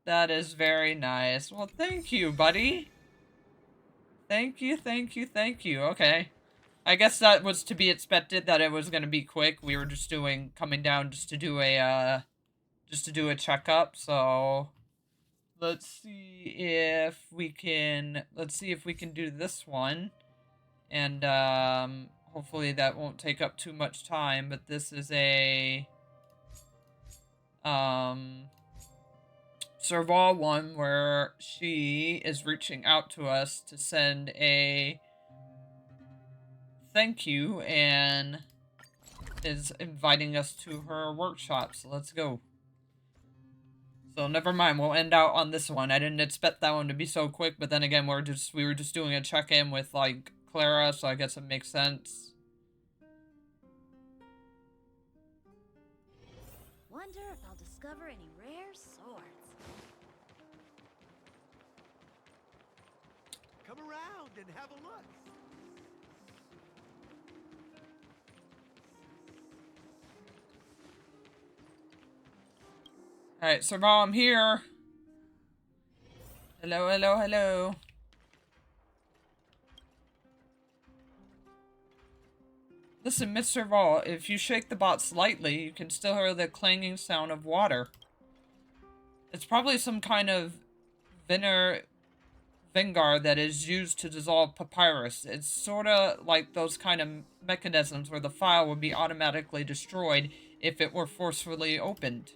That is very nice. Well, thank you, buddy. Thank you. Okay. I guess that was to be expected that it was going to be quick. We were just coming down just to do a checkup. So let's see if we can do this one. And, hopefully that won't take up too much time, but this is a, Serval one where she is reaching out to us to send a thank you and is inviting us to her workshop. So let's go. So never mind, we'll end out on this one. I didn't expect that one to be so quick, but then again, we were just doing a check-in with like Clara, so I guess it makes sense. Wonder if I'll discover any rare swords. Come around and have a look. Alright, Serval, I'm here. Hello. Listen, Mr. Serval, if you shake the bot slightly, you can still hear the clanging sound of water. It's probably some kind of Vengar that is used to dissolve papyrus. It's sorta like those kind of mechanisms where the file would be automatically destroyed if it were forcefully opened.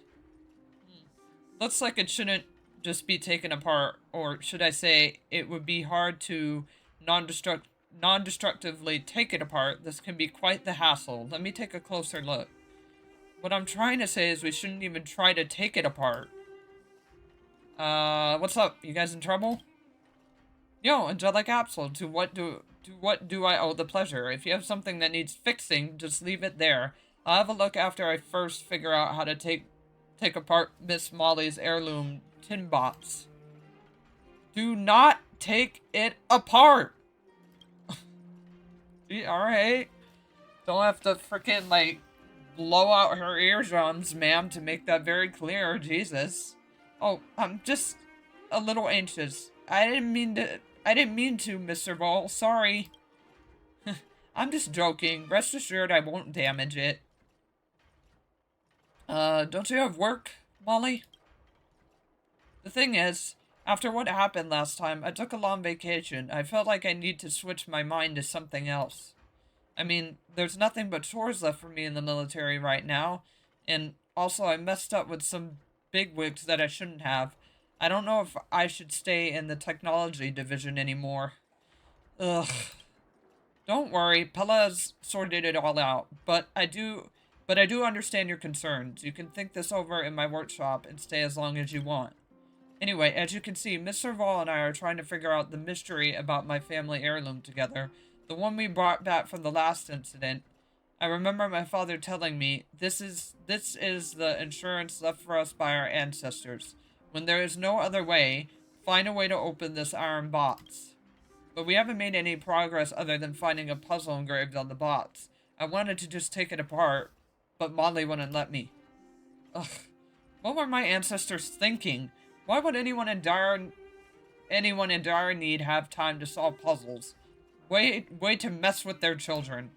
Looks like it shouldn't just be taken apart, or should I say, it would be hard to non-destructively take it apart. This can be quite the hassle. Let me take a closer look. What I'm trying to say is we shouldn't even try to take it apart. What's up? You guys in trouble? Yo, Angelic Capsule, to what do I owe the pleasure? If you have something that needs fixing, just leave it there. I'll have a look after I first figure out how to take apart Miss Molly's heirloom tin box. Do not take it apart! Alright. Don't have to frickin', like, blow out her eardrums, ma'am, to make that very clear. Jesus. Oh, I'm just a little anxious. I didn't mean to, Mr. Ball. Sorry. I'm just joking. Rest assured I won't damage it. Don't you have work, Molly? The thing is, after what happened last time, I took a long vacation. I felt like I need to switch my mind to something else. I mean, there's nothing but chores left for me in the military right now, and also I messed up with some bigwigs that I shouldn't have. I don't know if I should stay in the technology division anymore. Ugh. Don't worry, Pella has sorted it all out, but I do understand your concerns. You can think this over in my workshop and stay as long as you want. Anyway, as you can see, Mr. Vall and I are trying to figure out the mystery about my family heirloom together. The one we brought back from the last incident. I remember my father telling me, this is the insurance left for us by our ancestors. When there is no other way, find a way to open this iron box. But we haven't made any progress other than finding a puzzle engraved on the box. I wanted to just take it apart, but Molly wouldn't let me. Ugh. What were my ancestors thinking? Why would anyone in dire need have time to solve puzzles? Way to mess with their children.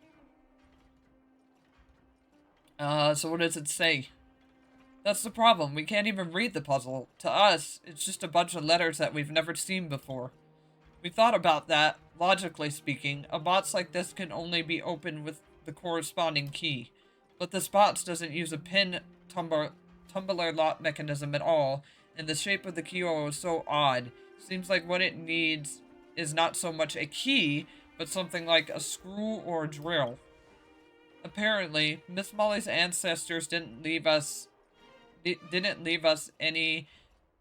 So what does it say? That's the problem. We can't even read the puzzle. To us, it's just a bunch of letters that we've never seen before. We thought about that. Logically speaking, a box like this can only be opened with the corresponding key. But this box doesn't use a pin tumbler lock mechanism at all, and the shape of the keyhole is so odd. Seems like what it needs is not so much a key, but something like a screw or a drill. Apparently, Miss Molly's ancestors didn't leave us any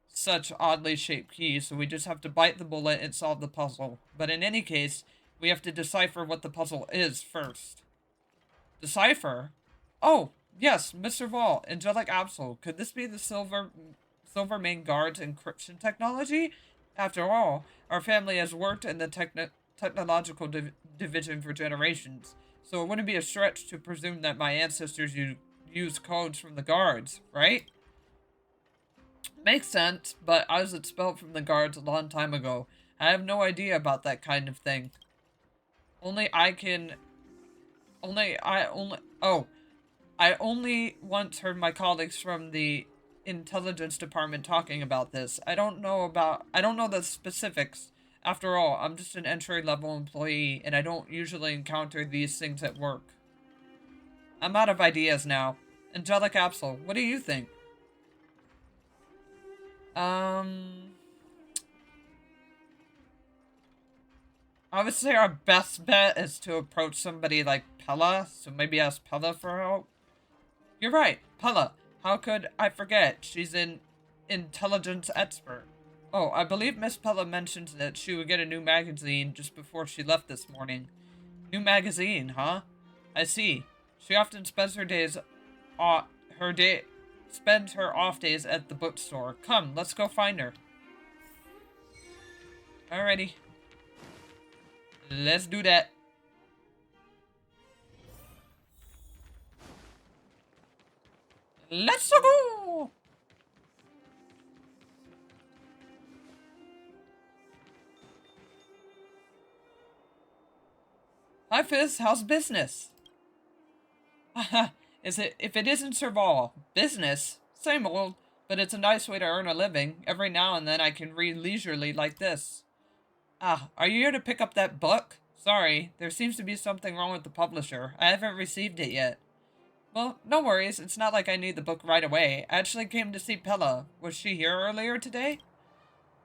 such oddly shaped keys, so we just have to bite the bullet and solve the puzzle. But in any case, we have to decipher what the puzzle is first. Decipher? Oh, yes, Mr. Vall, Angelic Absol. Could this be the Silvermane Guard's encryption technology? After all, our family has worked in the technological division for generations, so it wouldn't be a stretch to presume that my ancestors used codes from the guards, right? Makes sense, but I was expelled from the guards a long time ago. I have no idea about that kind of thing. I only once heard my colleagues from the intelligence department talking about this. I don't know the specifics. After all, I'm just an entry-level employee, and I don't usually encounter these things at work. I'm out of ideas now. Angelic Absol, what do you think? I would say our best bet is to approach somebody like Pella, so maybe ask Pella for help. You're right, Pella. How could I forget? She's an intelligence expert. Oh, I believe Miss Pella mentioned that she would get a new magazine just before she left this morning. New magazine, huh? I see. She often spends her off days at the bookstore. Come, let's go find her. Alrighty. Let's do that. Let's go! Hi Fizz, how's business? If it isn't Serval, business? Same old, but it's a nice way to earn a living. Every now and then I can read leisurely like this. Ah, are you here to pick up that book? Sorry, there seems to be something wrong with the publisher. I haven't received it yet. Well, no worries. It's not like I need the book right away. I actually came to see Pella. Was she here earlier today?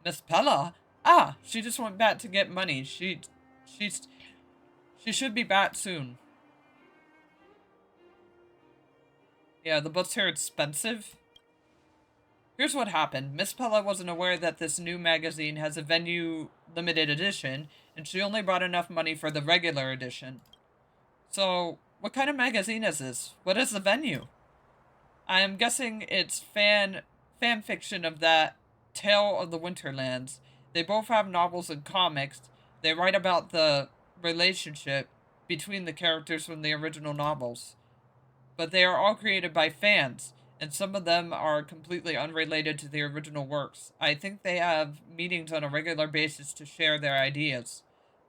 Miss Pella? Ah, she just went back to get money. She should be back soon. Yeah, the books here are expensive. Here's what happened. Miss Pella wasn't aware that this new magazine has a venue limited edition, and she only brought enough money for the regular edition. So, what kind of magazine is this? What is the venue? I am guessing it's fan fiction of that Tale of the Winterlands. They both have novels and comics. They write about the relationship between the characters from the original novels. But they are all created by fans, and some of them are completely unrelated to the original works. I think they have meetings on a regular basis to share their ideas.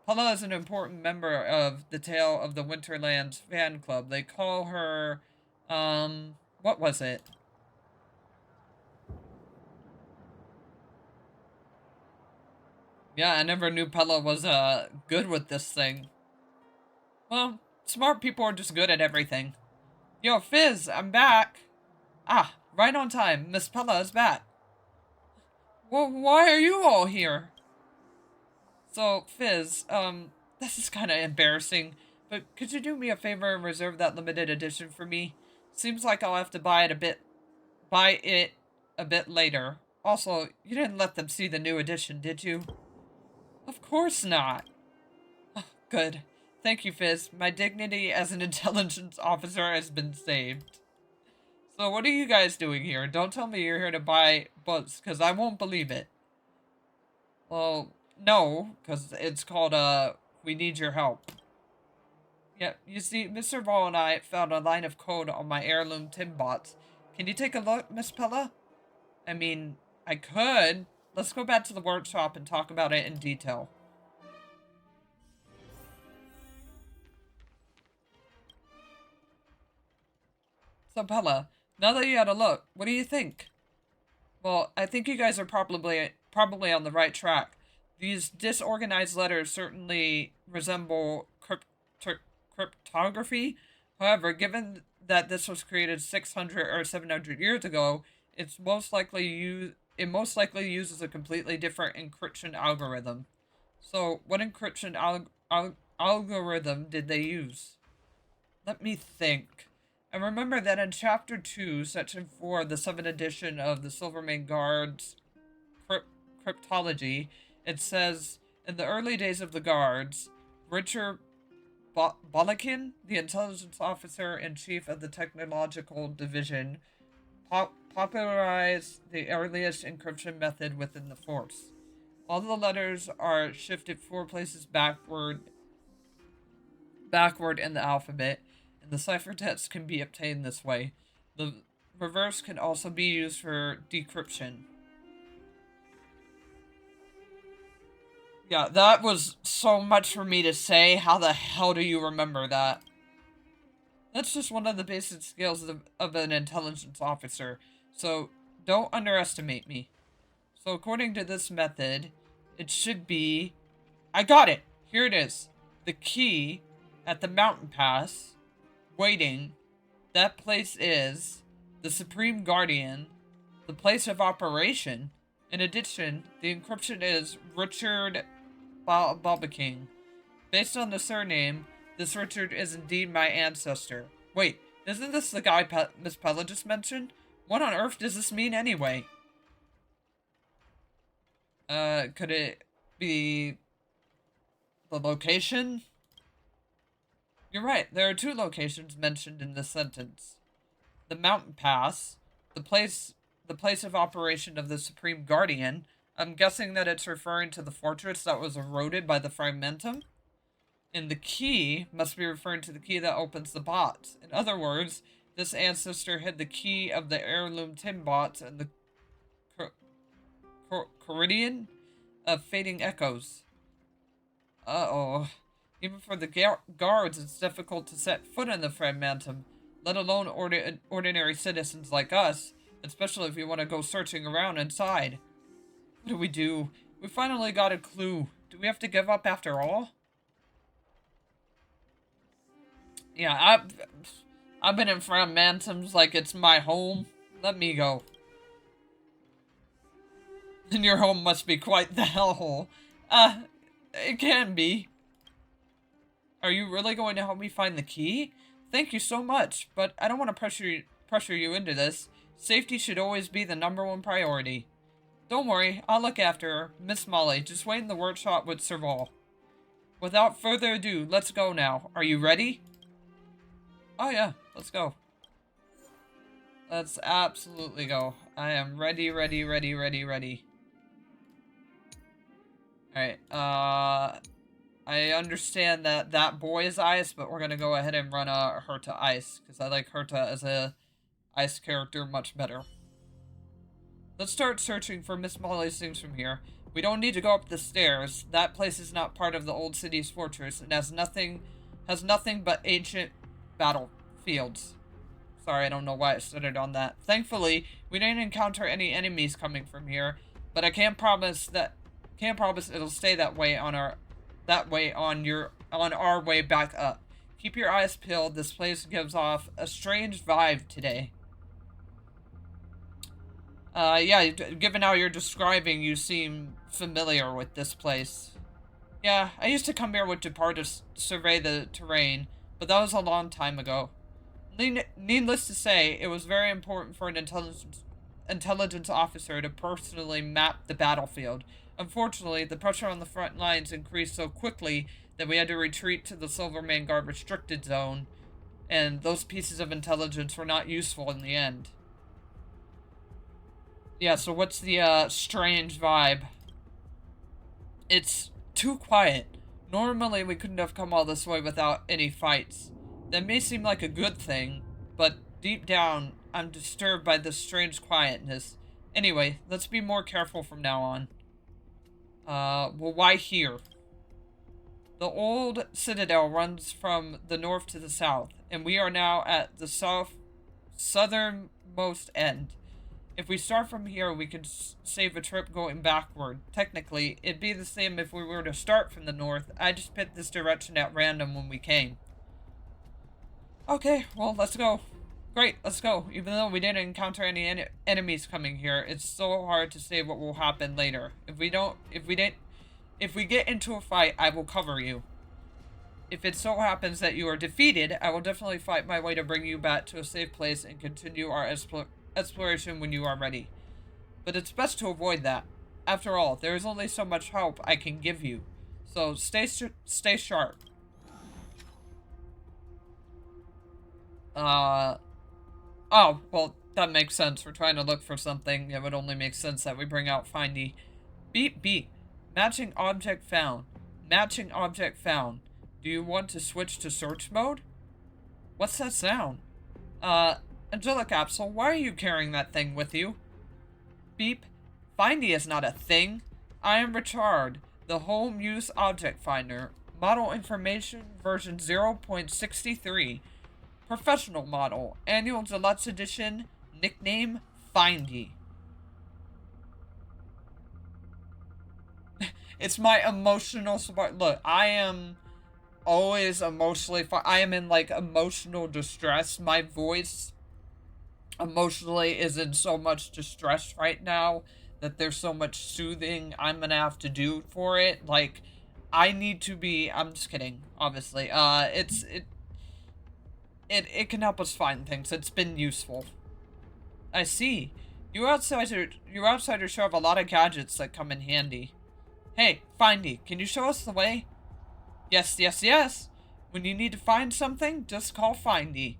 Pella is an important member of the Tale of the Winterlands fan club. They call her, what was it? Yeah, I never knew Pella was, good with this thing. Well, smart people are just good at everything. Yo, Fizz, I'm back. Ah, right on time. Miss Pella is back. Well, why are you all here? So, Fizz, this is kind of embarrassing, but could you do me a favor and reserve that limited edition for me? Seems like I'll have to buy it a bit later. Also, you didn't let them see the new edition, did you? Of course not. Oh, good. Thank you, Fizz. My dignity as an intelligence officer has been saved. So what are you guys doing here? Don't tell me you're here to buy books, because I won't believe it. Well, no, because it's called, we need your help. Yeah, you see, Mr. Ball and I found a line of code on my heirloom Timbots. Can you take a look, Miss Pella? I mean, I could. Let's go back to the workshop and talk about it in detail. So, Pella, now that you had a look, what do you think? Well, I think you guys are probably on the right track. These disorganized letters certainly resemble cryptography. However, given that this was created 600 or 700 years ago, it most likely uses a completely different encryption algorithm. So, what encryption algorithm did they use? Let me think. I remember that in Chapter 2, Section 4 of the 7th edition of the Silvermane Guards Cryptology, it says, in the early days of the Guards, Richard Balakin, the intelligence officer in chief of the technological division, popularized the earliest encryption method within the force. All the letters are shifted 4 places backward in the alphabet, and the ciphertext can be obtained this way. The reverse can also be used for decryption. Yeah, that was so much for me to say. How the hell do you remember that? That's just one of the basic skills of an intelligence officer, so don't underestimate me. So according to this method, it should be... I got it! Here it is. The key at the mountain pass, waiting. That place is the Supreme Guardian, the place of operation. In addition, the encryption is Richard King. Based on the surname, this Richard is indeed my ancestor. Wait, isn't this the guy Miss Pella just mentioned? What on earth does this mean anyway? Could it be the location? You're right, there are 2 locations mentioned in this sentence. The mountain pass, the place of operation of the Supreme Guardian. I'm guessing that it's referring to the fortress that was eroded by the fragmentum. And the key must be referring to the key that opens the bots. In other words, this ancestor hid the key of the heirloom Timbots and the Coridian of Fading Echoes. Uh-oh. Even for the guards, it's difficult to set foot in the fragmentum, let alone ordinary citizens like us, especially if we want to go searching around inside. What do? We finally got a clue. Do we have to give up after all? Yeah, I've been in fragmentums like it's my home. Let me go. And your home must be quite the hellhole. It can be. Are you really going to help me find the key? Thank you so much, but I don't want to pressure you into this. Safety should always be the #1 priority. Don't worry, I'll look after her. Miss Molly, just wait in the workshop with Serval. Without further ado, let's go now. Are you ready? Oh yeah, let's go. Let's absolutely go. I am ready. Alright, I understand that boy is ice, but we're gonna go ahead and run Herta ice, because I like Herta as a ice character much better. Let's start searching for Miss Molly's things from here. We don't need to go up the stairs. That place is not part of the old city's fortress and has nothing but ancient battlefields. Sorry, I don't know why I started on that. Thankfully, we didn't encounter any enemies coming from here, but I can't promise it'll stay that way on our way back up. Keep your eyes peeled. This place gives off a strange vibe today. Yeah, given how you're describing, you seem familiar with this place. Yeah, I used to come here with Depart to survey the terrain, but that was a long time ago. Needless to say, it was very important for an intelligence officer to personally map the battlefield. Unfortunately, the pressure on the front lines increased so quickly that we had to retreat to the Silvermane Guard restricted zone And those pieces of intelligence were not useful in the end. Yeah, so what's the strange vibe? It's too quiet. Normally we couldn't have come all this way without any fights. That may seem like a good thing, but deep down, I'm disturbed by this strange quietness. Anyway, let's be more careful from now on. Well, why here? The old citadel runs from the north to the south, and we are now at the southernmost end. If we start from here, we could save a trip going backward. Technically, it'd be the same if we were to start from the north. I just picked this direction at random when we came. Okay, well, let's go. Great, let's go. Even though we didn't encounter any enemies coming here, it's so hard to say what will happen later. If we get into a fight, I will cover you. If it so happens that you are defeated, I will definitely fight my way to bring you back to a safe place and continue our exploration when you are ready. But it's best to avoid that. After all, there is only so much help I can give you. So stay sharp. Oh, well, that makes sense. We're trying to look for something. It would only make sense that we bring out Findy. Beep, beep. Matching object found. Matching object found. Do you want to switch to search mode? What's that sound? Angelic Capsule, why are you carrying that thing with you? Beep. Findy is not a thing. I am Richard, the home use object finder. Model information version 0.63. Professional model. Annual Deluxe Edition. Nickname Findy. It's my emotional support. Look, I am always emotionally I am in like emotional distress. My voice emotionally is in so much distress right now that there's so much soothing I'm gonna have to do for it. Like, I need to be, I'm just kidding, obviously. It can help us find things. It's been useful. I see. You outsiders show have a lot of gadgets that come in handy. Hey, Findy, can you show us the way? Yes, yes, yes. When you need to find something, just call Findy.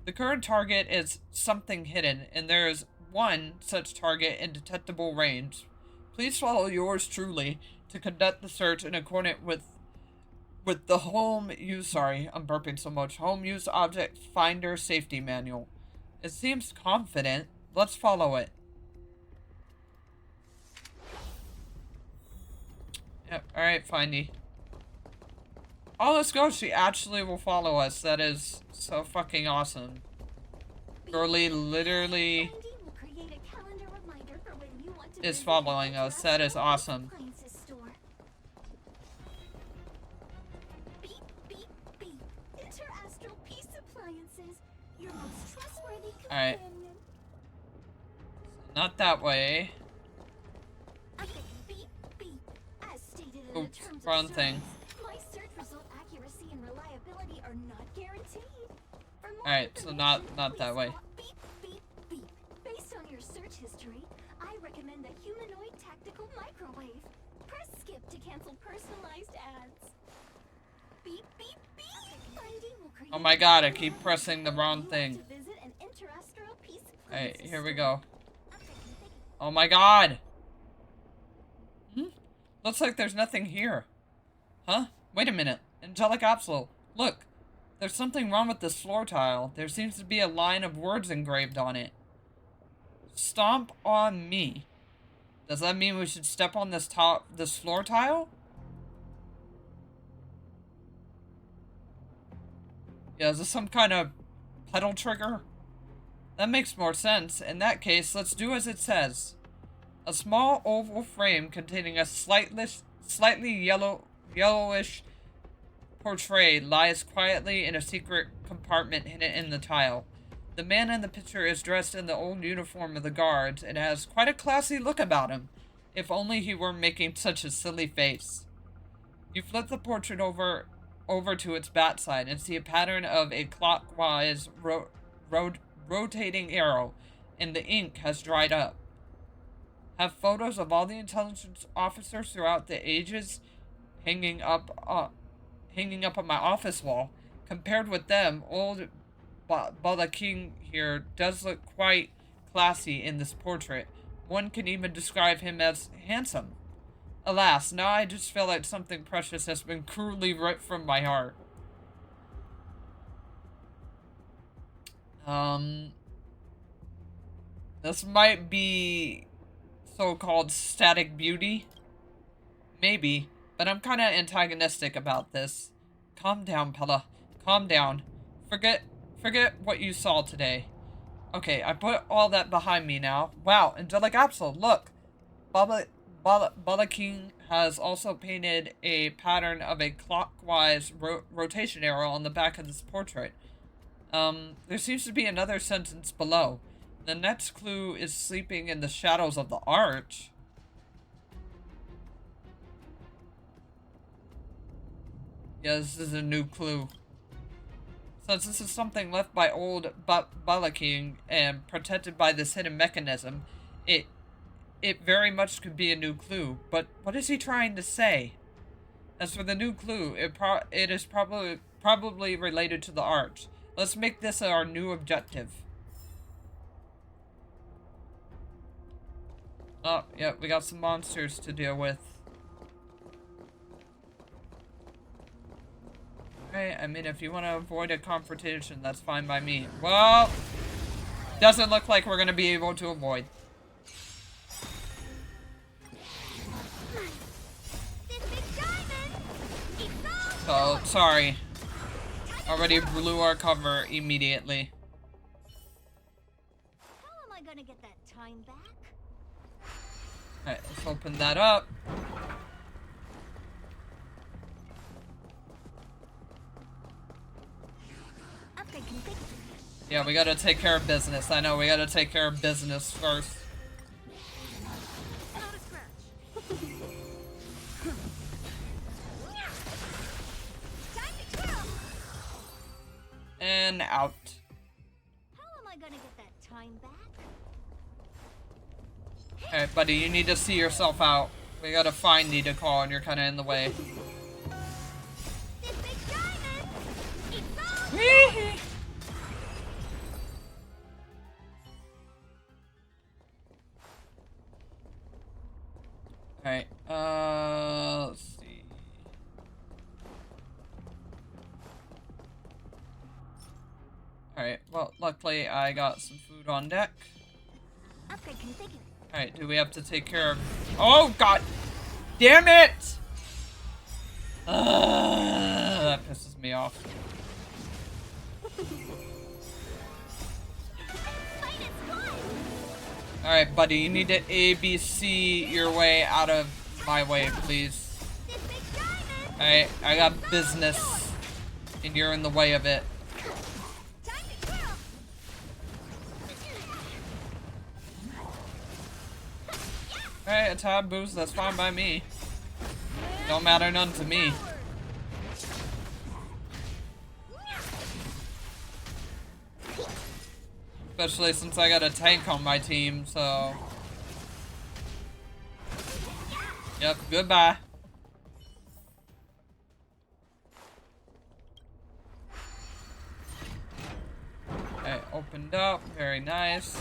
The current target is something hidden, and there is one such target in detectable range. Please follow yours truly to conduct the search in accordance with the home use object finder safety manual. It seems confident. Let's follow it. Yep, alright, Findy. Oh, let's go. She actually will follow us. That is so fucking awesome. Girly literally is following us. That is awesome. Alright. Not that way. Oops, wrong thing. Alright, so not that way. Based on your search history, I recommend the humanoid tactical microwave. Press skip to cancel personalized ads. Beep, beep, beep. Oh my god, I keep pressing the wrong thing. Alright, here we go. Oh my god! Looks like there's nothing here. Huh? Wait a minute. Angelic Capsule. Look. There's something wrong with this floor tile. There seems to be a line of words engraved on it. Stomp on me. Does that mean we should step on this floor tile? Yeah, is this some kind of pedal trigger? That makes more sense. In that case, let's do as it says. A small oval frame containing a slightly yellowish portrait lies quietly in a secret compartment hidden in the tile. The man in the picture is dressed in the old uniform of the guards and has quite a classy look about him. If only he weren't making such a silly face. You flip the portrait over to its bat side and see a pattern of a clockwise rotating arrow, and the ink has dried up. Have photos of all the intelligence officers throughout the ages hanging up on my office wall. Compared with them, old Bala King here does look quite classy in this portrait. One can even describe him as handsome. Alas, now I just feel like something precious has been cruelly ripped from my heart. This might be so-called static beauty. Maybe, but I'm kind of antagonistic about this. Calm down, Pella. Calm down. Forget what you saw today. Okay, I put all that behind me now. Wow, angelic capsule, look! Bala King has also painted a pattern of a clockwise rotation arrow on the back of this portrait. There seems to be another sentence below. The next clue is sleeping in the shadows of the arch. Yeah, this is a new clue. Since this is something left by old Bala King and protected by this hidden mechanism, it very much could be a new clue. But what is he trying to say? As for the new clue, it is probably related to the arch. Let's make this our new objective. Oh, yeah, we got some monsters to deal with. Okay, I mean, if you want to avoid a confrontation, that's fine by me. Well, doesn't look like we're going to be able to avoid. So, sorry. Already blew our cover immediately. How am I gonna get that time back? Alright, let's open that up. Yeah, we gotta take care of business. I know, we gotta take care of business first. And out. How am I gonna get that time back? Alright, buddy, you need to see yourself out. We gotta find you to call and you're kinda in the way. Wee-hee. Alright, let's see. Alright, well, luckily I got some food on deck. Alright, do we have to take care of... Oh, God! Damn it! That pisses me off. Alright, buddy, you need to ABC your way out of my way, please. Alright, I got business, and you're in the way of it. Alright, a tab boost, that's fine by me. Don't matter none to me. Especially since I got a tank on my team, so... Yep, goodbye. Okay, opened up, very nice.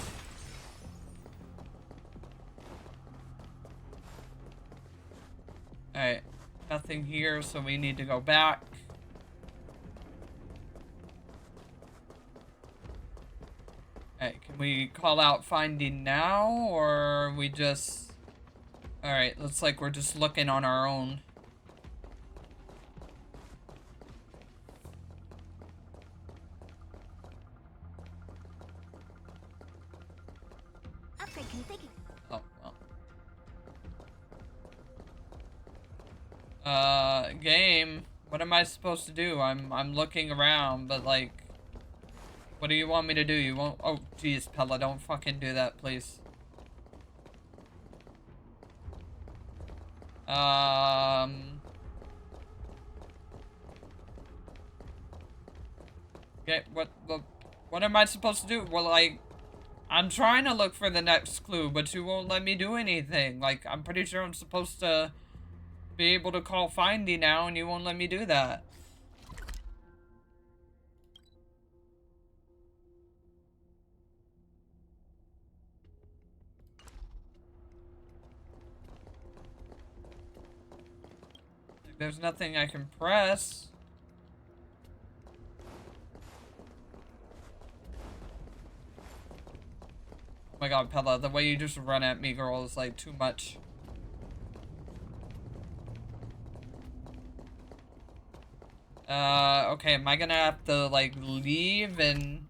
Alright, nothing here, so we need to go back. Alright, can we call out finding now, or we just... Alright, looks like we're just looking on our own. Oh, well. Game, what am I supposed to do? I'm looking around, but like... What do you want me to do? You won't... Oh, jeez, Pella, don't fucking do that, please. Okay, what am I supposed to do? Well, like... I'm trying to look for the next clue, but you won't let me do anything. Like, I'm pretty sure I'm supposed to be able to call Findy now, and you won't let me do that. There's nothing I can press. Oh my god, Pella, the way you just run at me, girl, is like too much. Okay, am I gonna have to, like, leave and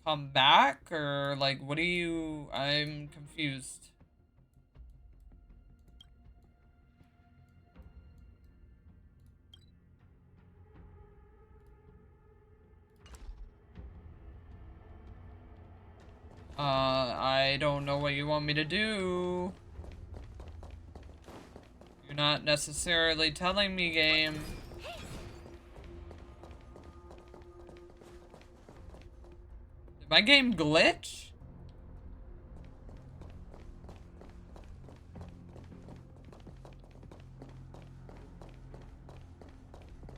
come back? Or, like, what do you... I'm confused. I don't know what you want me to do. You're not necessarily telling me, game. Did my game glitch?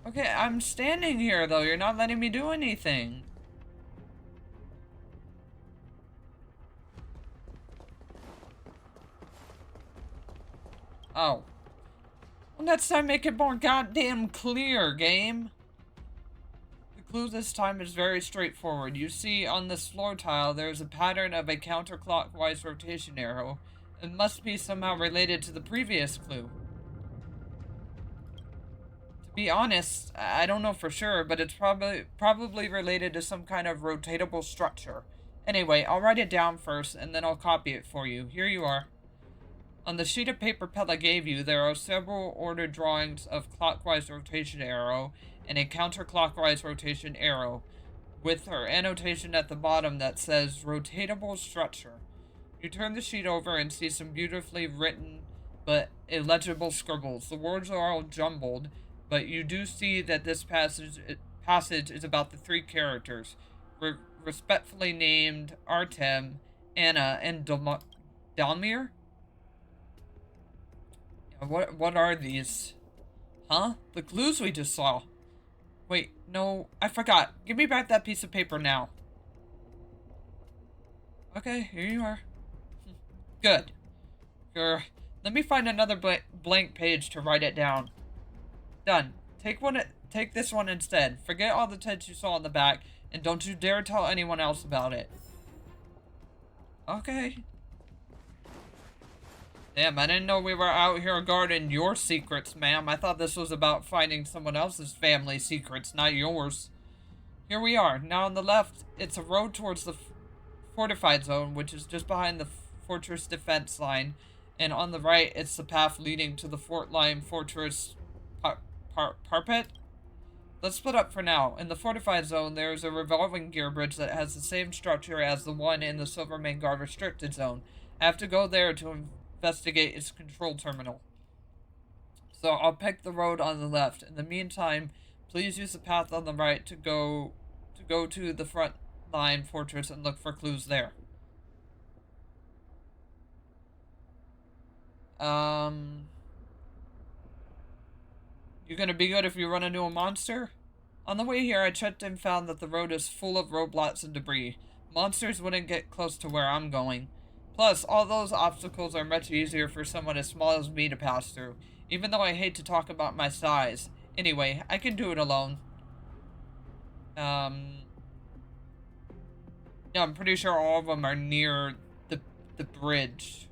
Okay, I'm standing here, though. You're not letting me do anything. Oh. Well, next time make it more goddamn clear, game. The clue this time is very straightforward. You see on this floor tile, there's a pattern of a counterclockwise rotation arrow. It must be somehow related to the previous clue. To be honest, I don't know for sure, but it's probably related to some kind of rotatable structure. Anyway, I'll write it down first, and then I'll copy it for you. Here you are. On the sheet of paper Pella gave you, there are several ordered drawings of clockwise rotation arrow and a counterclockwise rotation arrow, with her annotation at the bottom that says rotatable structure. You turn the sheet over and see some beautifully written but illegible scribbles. The words are all jumbled, but you do see that this passage is about the three characters, respectfully named Artem, Anna, and Dalmir? What are these? Huh? The clues we just saw. Wait, no, I forgot. Give me back that piece of paper now. Okay, here you are. Good. Sure. Let me find another blank page to write it down. Done. Take this one instead. Forget all the text you saw on the back, and don't you dare tell anyone else about it. Okay. Damn, I didn't know we were out here guarding your secrets, ma'am. I thought this was about finding someone else's family secrets, not yours. Here we are. Now on the left, it's a road towards the fortified zone, which is just behind the fortress defense line. And on the right, it's the path leading to the fort line fortress parapet. Let's split up for now. In the fortified zone, there is a revolving gear bridge that has the same structure as the one in the Silvermane Guard restricted zone. I have to go there to investigate its control terminal. So I'll pick the road on the left. In the meantime, please use the path on the right to go to the front line fortress and look for clues there. You gonna be good if you run into a monster? On the way here, I checked and found that the road is full of roadblocks and debris. Monsters wouldn't get close to where I'm going. Plus, all those obstacles are much easier for someone as small as me to pass through, even though I hate to talk about my size. Anyway, I can do it alone. Yeah, I'm pretty sure all of them are near the bridge.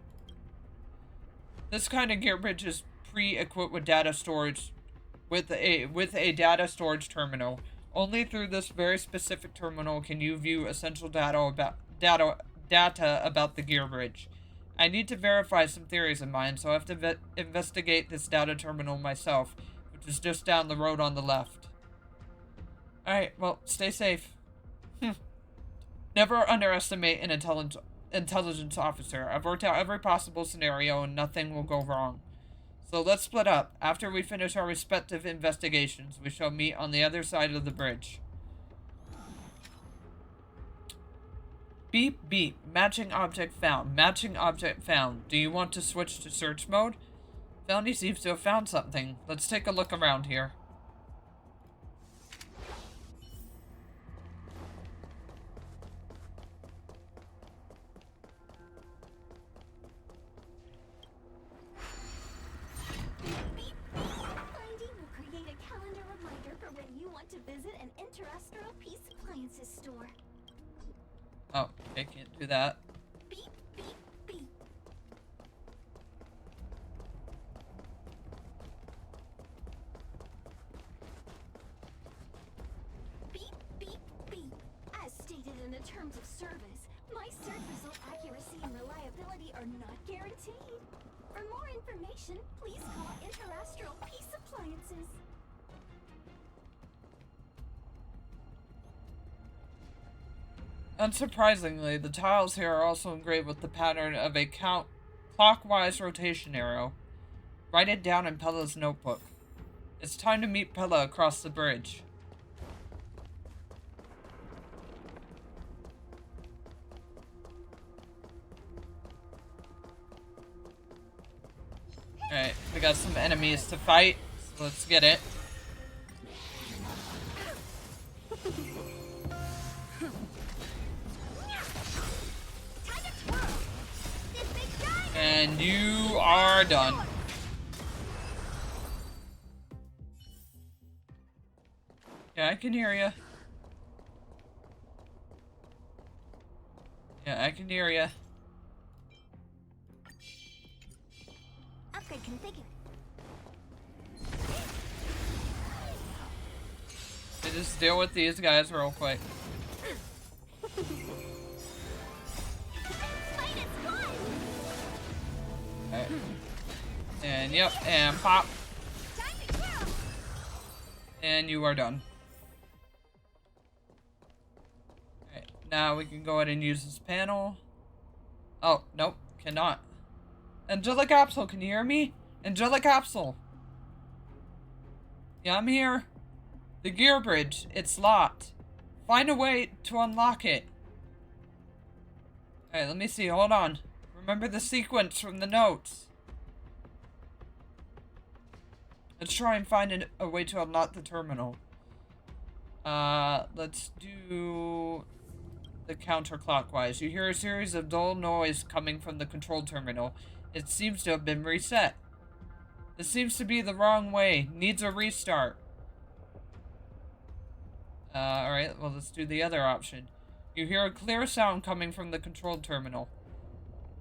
This kind of gear bridge is pre-equipped with data storage, with a data storage terminal. Only through this very specific terminal can you view essential data about the gear bridge. I need to verify some theories of mine, so I have to investigate this data terminal myself, which is just down the road on the left. Alright, well, stay safe. Never underestimate an intelligence officer. I've worked out every possible scenario and nothing will go wrong. So let's split up. After we finish our respective investigations, we shall meet on the other side of the bridge. Beep, beep. Matching object found. Matching object found. Do you want to switch to search mode? Felony seems to have found something. Let's take a look around here. Okay, can't do that. Beep, beep, beep. Beep, beep, beep. As stated in the terms of service, my search result accuracy and reliability are not guaranteed. For more information, please call Interastral Peace Appliances. Unsurprisingly, the tiles here are also engraved with the pattern of a clockwise rotation arrow. Write it down in Pella's notebook. It's time to meet Pella across the bridge. Alright, we got some enemies to fight, so let's get it. And you are done. Yeah, I can hear you. Yeah, I can hear you. Upgrade configured. Just deal with these guys real quick. Alright. And yep, and pop. And you are done. Alright, now we can go ahead and use this panel. Oh, nope, cannot. Angelic Capsule, can you hear me? Angelic Capsule. Yeah, I'm here. The gear bridge, it's locked. Find a way to unlock it. Alright, let me see, hold on. Remember the sequence from the notes. Let's try and find a way to unlock the terminal. Let's do the counterclockwise. You hear a series of dull noise coming from the control terminal. It seems to have been reset. This seems to be the wrong way. Needs a restart. Alright, well, let's do the other option. You hear a clear sound coming from the control terminal.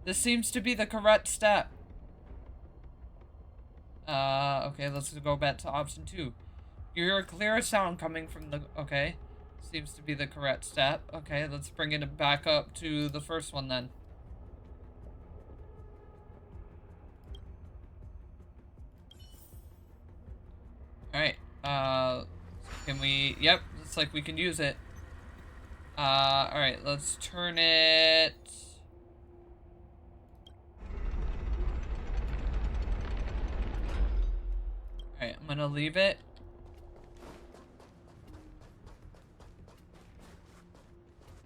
This seems to be the correct step. Okay, let's go back to option 2. You hear a clear sound coming from the... Okay. Seems to be the correct step. Okay, let's bring it back up to the first one then. Alright, can we... Yep, looks like we can use it. Alright, let's turn it... Alright, I'm gonna leave it.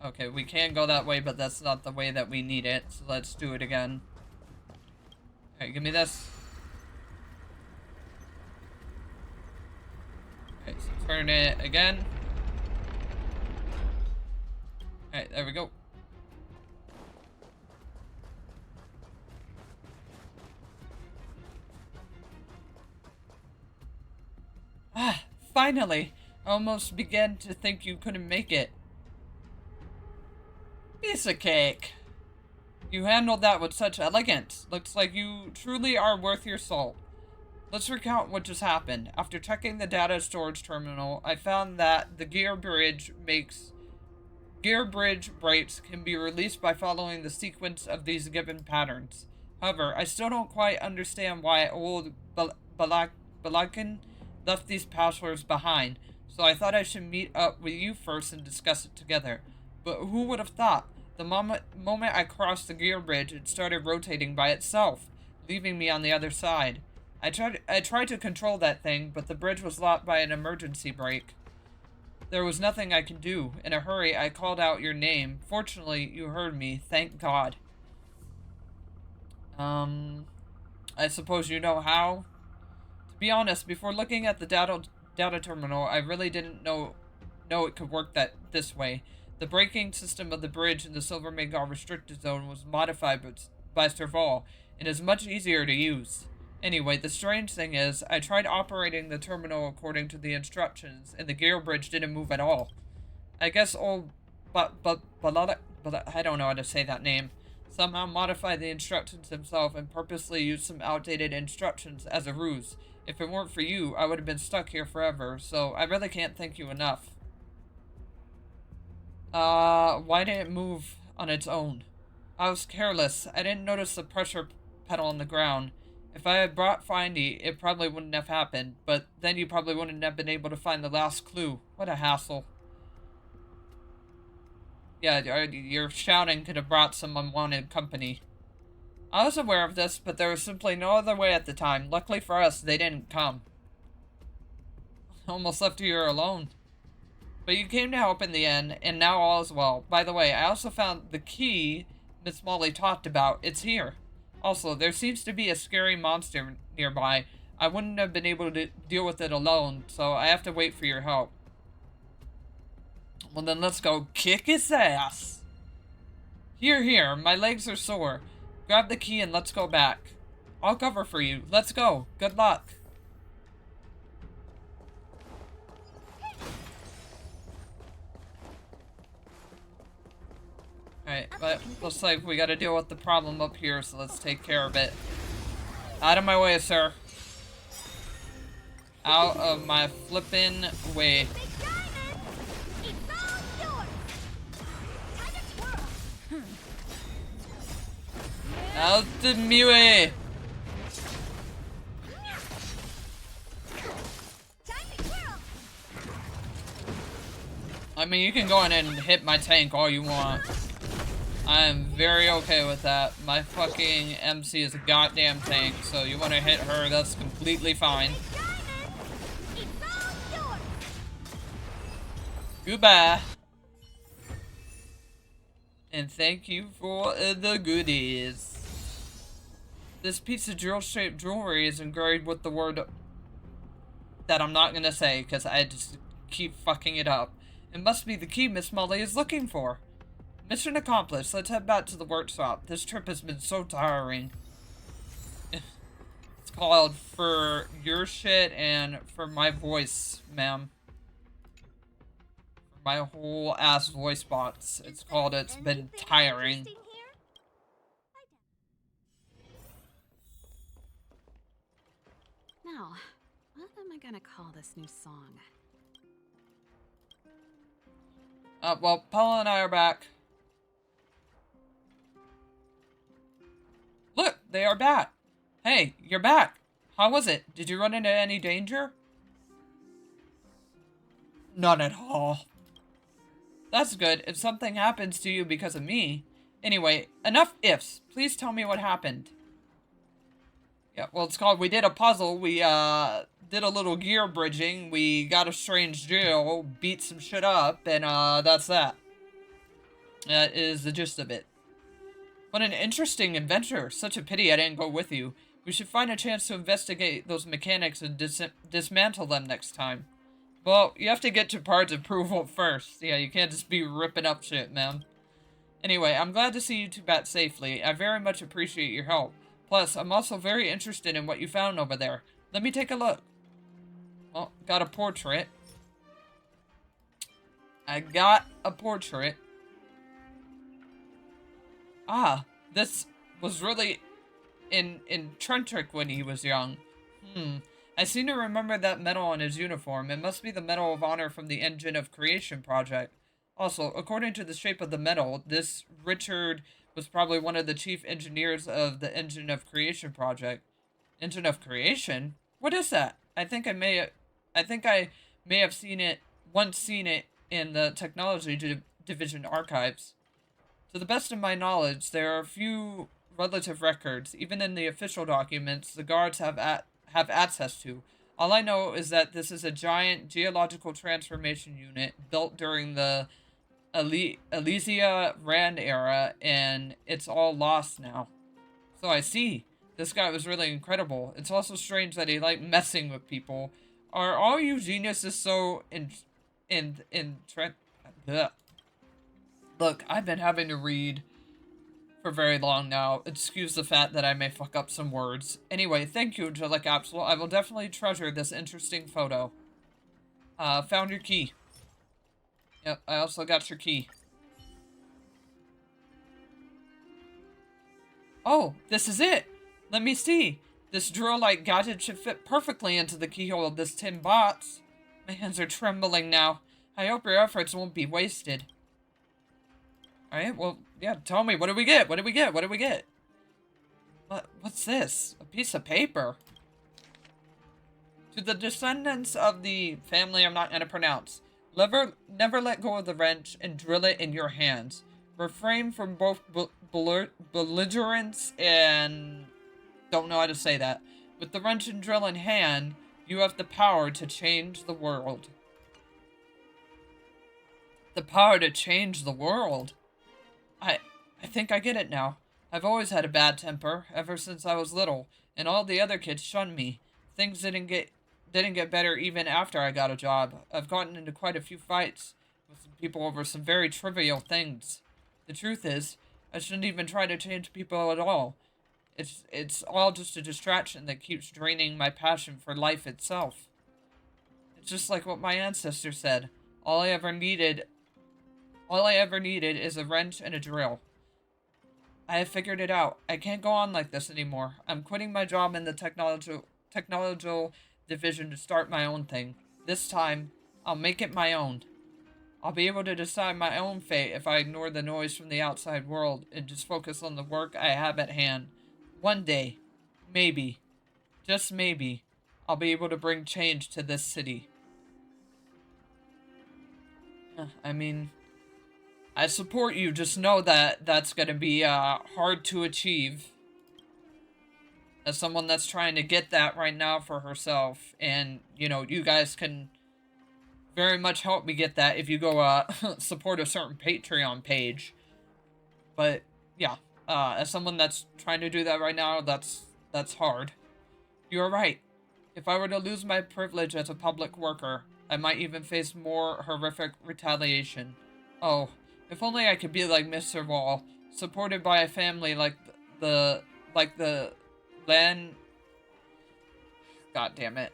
Okay, we can go that way, but that's not the way that we need it, so let's do it again. Alright, give me this. Okay, so turn it again. Alright, there we go. Ah, finally! I almost began to think you couldn't make it. Piece of cake. You handled that with such elegance. Looks like you truly are worth your salt. Let's recount what just happened. After checking the data storage terminal, I found that the gear bridge breaks can be released by following the sequence of these given patterns. However, I still don't quite understand why old Balakin left these passwords behind, so I thought I should meet up with you first and discuss it together. But who would have thought? The moment I crossed the gear bridge, it started rotating by itself, leaving me on the other side. I tried to control that thing, but the bridge was locked by an emergency brake. There was nothing I could do. In a hurry, I called out your name. Fortunately, you heard me. Thank God. I suppose you know how? To be honest, before looking at the data terminal, I really didn't know it could work this way. The braking system of the bridge in the Silver Magal restricted zone was modified by Serval, and is much easier to use. Anyway, the strange thing is, I tried operating the terminal according to the instructions, and the gear bridge didn't move at all. I guess old but I don't know how to say that name, somehow modified the instructions himself and purposely used some outdated instructions as a ruse. If it weren't for you, I would have been stuck here forever, so I really can't thank you enough. Why did it move on its own? I was careless. I didn't notice the pressure pedal on the ground. If I had brought Findy, it probably wouldn't have happened, but then you probably wouldn't have been able to find the last clue. What a hassle. Yeah, your shouting could have brought some unwanted company. I was aware of this, but there was simply no other way at the time. Luckily for us, they didn't come. Almost left you here alone. But you came to help in the end, and now all is well. By the way, I also found the key Miss Molly talked about. It's here. Also, there seems to be a scary monster nearby. I wouldn't have been able to deal with it alone, so I have to wait for your help. Well then let's go kick his ass. Here, my legs are sore. Grab the key and let's go back. I'll cover for you. Let's go. Good luck. Alright, but looks like we gotta deal with the problem up here, so let's take care of it. Out of my way, sir. Out of my flippin' way. Out of my way. I mean, you can go in and hit my tank all you want. I am very okay with that. My fucking MC is a goddamn tank, so you want to hit her, that's completely fine. Goodbye. And thank you for the goodies. This piece of drill-shaped jewelry is engraved with the word that I'm not gonna say, because I just keep fucking it up. It must be the key Miss Molly is looking for. Mission accomplished. Let's head back to the workshop. This trip has been so tiring. It's called For Your Shit and For My Voice, ma'am. For my whole ass voice box. It's called It's Been Tiring. Now, what am I gonna call this new song? Well, Paula and I are back. Look, they are back. Hey, you're back. How was it? Did you run into any danger? None at all. That's good. If something happens to you because of me. Anyway, enough ifs. Please tell me what happened. Yeah, well, it's called We Did a Puzzle. We, did a little gear bridging. We got a strange Jill, beat some shit up, and, that's that. That is the gist of it. What an interesting adventure. Such a pity I didn't go with you. We should find a chance to investigate those mechanics and dismantle them next time. Well, you have to get to parts approval first. Yeah, you can't just be ripping up shit, man. Anyway, I'm glad to see you two back safely. I very much appreciate your help. Plus, I'm also very interested in what you found over there. Let me take a look. Oh, got a portrait. I got a portrait. Ah, this was really in Trentrick when he was young. I seem to remember that medal on his uniform. It must be the Medal of Honor from the Engine of Creation project. Also, according to the shape of the medal, this Richard was probably one of the chief engineers of the Engine of Creation project. Engine of Creation? What is that? I think I may have seen it in the Technology Division archives. To the best of my knowledge, there are few relative records, even in the official documents the guards have access to. All I know is that this is a giant geological transformation unit built during the Elysia Rand era, and it's all lost now. So I see. This guy was really incredible. It's also strange that he liked messing with people. Are all you geniuses so Look, I've been having to read for very long now. Excuse the fact that I may fuck up some words. Anyway, thank you, Angelic Capsule. I will definitely treasure this interesting photo. Found your key. Yep, I also got your key. Oh, this is it! Let me see. This drill-like gadget should fit perfectly into the keyhole of this tin box. My hands are trembling now. I hope your efforts won't be wasted. Alright, well, yeah, tell me, what do we get? What do we get? What do we get? What's this? A piece of paper. To the descendants of the family I'm not going to pronounce, never let go of the wrench and drill it in your hands. Refrain from both belligerence and... don't know how to say that. With the wrench and drill in hand, you have the power to change the world. The power to change the world? I think I get it now. I've always had a bad temper, ever since I was little, and all the other kids shunned me. Things didn't get better even after I got a job. I've gotten into quite a few fights with some people over some very trivial things. The truth is, I shouldn't even try to change people at all. It's all just a distraction that keeps draining my passion for life itself. It's just like what my ancestor said. All I ever needed is a wrench and a drill. I have figured it out. I can't go on like this anymore. I'm quitting my job in the technological division to start my own thing. This time, I'll make it my own. I'll be able to decide my own fate if I ignore the noise from the outside world and just focus on the work I have at hand. One day, maybe, just maybe, I'll be able to bring change to this city. I mean, I support you. Just know that that's going to be hard to achieve. As someone that's trying to get that right now for herself. And, you know, you guys can very much help me get that if you go support a certain Patreon page. But, yeah. As someone that's trying to do that right now, that's hard. You're right. If I were to lose my privilege as a public worker, I might even face more horrific retaliation. Oh, if only I could be like Mr. Wall, supported by a family like the Lan... God damn it.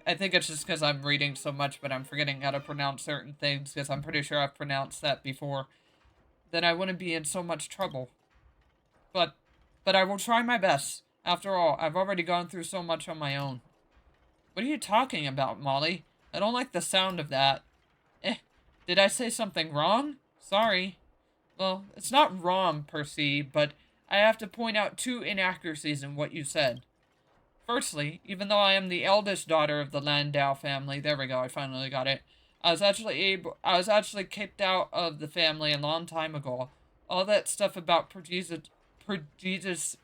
I think it's just because I'm reading so much, but I'm forgetting how to pronounce certain things, because I'm pretty sure I've pronounced that before. Then I wouldn't be in so much trouble. But I will try my best. After all, I've already gone through so much on my own. What are you talking about, Molly? I don't like the sound of that. Did I say something wrong? Sorry. Well, it's not wrong per se, but I have to point out two inaccuracies in what you said. Firstly, even though I am the eldest daughter of the Landau family, there we go, I finally got it. I was actually kicked out of the family a long time ago. All that stuff about prodigious,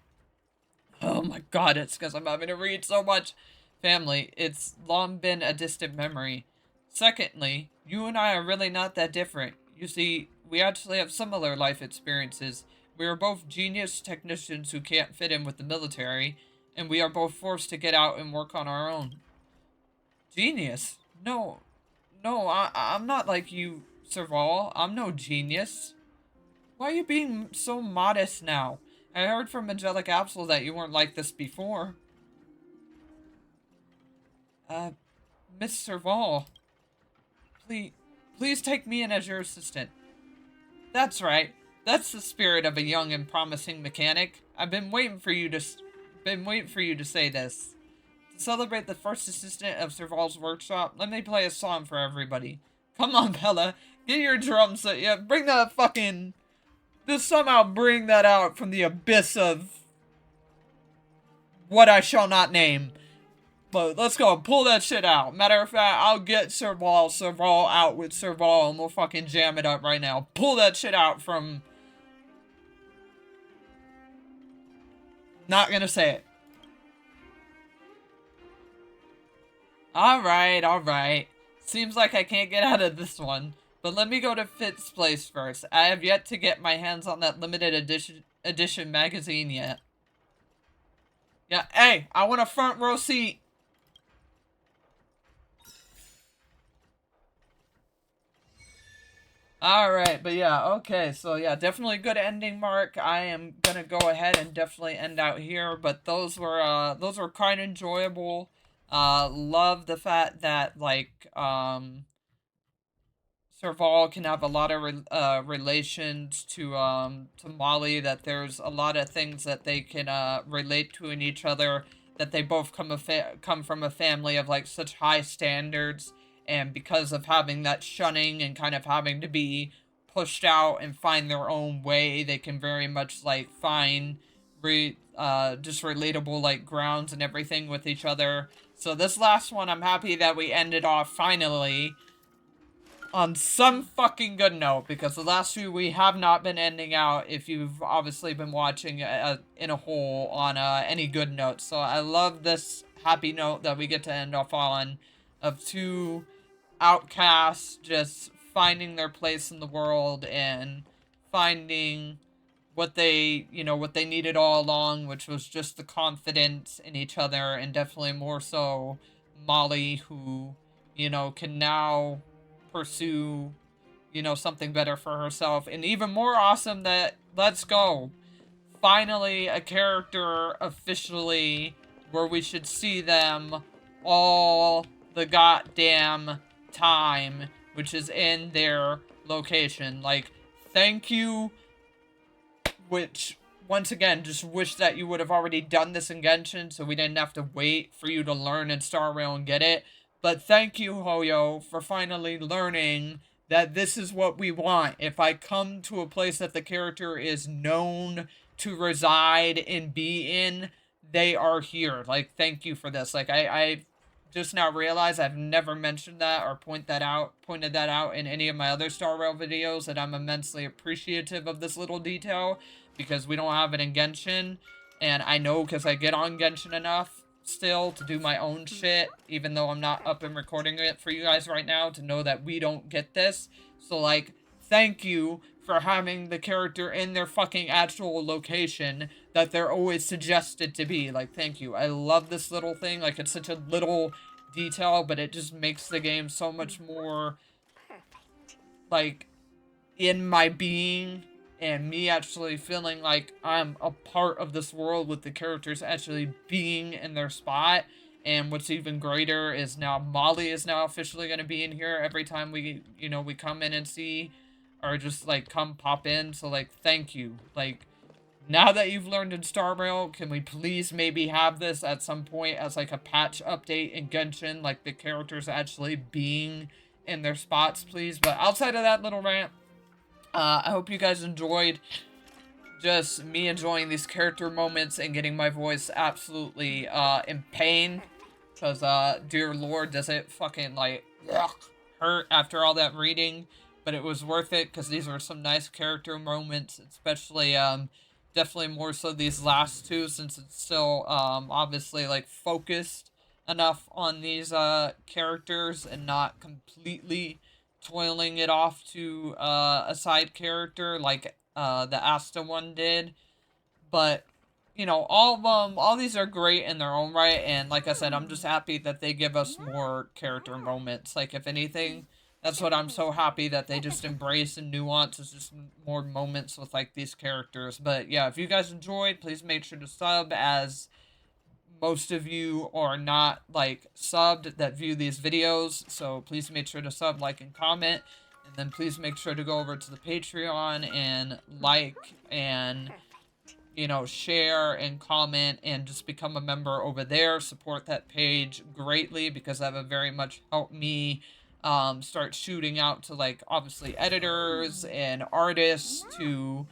oh my god, it's because I'm having to read so much. Family, it's long been a distant memory. Secondly, you and I are really not that different. You see, we actually have similar life experiences. We are both genius technicians who can't fit in with the military, and we are both forced to get out and work on our own. Genius? No, I'm not like you, Serval. I'm no genius. Why are you being so modest now? I heard from Angelic Absol that you weren't like this before. Miss Serval. Please take me in as your assistant. That's right. That's the spirit of a young and promising mechanic. I've been waiting for you to say this. To celebrate the first assistant of Serval's workshop, let me play a song for everybody. Come on, Bella. Get your drum set. Yeah, bring that fucking... Just somehow bring that out from the abyss of... what I shall not name. But let's go, pull that shit out. Matter of fact, I'll get Serval out with Serval, and we'll fucking jam it up right now. Pull that shit out from... Not gonna say it. Alright. Seems like I can't get out of this one. But let me go to Fitz's place first. I have yet to get my hands on that limited edition magazine yet. Yeah, hey, I want a front row seat. Alright, but yeah, okay, so yeah, definitely good ending, Mark. I am gonna go ahead and definitely end out here, but those were kind of enjoyable. Love the fact that, like, Serval can have a lot of relations to Molly, that there's a lot of things that they can relate to in each other, that they both come from a family of like such high standards, and because of having that shunning and kind of having to be pushed out and find their own way, they can very much like find just relatable like grounds and everything with each other. So this last one, I'm happy that we ended off finally on some fucking good note, because the last few we have not been ending out, if you've obviously been watching in a whole, on any good notes. So I love this happy note that we get to end off on, of two outcasts just finding their place in the world and finding what they, what they needed all along, which was just the confidence in each other, and definitely more so Molly, who, can now pursue, something better for herself. And even more awesome that, let's go, finally a character officially where we should see them all the goddamn time, which is in their location. Like, thank you, which, once again, just wish that you would have already done this in Genshin so we didn't have to wait for you to learn in Star Rail and get it. But thank you, Hoyo, for finally learning that this is what we want. If I come to a place that the character is known to reside and be in, they are here. Like, thank you for this. Like, I just now realized I've never mentioned that or pointed that out in any of my other Star Rail videos, that I'm immensely appreciative of this little detail, because we don't have it in Genshin, and I know because I get on Genshin enough still to do my own shit, even though I'm not up and recording it for you guys right now, to know that we don't get this. So, like, thank you for having the character in their fucking actual location that they're always suggested to be. Like, thank you. I love this little thing. Like, it's such a little detail, but it just makes the game so much more, like, in my being, and me actually feeling like I'm a part of this world with the characters actually being in their spot. And what's even greater is now Molly is now officially going to be in here every time we, we come in and see, or just, like, come pop in. So, like, thank you. Like, now that you've learned in Star Rail, can we please maybe have this at some point as, like, a patch update in Genshin, like, the characters actually being in their spots, please? But outside of that little rant, I hope you guys enjoyed just me enjoying these character moments and getting my voice absolutely in pain, because dear lord, does it fucking like hurt after all that reading. But it was worth it, because these were some nice character moments, especially definitely more so these last two, since it's still obviously like focused enough on these characters and not completely toiling it off to a side character like the Asta one did. But, all of them, all these are great in their own right, and like I said, I'm just happy that they give us more character moments. Like, if anything, that's what I'm so happy that they just embrace and nuance, is just more moments with, like, these characters. But yeah, if you guys enjoyed, please make sure to sub, as most of you are not, like, subbed that view these videos, so please make sure to sub, like, and comment. And then please make sure to go over to the Patreon and like and, share and comment and just become a member over there. Support that page greatly, because that would very much help me start shooting out to, like, obviously editors and artists to,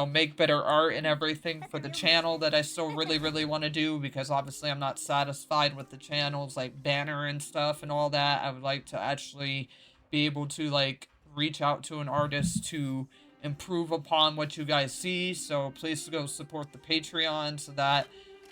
make better art and everything for the channel that I still really, really want to do, because obviously I'm not satisfied with the channel's, like, banner and stuff and all that. I would like to actually be able to, like, reach out to an artist to improve upon what you guys see. So please go support the Patreon so that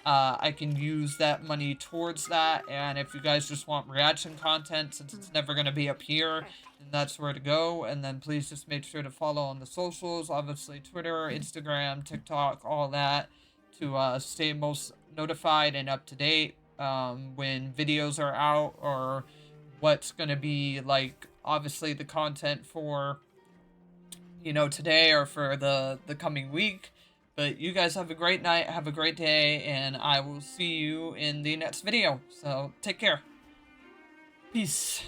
I can use that money towards that. And if you guys just want reaction content, since it's never going to be up here, then that's where to go. And then please just make sure to follow on the socials, obviously Twitter, Instagram, TikTok, all that, to stay most notified and up to date when videos are out, or what's going to be, like, obviously the content for, today or for the coming week. But you guys have a great night, have a great day, and I will see you in the next video. So take care. Peace.